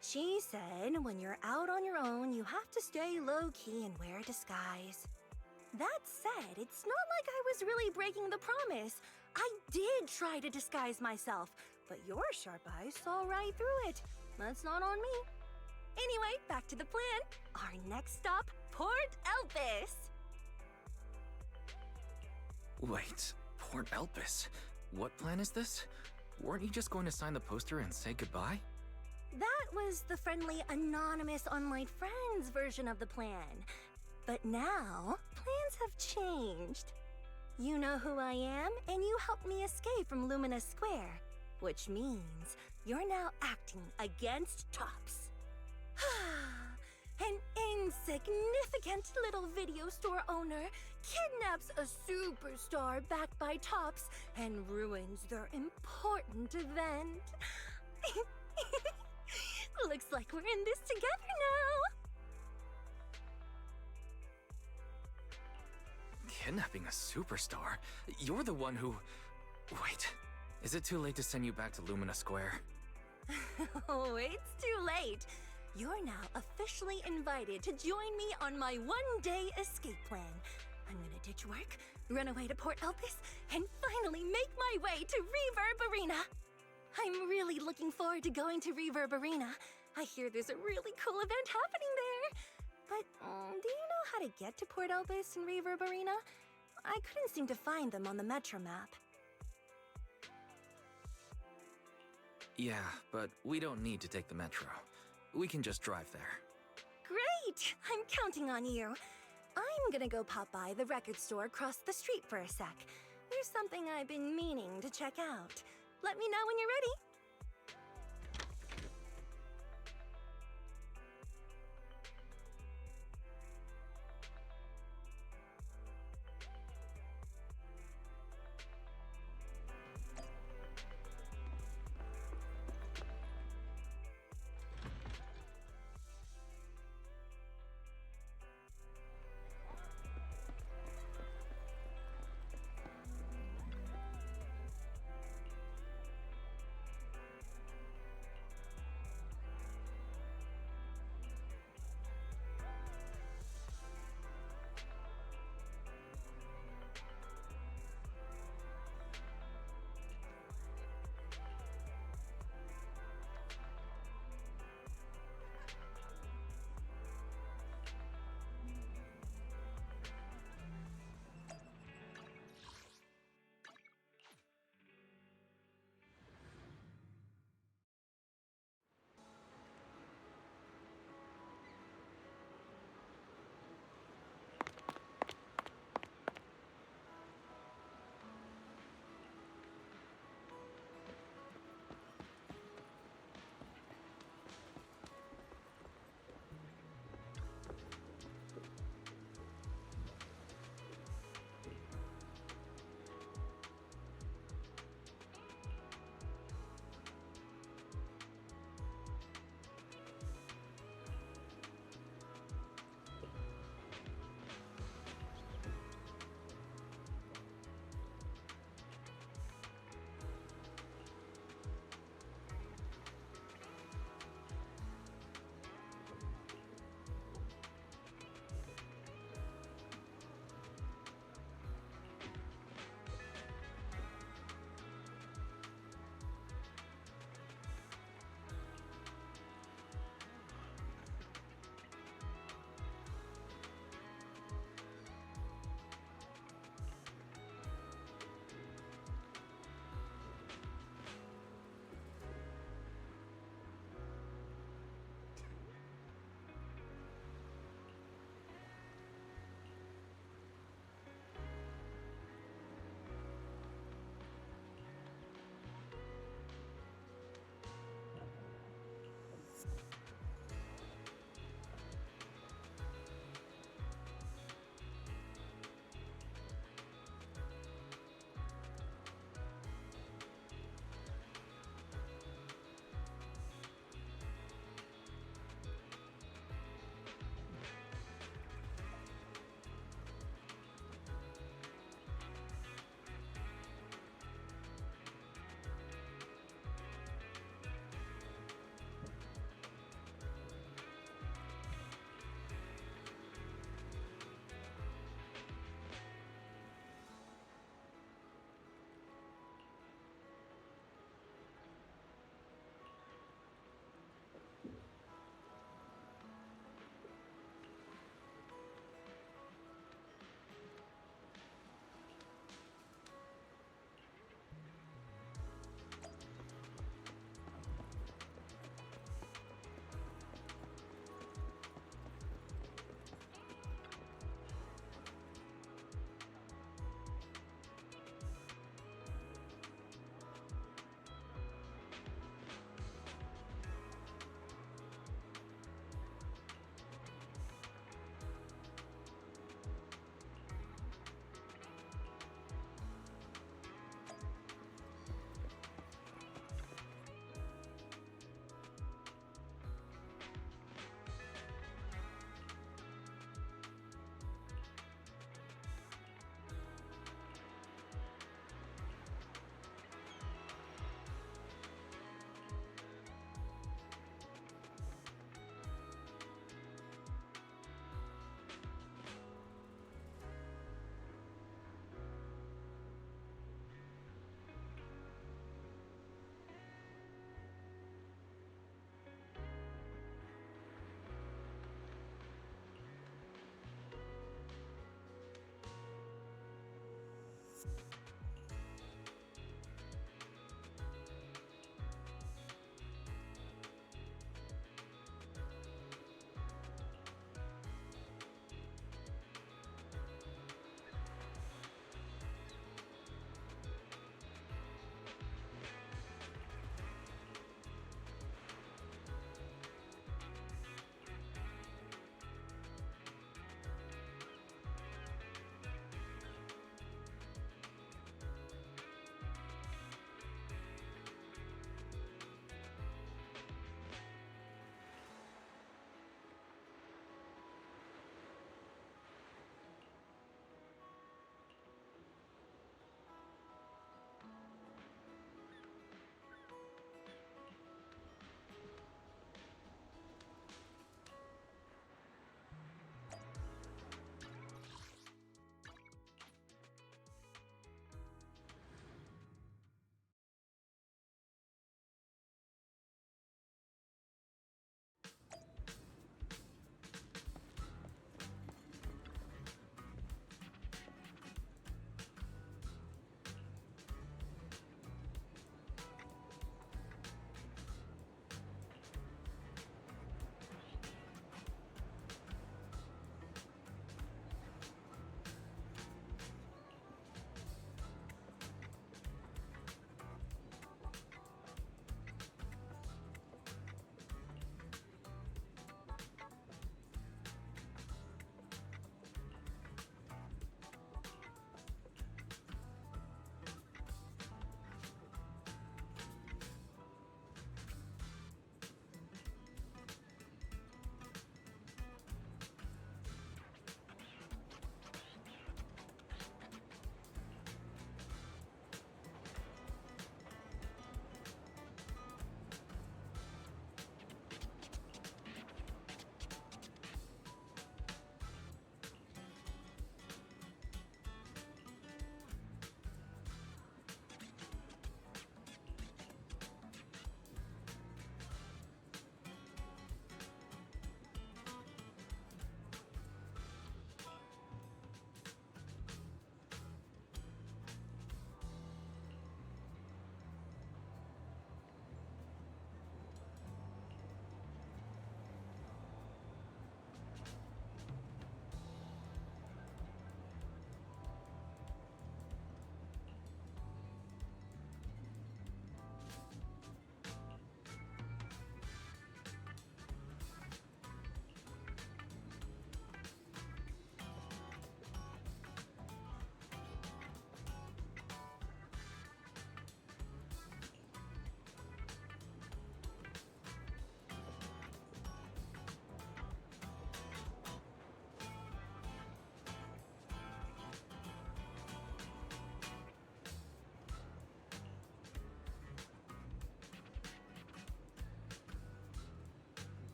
She said when you're out on your own, you have to stay low-key and wear a disguise. That said, it's not like I was really breaking the promise. I did try to disguise myself, but your sharp eyes saw right through it. That's not on me. Anyway, back to the plan. Our next stop, Port Elpis. Wait, Port Elpis? What plan is this? Weren't you just going to sign the poster and say goodbye? That was the friendly, anonymous online friends version of the plan. But now, plans have changed. You know who I am, and you helped me escape from Lumina Square, which means you're now acting against Tops. An insignificant little video store owner kidnaps a superstar backed by Tops and ruins their important event. Looks like we're in this together now. Kidnapping a superstar? You're the one who... Wait, is it too late to send you back to Lumina Square? Oh, it's too late. You're now officially invited to join me on my one-day escape plan. I'm gonna ditch work, run away to Port Elpis, and finally make my way to Reverb Arena. I'm really looking forward to going to Reverb Arena. I hear there's a really cool event happening there. But do you know how to get to Port Elpis and Reverb Arena? I couldn't seem to find them on the Metro map. Yeah, but we don't need to take the metro. We can just drive there. Great! I'm counting on you. I'm gonna go pop by the record store across the street for a sec. There's something I've been meaning to check out. Let me know when you're ready.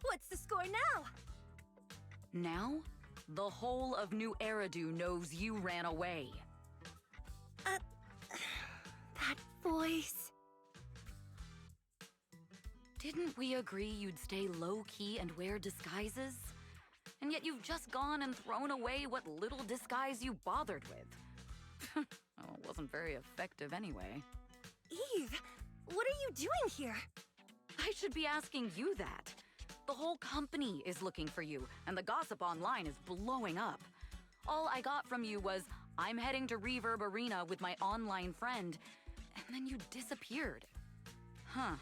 What's the score now? Now, the whole of New Eridu knows you ran away. That voice... Didn't we agree you'd stay low-key and wear disguises? And yet you've just gone and thrown away what little disguise you bothered with. Well, it wasn't very effective anyway. Eve, what are you doing here? I should be asking you that. The whole company is looking for you, and the gossip online is blowing up. All I got from you was, I'm heading to Reverb Arena with my online friend, and then you disappeared. Huh.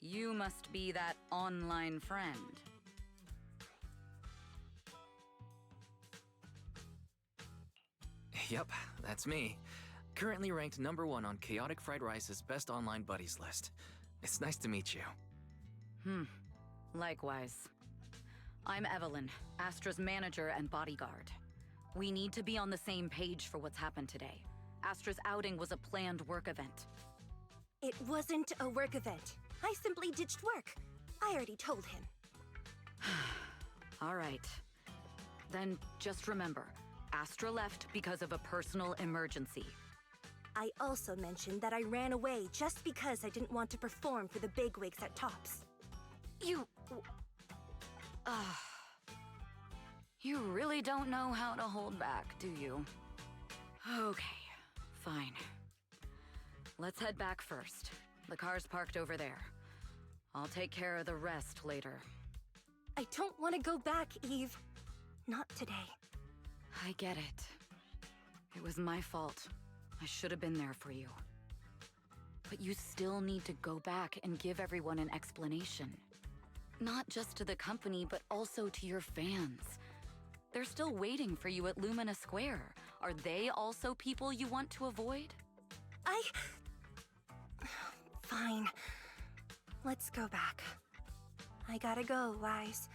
You must be that online friend. Yep, that's me. Currently ranked #1 on Chaotic Fried Rice's Best Online Buddies list. It's nice to meet you. Likewise. I'm Evelyn, Astra's manager and bodyguard. We need to be on the same page for what's happened today. Astra's outing was a planned work event. It wasn't a work event. I simply ditched work. I I already told him. All right. Then just remember, Astra left because of a personal emergency. I also mentioned that I ran away just because I didn't want to perform for the bigwigs at Tops. You really don't know how to hold back, do you? Okay, fine. Let's head back first. The car's parked over there. I'll take care of the rest later. I don't want to go back, Eve. Not today. I get it. It was my fault. I should have been there for you. But you still need to go back and give everyone an explanation. Not just to the company, but also to your fans. They're still waiting for you at Lumina Square. Are they also people you want to avoid? Fine. Let's go back. I gotta go, Wise.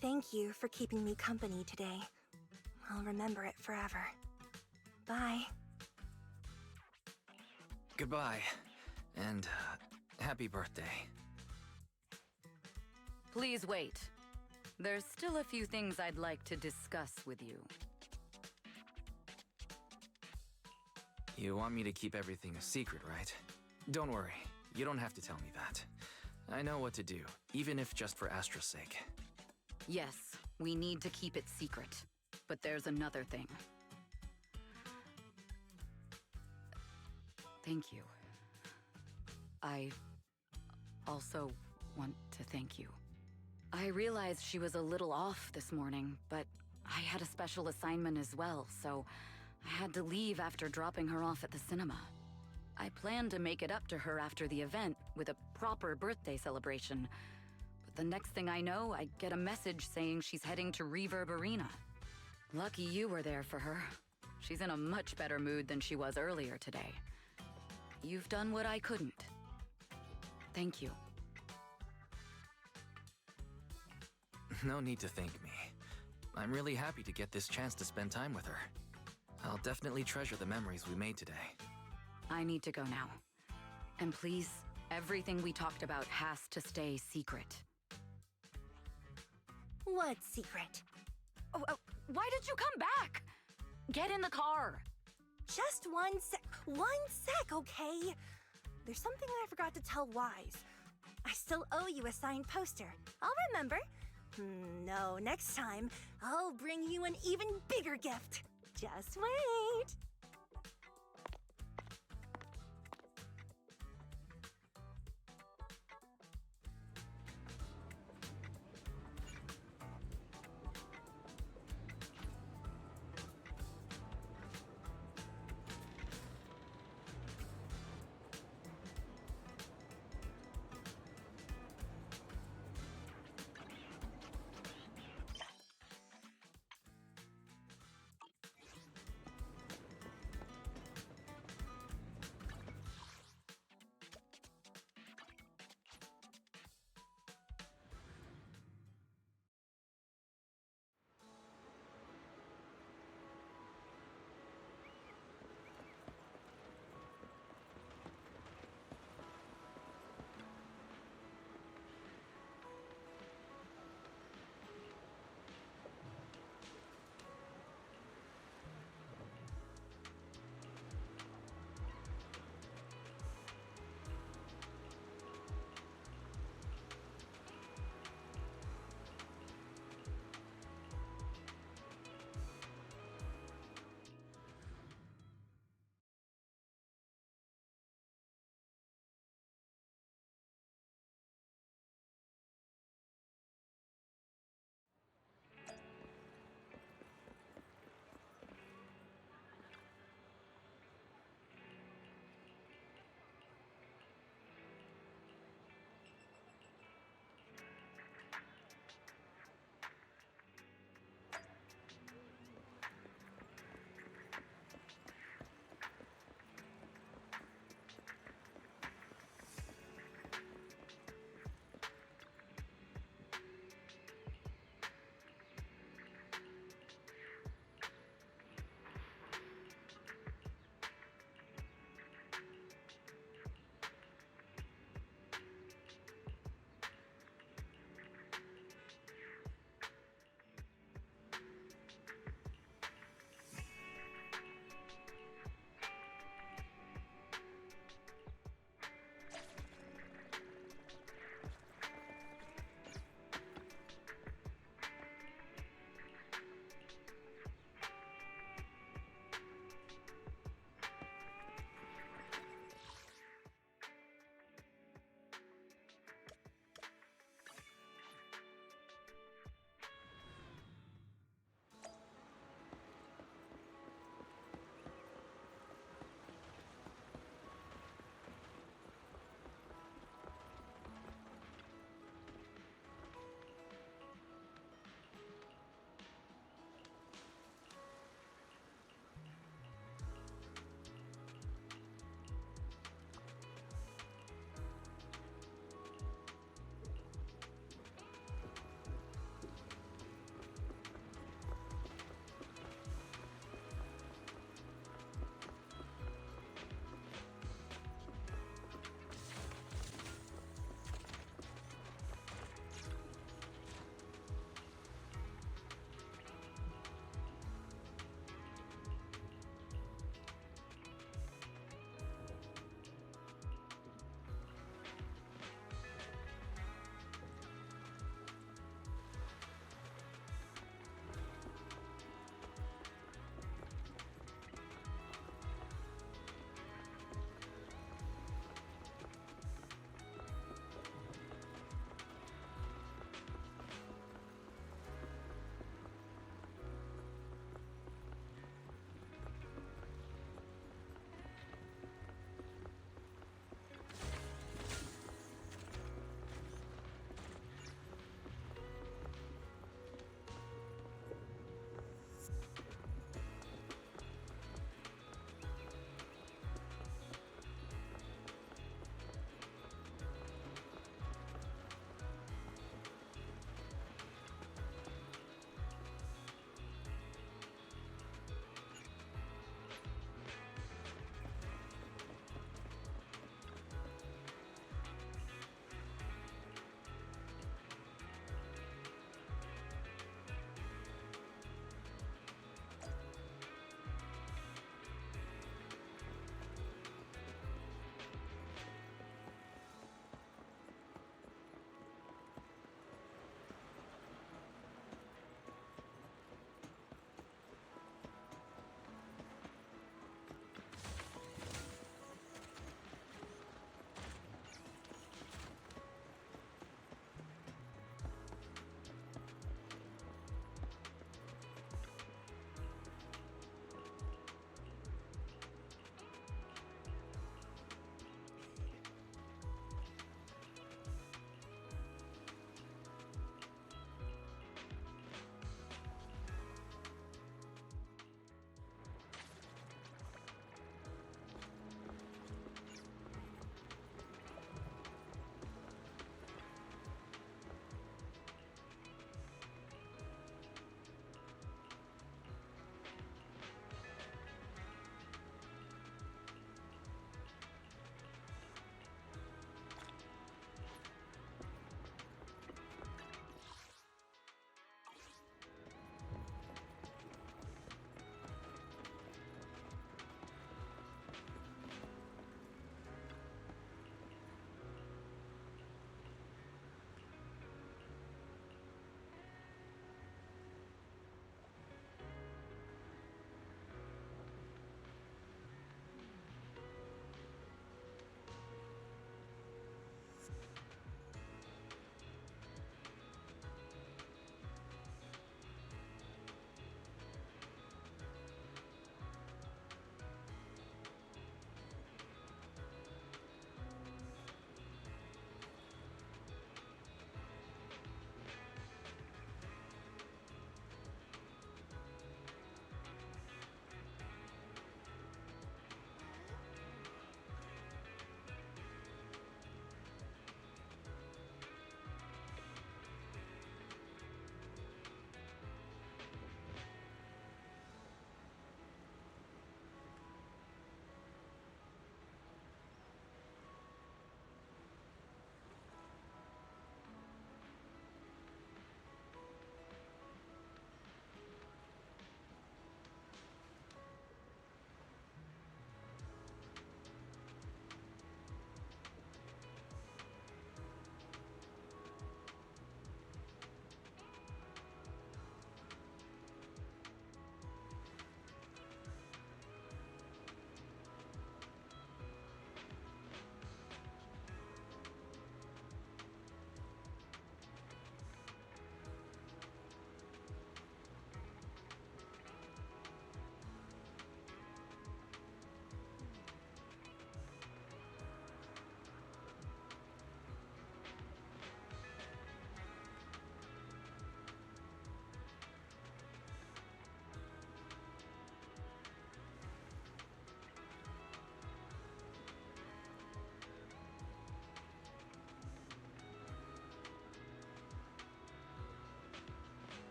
Thank you for keeping me company today. I'll remember it forever. Bye. Goodbye. And happy birthday. Please wait. There's still a few things I'd like to discuss with you. You want me to keep everything a secret, right? Don't worry. You don't have to tell me that. I know what to do, even if just for Astra's sake. Yes, we need to keep it secret. But there's another thing. Thank you. I also want to thank you. I realized she was a little off this morning, but I had a special assignment as well, so I had to leave after dropping her off at the cinema. I planned to make it up to her after the event with a proper birthday celebration. But the next thing I know, I get a message saying she's heading to Reverb Arena. Lucky you were there for her. She's in a much better mood than she was earlier today. You've done what I couldn't. Thank you. No need to thank me. I'm really happy to get this chance to spend time with her. I'll definitely treasure the memories we made today. I need to go now. And please, everything we talked about has to stay secret. What secret? Why did you come back? Get in the car. Just one sec, okay? There's something I forgot to tell Wise. I still owe you a signed poster. I'll remember. No, next time, I'll bring you an even bigger gift. Just wait.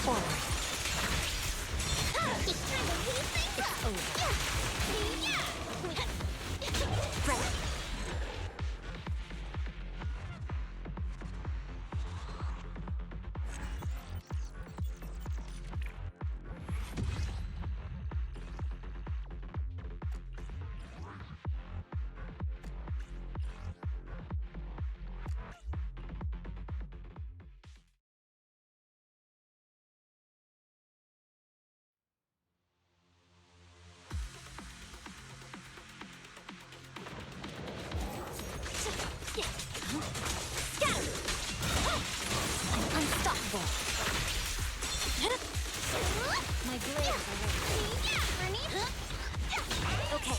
forward. It's time to heat things up! Ready. I'm unstoppable. My blades are ready. Okay.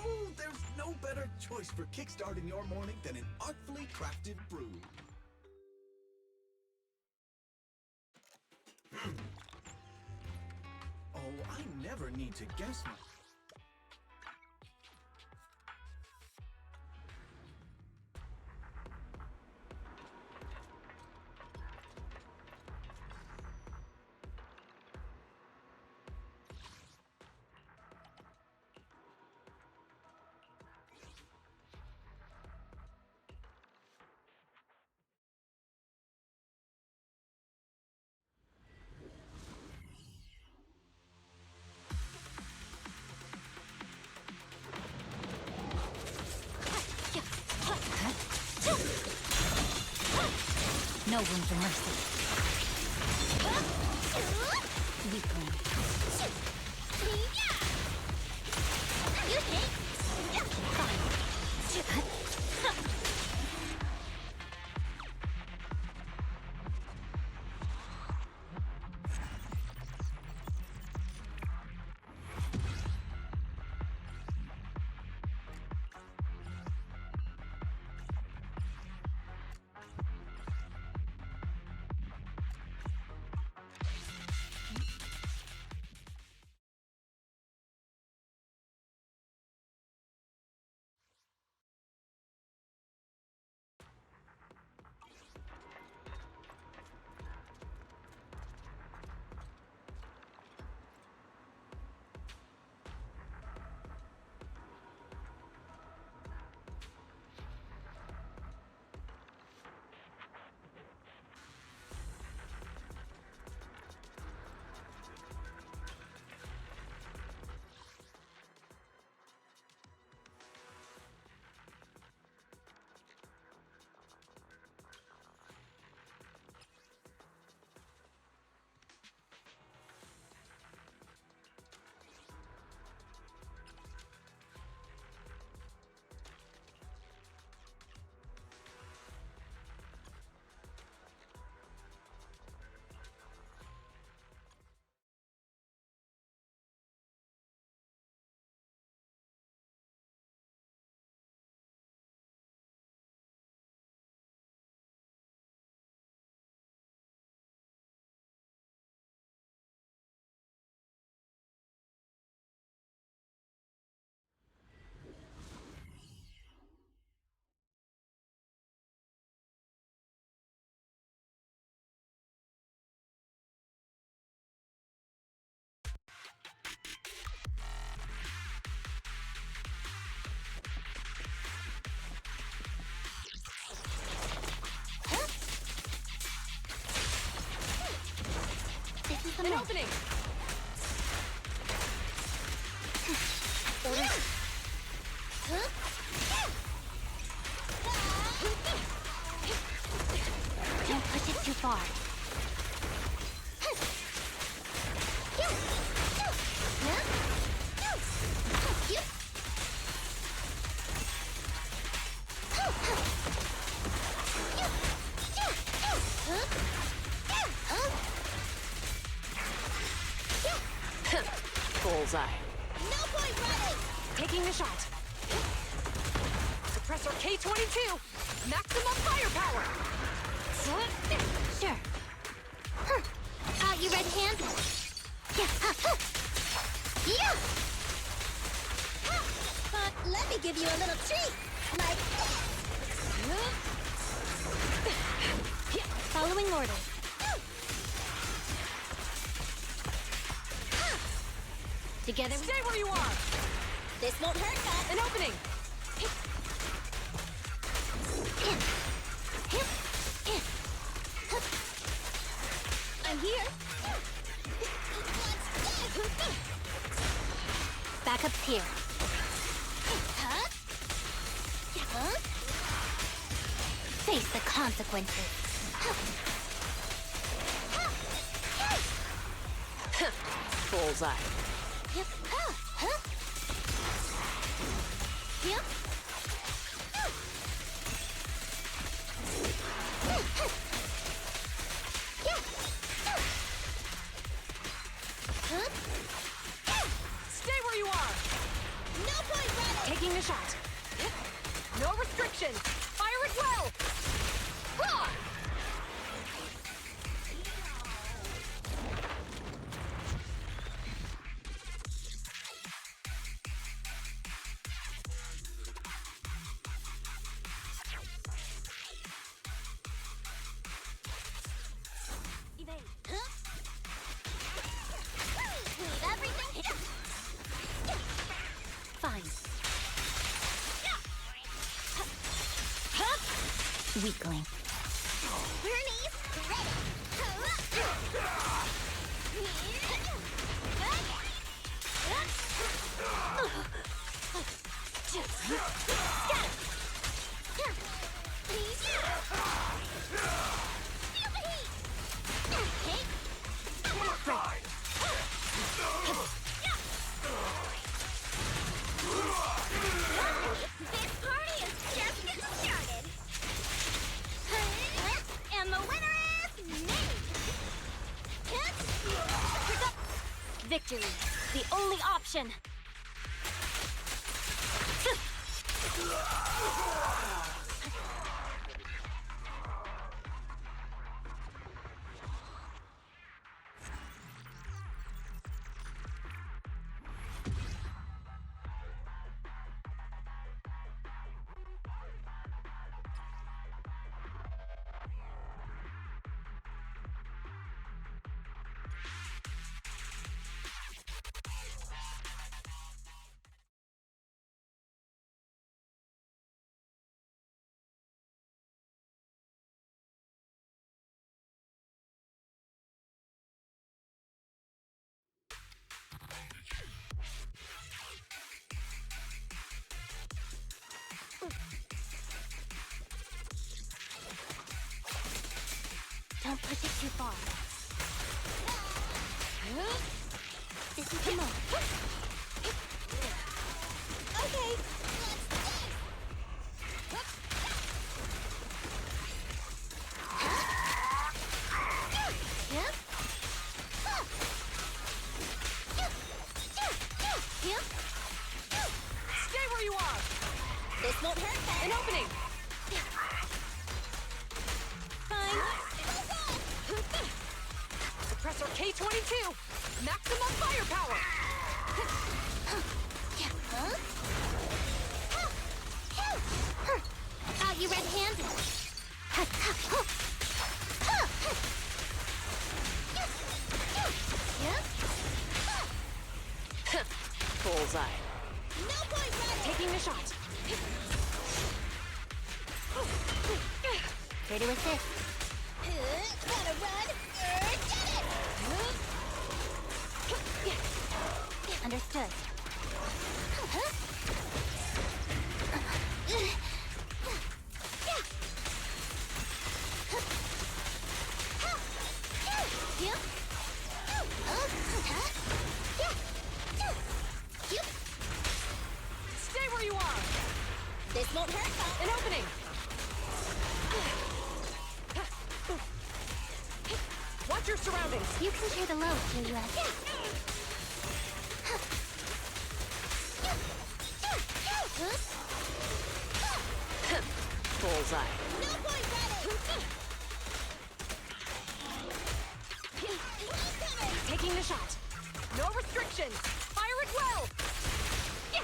Oh, there's no better choice for kickstarting your morning than an artfully crafted brew. Oh, I never need to guess my... No room for mercy. Weak point. You think? Welcome An in. opening! Orders. Don't push it too far. Bullseye. No point running! Taking the shot. Suppressor K-22! Maximum firepower! Sure. Out you red-handed. Yeah. But let me give you a little treat. Like this. Following orders. Together we... Stay where you are! This won't hurt much. An opening! I'm here. Backup's here. Huh? Huh? Face the consequences. Bullseye. Yep. Huh? Yep. Stay where you are! No point running! Taking the shot. No restrictions! Fire it well! Run! Leave everything. Fine. Weakling. Bernie's ready. This party is just getting started. And the winner is me. Victory. The only option. Don't push it too far. This is the moment. Okay. Yep. Yep. Stay where you are! This won't hurt much. An opening! Fine. Suppressor K-22! Maximum firepower! Out you red-handed. Bullseye. No point running. Taking the shot. Ready with this. Gotta run. Get it. Understood. Stay where you are! This won't hurt. An opening! Watch your surroundings! You can share the load, Juliet. Bullseye. No point ready! Taking the shot. No restrictions! Fire it well! Yeah.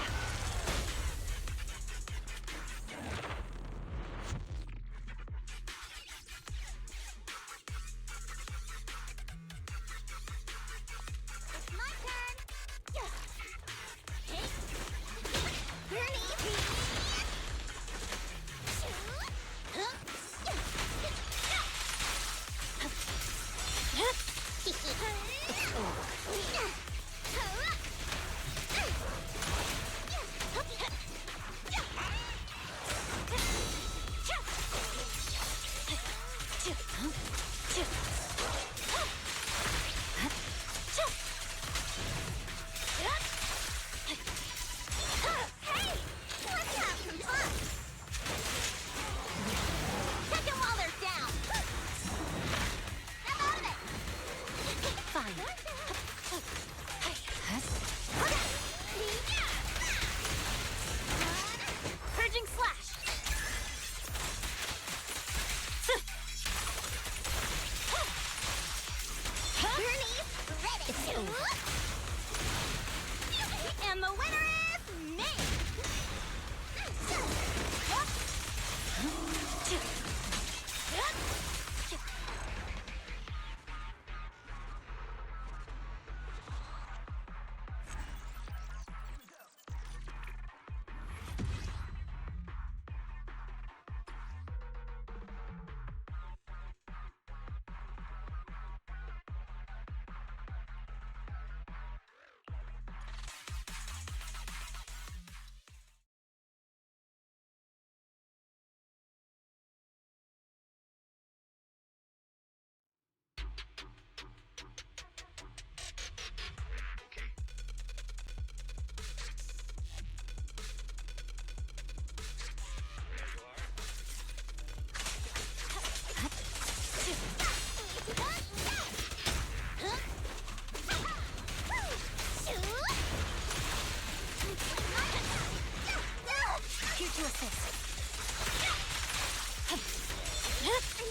My turn! Purging slash! It's over. And the winner is me! Here to assist. I'm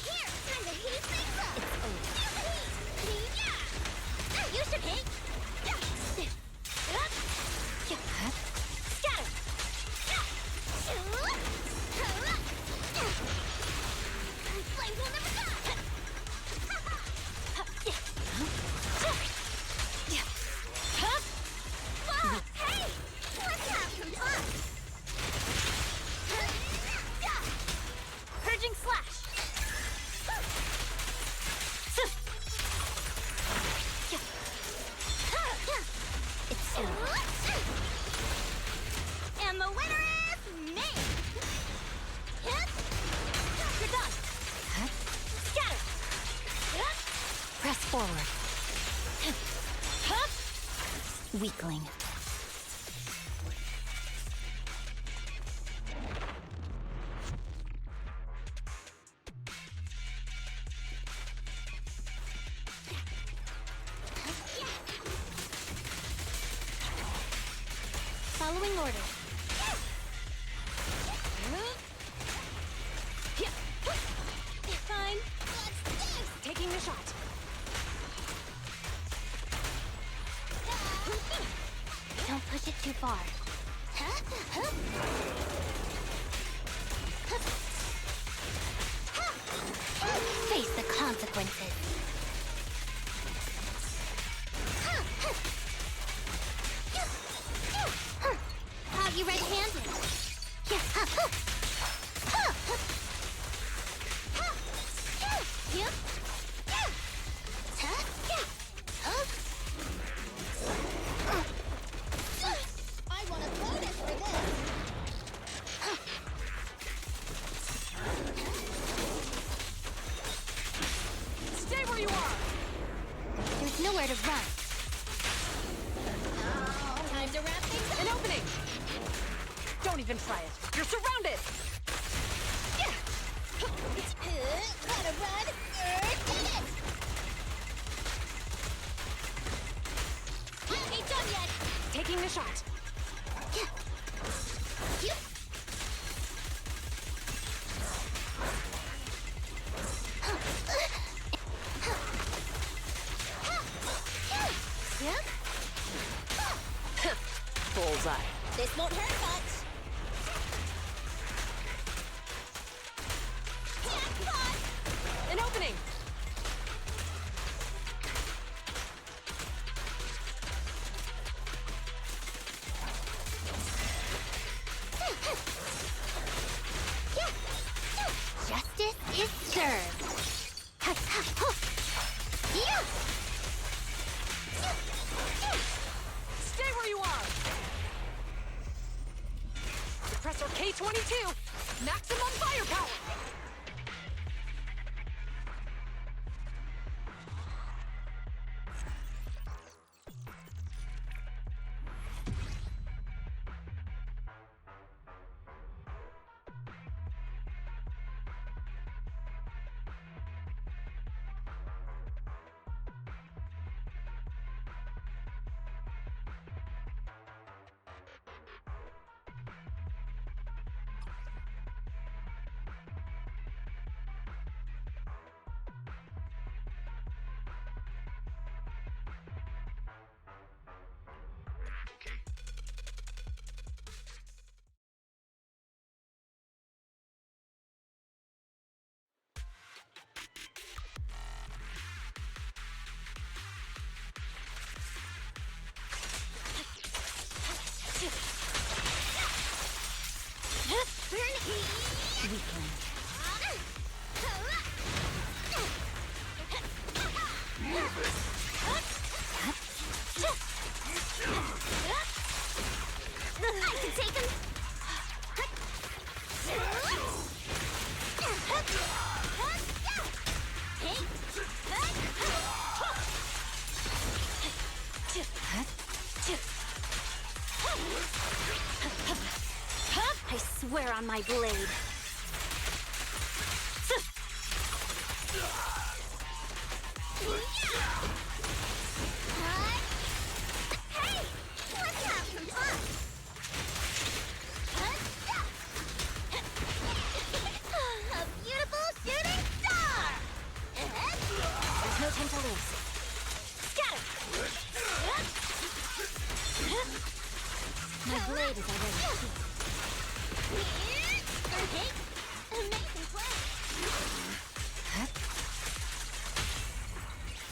here! Time to heat things up! It's over. You should hate! Scatter! Flames will never stop! Hey! Let's have some fun! Purging slash! It's over. And the winner is me! You're done! Scatter! Press forward. Weakling. Following orders. Fine. Taking the shot. Don't push it too far. Face the consequences. Have you red-handed? nowhere to run. Time to wrap things up. An opening! Don't even try it. You're surrounded! Gotta run. Did it! Ain't done yet. Taking the shot. Bullseye. This won't hurt much. An opening! Justice is served. Stay where you are! Suppressor K-22! Maximum firepower! I can take him. I swear on my blade. Hey, let's have some fun. A beautiful shooting star. There's no time to lose. Scatter. My blade is already Okay, amazing play.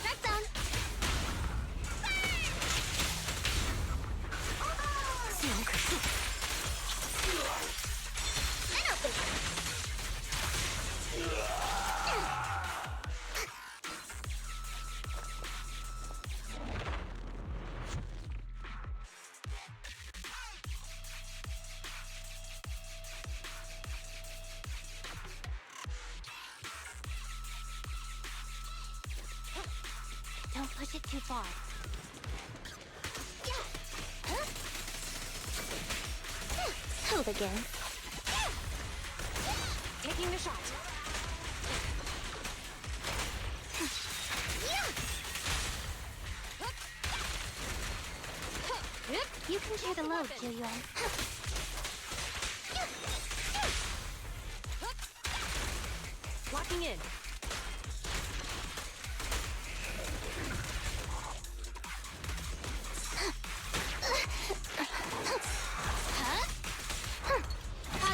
That's done. An opening. Don't push it too far. Hold again. Taking the shot. You can share the load, Kyuyuan. Locking in.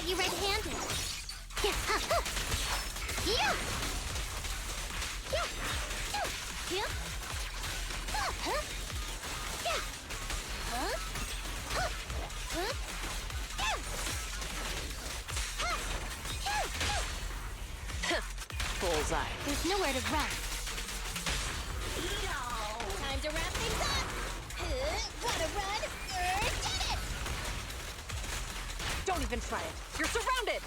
You red-handed. Yeah. Yeah. Yeah. Bullseye. There's nowhere to run. Time to wrap things up. Gotta run. Did it! Don't even try it. You're surrounded!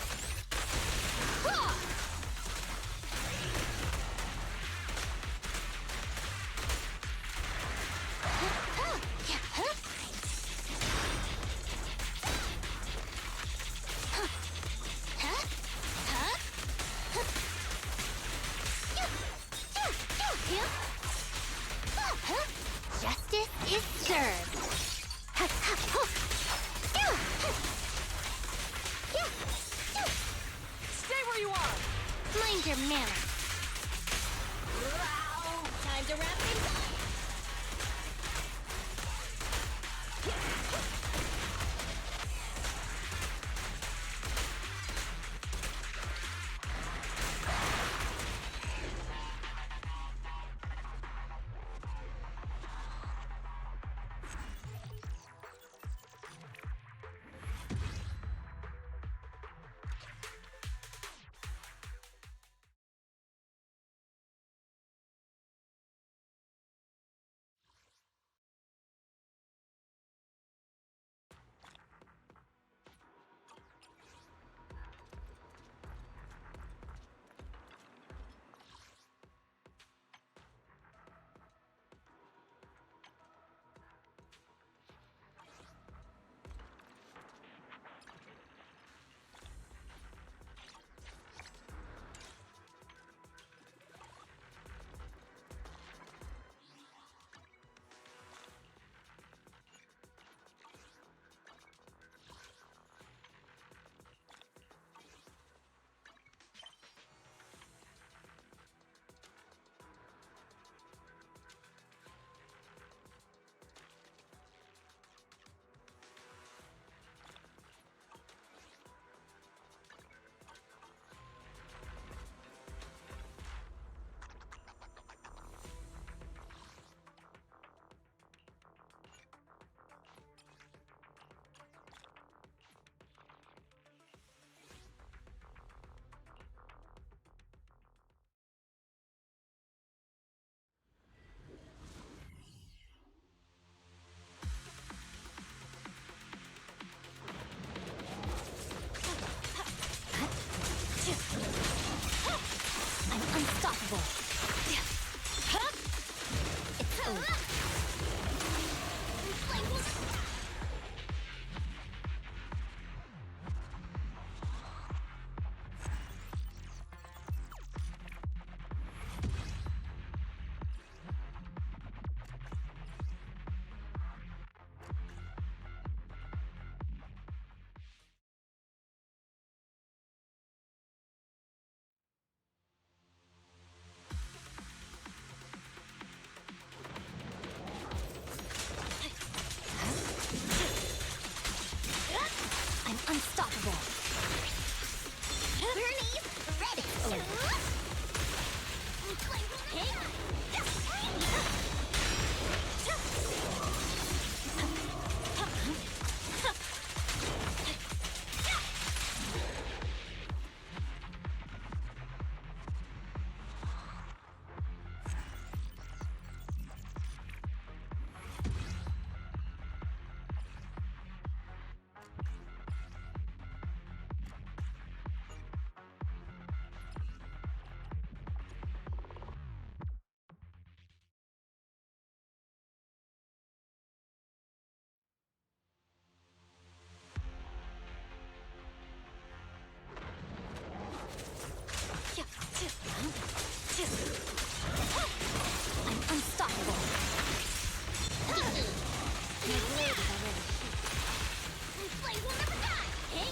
Justice is served. Stay where you are! Mind your manners. Wow! Time to wrap things up. I'm unstoppable. It's over. I'm unstoppable. Bernie's ready. I'm unstoppable. My blade is already heated. Flame will never die. Hey.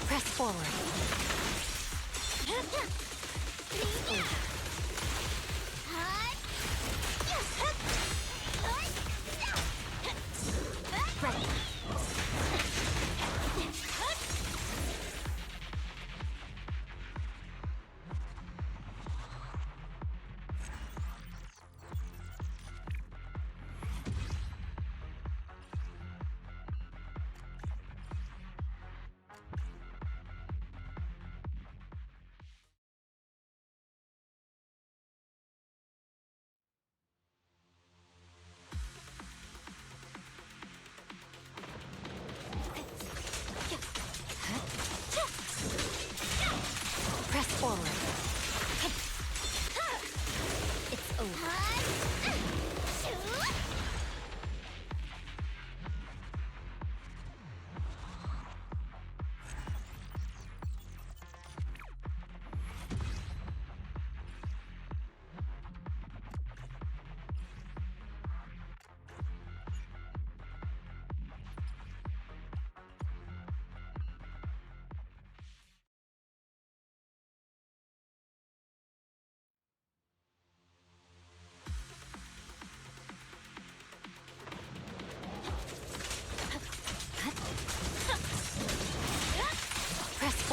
Press forward. Ready.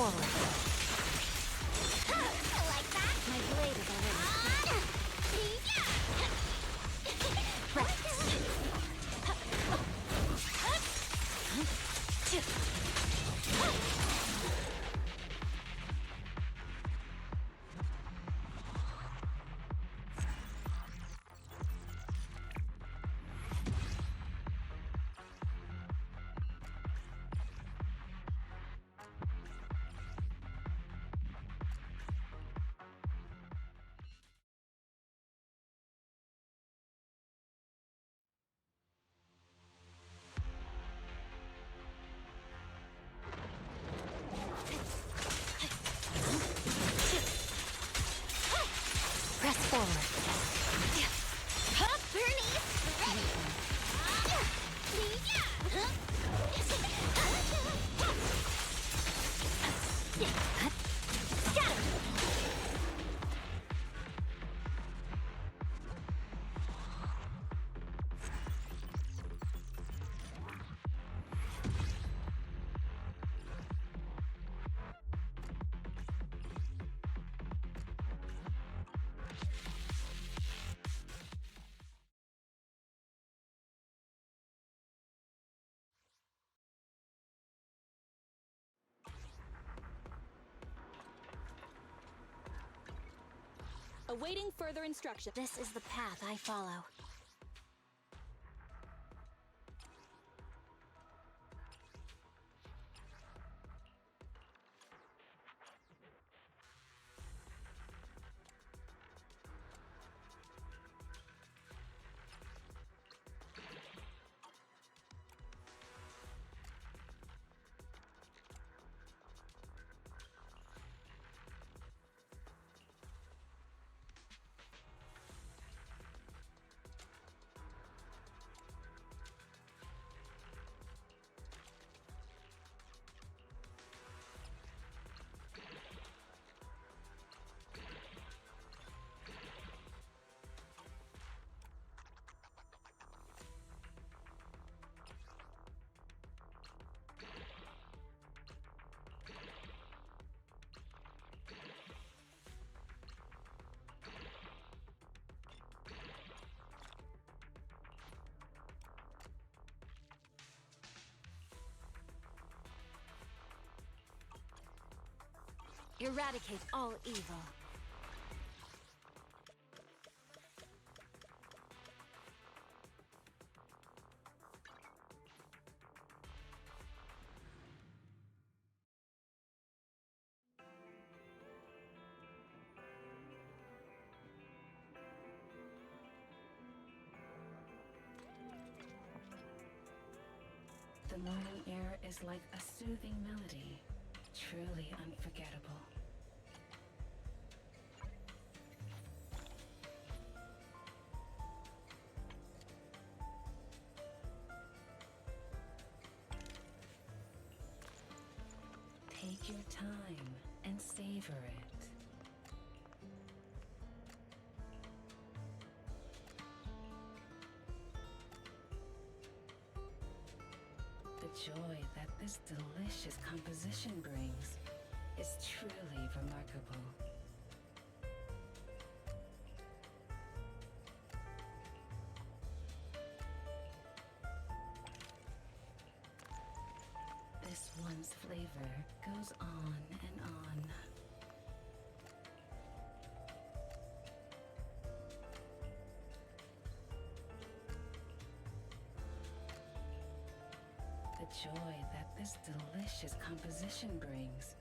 forward. Like that? My blade is already press forward. Bernie! Awaiting further instruction. This is the path I follow. Eradicate all evil. The morning air is like a soothing melody, truly unforgettable. Take your time and savor it. The joy that this delicious composition brings is truly remarkable. This one's flavor goes on and on. The joy that this delicious composition brings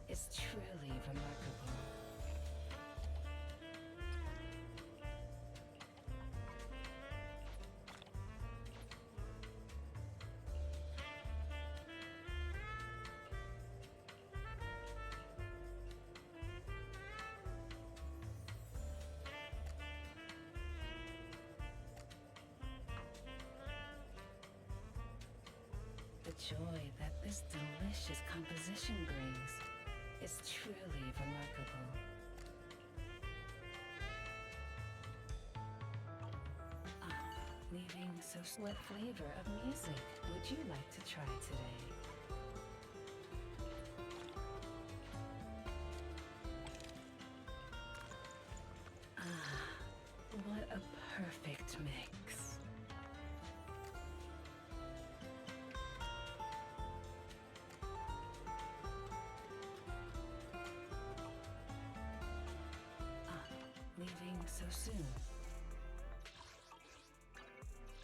is truly remarkable. The joy that this delicious composition brings is truly remarkable. Leaving so what flavor of music would you like to try today? perfect mix. Leaving so soon.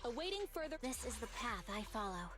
Awaiting further. This is the path I follow.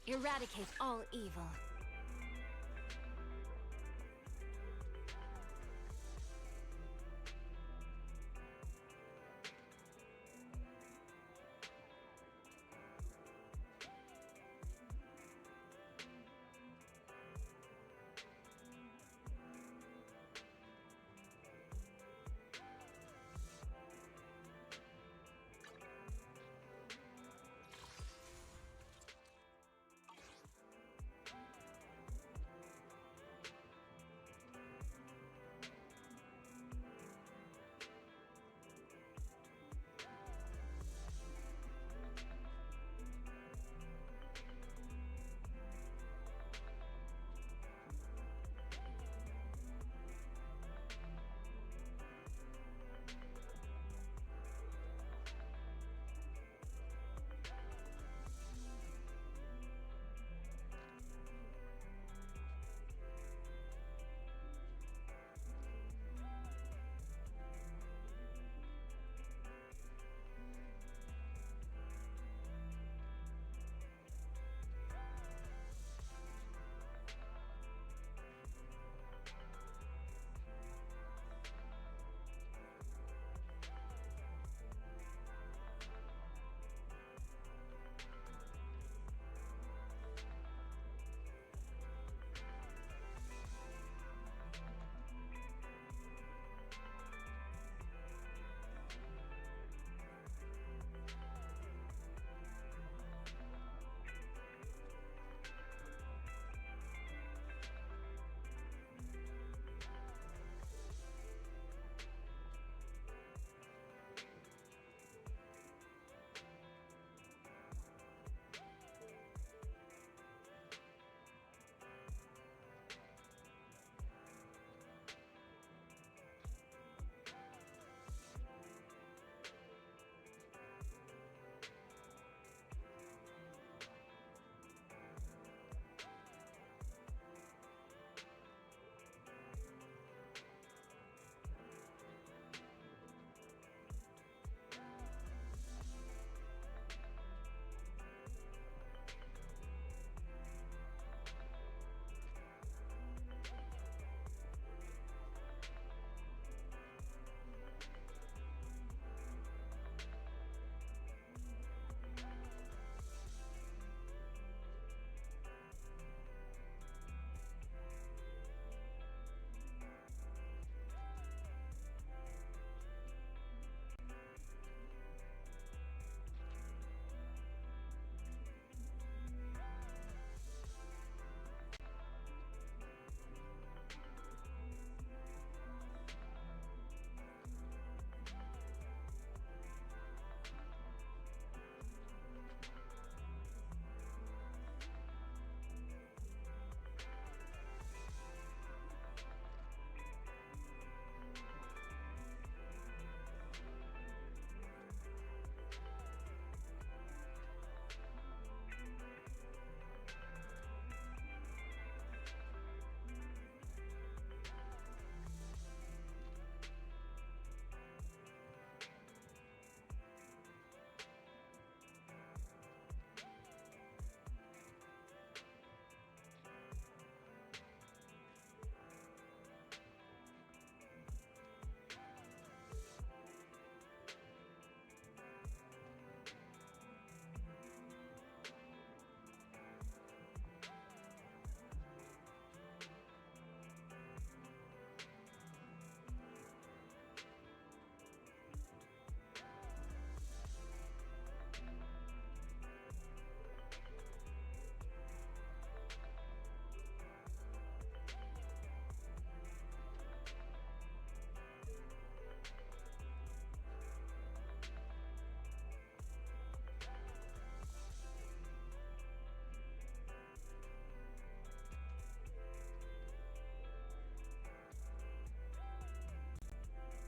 Eradicate all evil.